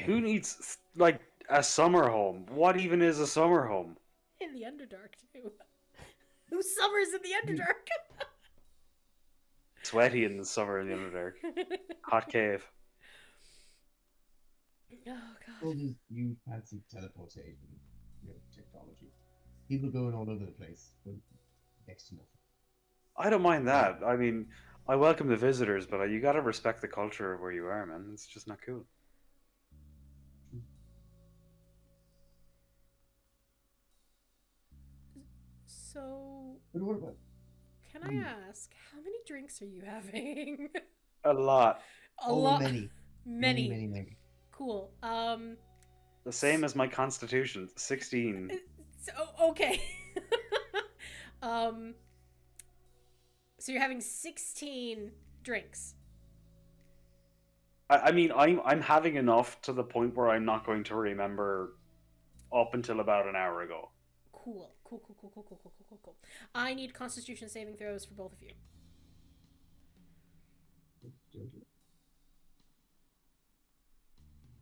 who needs like a summer home? What even is a summer home? In the Underdark too. Who summers in the Underdark? Sweaty in the summer in the Underdark. Hot cave. Oh All god. these new fancy teleportation, technology. People going all over the place, but next to nothing. I don't mind that. I mean, I welcome the visitors, but you gotta respect the culture of where you are, man. It's just not cool. So, But what about? can I ask, how many drinks are you having? A lot. A lot. Many. Many. Cool. The same as my constitution, 16. So, okay. So you're having 16 drinks. I mean, I'm having enough to the point where I'm not going to remember up until about an hour ago. Cool. I need Constitution saving throws for both of you.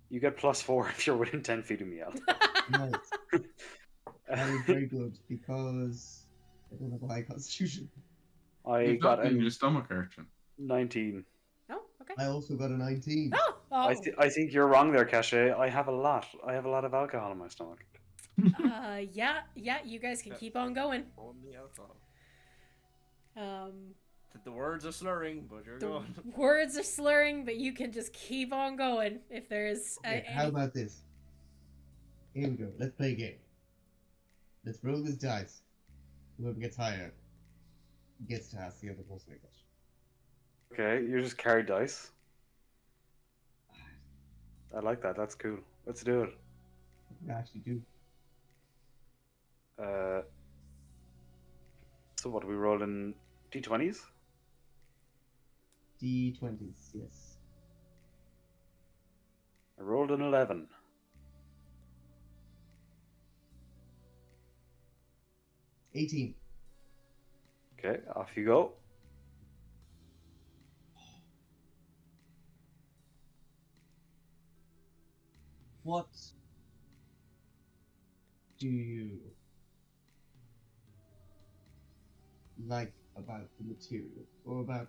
You get +4 if you're within 10 feet of me, Al. Nice. That is very good because I don't have a high constitution. I You've got got in a your stomach, Artrin. 19. Oh, okay. I also got a 19. Oh! I think you're wrong there, Caché. I have a lot. I have a lot of alcohol in my stomach. Yeah, you guys can keep on going. Only alcohol. Um, The words are slurring, but you're the going. words are slurring, but you can just keep on going if there's Okay, how about this? Here we go. Let's play a game. Let's roll this dice. Whoever gets higher gets to ask the other person a question. Okay, you just carry dice. I like that. That's cool. Let's do it. I actually do. So what, are we rolling d20s? D20s, yes. I rolled an 11. $18. Okay, off you go. What do you like about the material? Or about,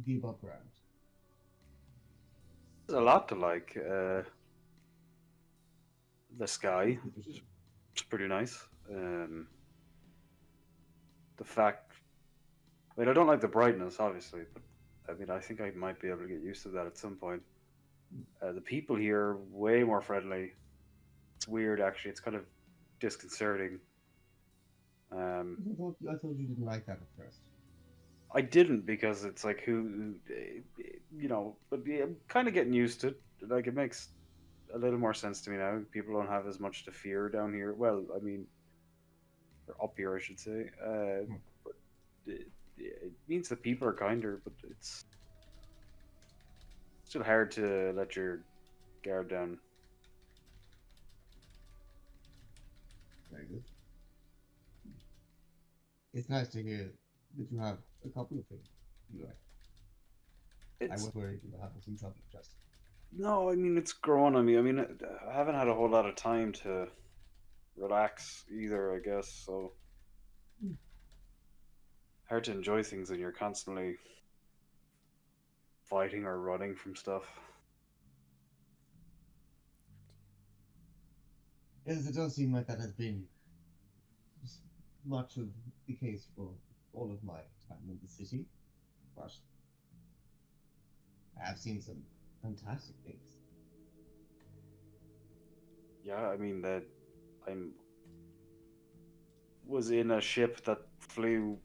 the above ground? There's a lot to like. The sky, it's pretty nice. The fact, I mean, I don't like the brightness, obviously, but I mean, I think I might be able to get used to that at some point. The people here are way more friendly. It's weird, actually. It's kind of disconcerting. I thought you didn't like that at first. I didn't, because it's like but I'm kind of getting used to it. Like, it makes a little more sense to me now. People don't have as much to fear down here. Well, I mean, or up here, I should say. But it means the people are kinder, but it's still hard to let your guard down. Very good. It's nice to hear that you have a couple of things you like. I was worried you haven't seen something just. No, I mean, it's growing on me. I mean, I haven't had a whole lot of time to relax either, I guess, so hard to enjoy things when you're constantly fighting or running from stuff. Yes, it does seem like that has been much of the case for all of my time in the city, but I have seen some fantastic things. Yeah, I mean, that was in a ship that flew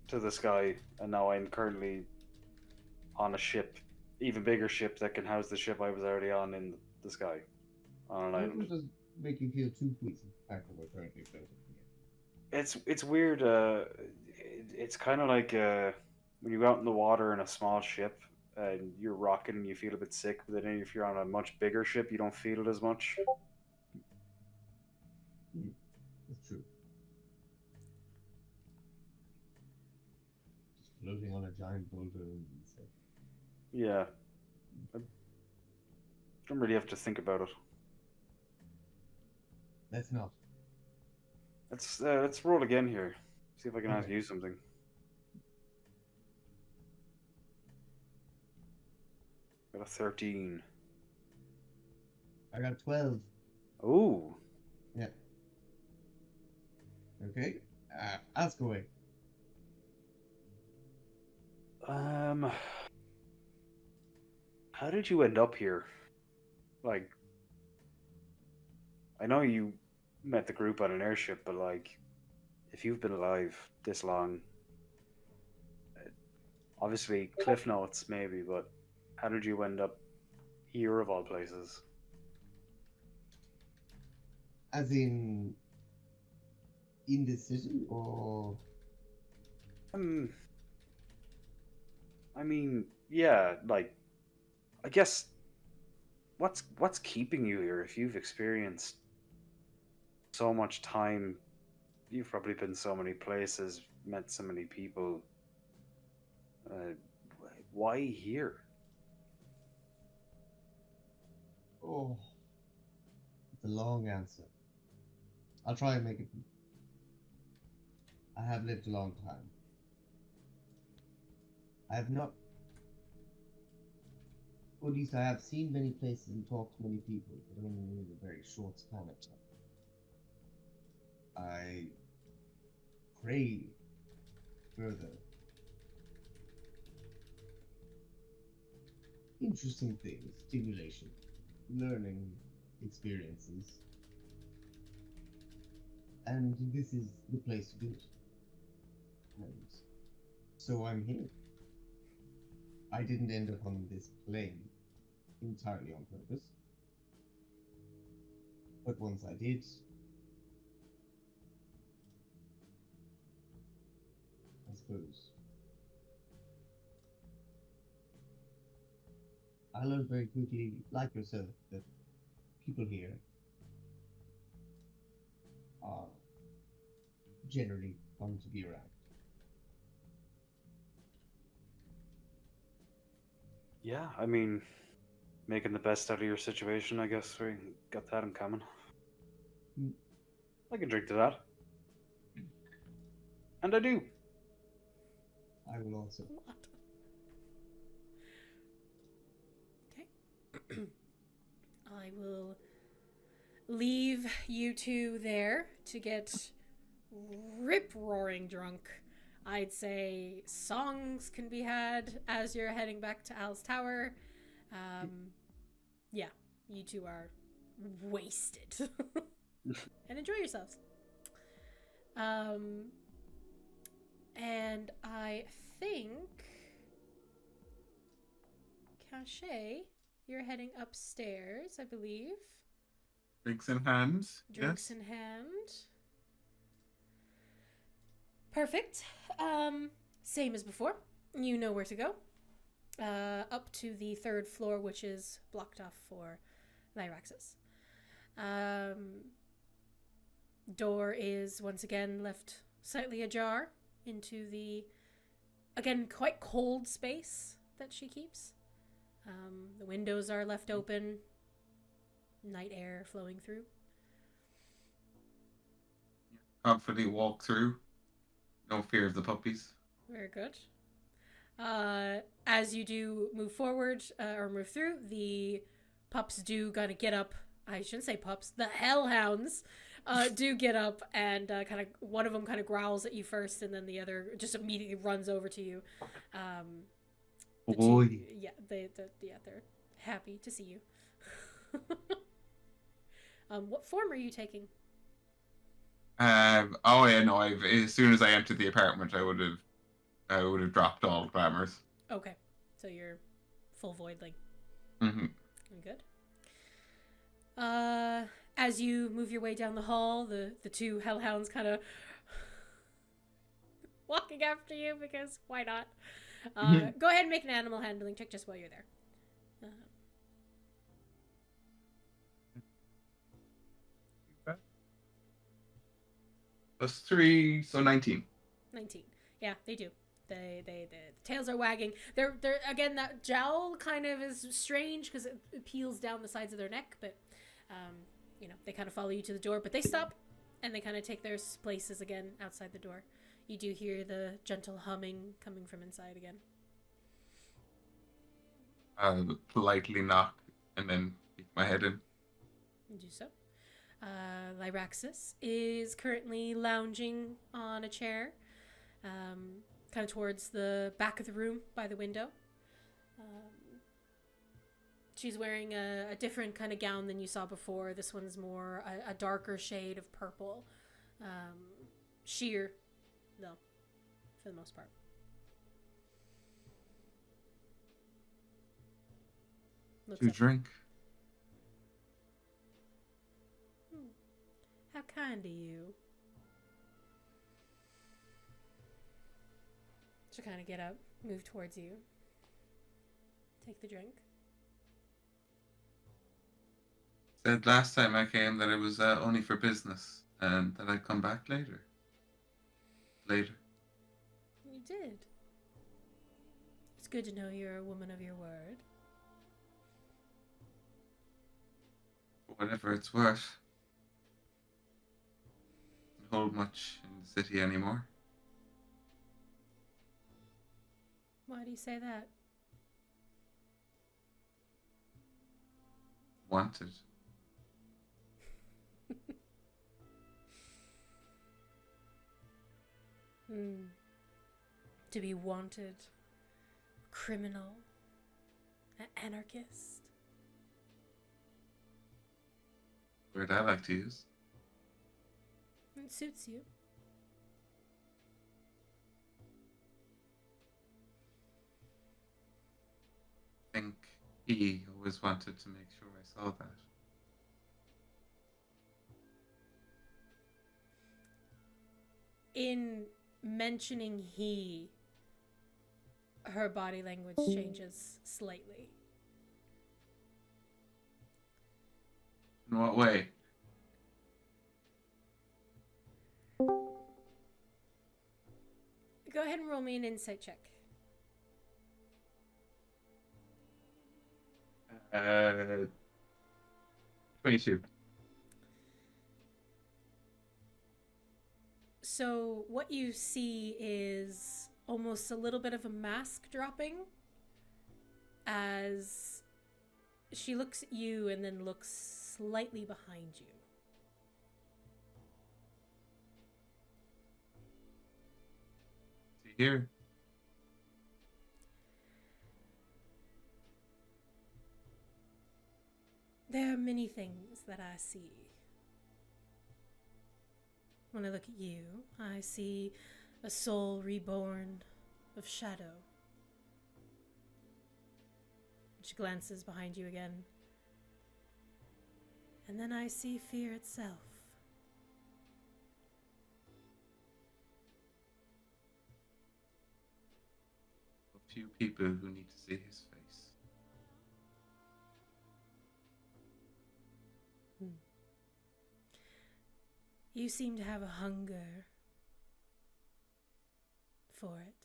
to the sky, and now I'm currently on a ship, even bigger ship that can house the ship I was already on in the sky, on an It island. doesn't make you feel too queasy after we're currently floating here. It's weird. It's kind of like when you go out in the water in a small ship and you're rocking and you feel a bit sick, but then if you're on a much bigger ship, you don't feel it as much. That's true. Just floating on a giant boulder and stuff. Yeah. I don't really have to think about it. Let's not. Let's roll again here. See if I can ask Okay. you something. Got a 13. I got 12. Ooh. Yeah. Okay. Ask away. How did you end up here? Like, I know you met the group on an airship, but like, if you've been alive this long, obviously cliff notes maybe, but how did you end up here of all places? As in this city, or? I mean, yeah, like, I guess, what's keeping you here? If you've experienced so much time, you've probably been so many places, met so many people. Why here? Oh, it's a long answer. I'll try and make it. I have lived a long time. I have not, or at least I have seen many places and talked to many people, but only in a very short span of time. I crave further interesting things, stimulation, learning experiences, and this is the place to do it. And so I'm here. I didn't end up on this plane entirely on purpose, but once I did, I suppose I learned very quickly, like yourself, that people here are generally fun to be around. Yeah, I mean, making the best out of your situation, I guess we got that in common. I can drink to that. And I do. I will also. What? Okay. I will leave you two there to get rip-roaring drunk. I'd say songs can be had as you're heading back to Al's Tower. Yeah, you two are wasted. And enjoy yourselves. And I think, Caché, you're heading upstairs, I believe. Drinks in hand. Drinks Yes. in hand. Perfect. Same as before. You know where to go. Up to the third floor, which is blocked off for Lyraxis. Door is once again left slightly ajar into the, again, quite cold space that she keeps. The windows are left open. Night air flowing through. Confidently walk through. No fear of the puppies. Very good. As you do move forward or move through, the pups do kind of get up. I shouldn't say pups. The hellhounds do get up and kind of, one of them kind of growls at you first, and then the other just immediately runs over to you. Yeah, they're happy to see you. What form are you taking? Oh yeah, no. As soon as I entered the apartment, I would have dropped all glamours. Okay, so you're full voidling. Mm-hmm. Good. As you move your way down the hall, the two hellhounds kind of walking after you because why not? Go ahead and make an animal handling check just while you're there. +3, so 19. 19. Yeah, they do. The tails are wagging. They're again, that jowl kind of is strange because it peels down the sides of their neck, but they kind of follow you to the door, but they stop and they kind of take their places again outside the door. You do hear the gentle humming coming from inside again. I'll politely knock and then peek my head in. Do so. Lyraxis is currently lounging on a chair, kind of towards the back of the room by the window. She's wearing a different kind of gown than you saw before. This one's more a darker shade of purple. Sheer, though, for the most part. Looks To up. drink. How kind of you. She'll kind of get up, move towards you. Take the drink. Said last time I came that it was only for business and that I'd come back later. Later. You did. It's good to know you're a woman of your word. Whatever it's worth. Don't hold much in the city anymore. Why do you say that? Wanted. To be wanted, criminal, an anarchist. Word I like to use. It suits you. I think he always wanted to make sure I saw that. In mentioning he, her body language changes slightly. In what way? Go ahead and roll me an insight check. 22. So what you see is almost a little bit of a mask dropping as she looks at you and then looks slightly behind you. See here. There are many things that I see. When I look at you, I see a soul reborn of shadow. She glances behind you again. And then I see fear itself. A few people who need to see his face. You seem to have a hunger for it,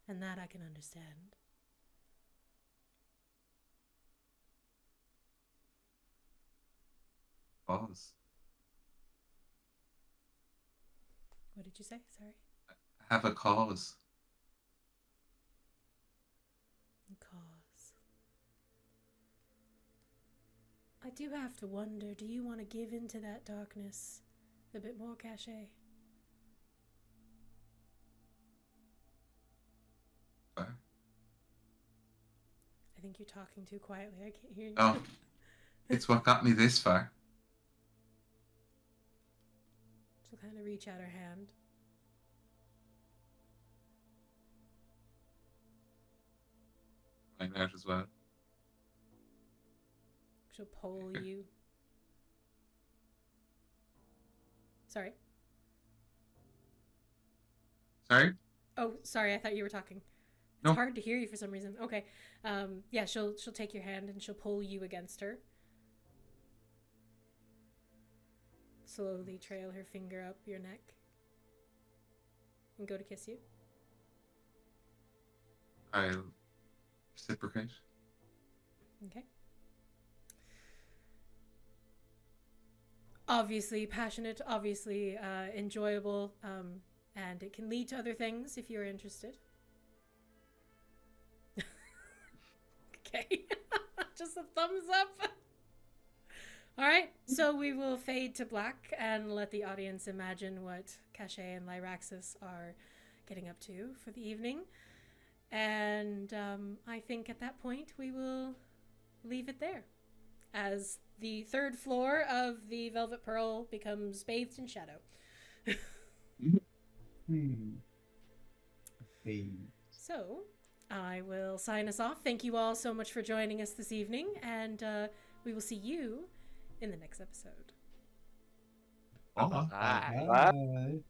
and that I can understand. Pause. What did you say? Sorry. Have a cause. Cause. I do have to wonder, do you want to give into that darkness a bit more, Caché? Fire. I think you're talking too quietly. I can't hear you. Oh, it's what got me this far. She'll kind of reach out her hand. Mine out as well. She'll pull you. Sorry. Sorry? Oh, sorry. I thought you were talking. It's No. hard to hear you for some reason. Okay. Yeah, she'll take your hand and she'll pull you against her. Slowly trail her finger up your neck and go to kiss you. I'll reciprocate. Okay. Obviously passionate, obviously enjoyable, and it can lead to other things if you're interested. Okay. Just a thumbs up. All right, so we will fade to black and let the audience imagine what Caché and Lyraxis are getting up to for the evening. And I think at that point we will leave it there, as the third floor of the Velvet Pearl becomes bathed in shadow. So I will sign us off. Thank you all so much for joining us this evening, and we will see you in the next episode. Bye. Bye. Bye.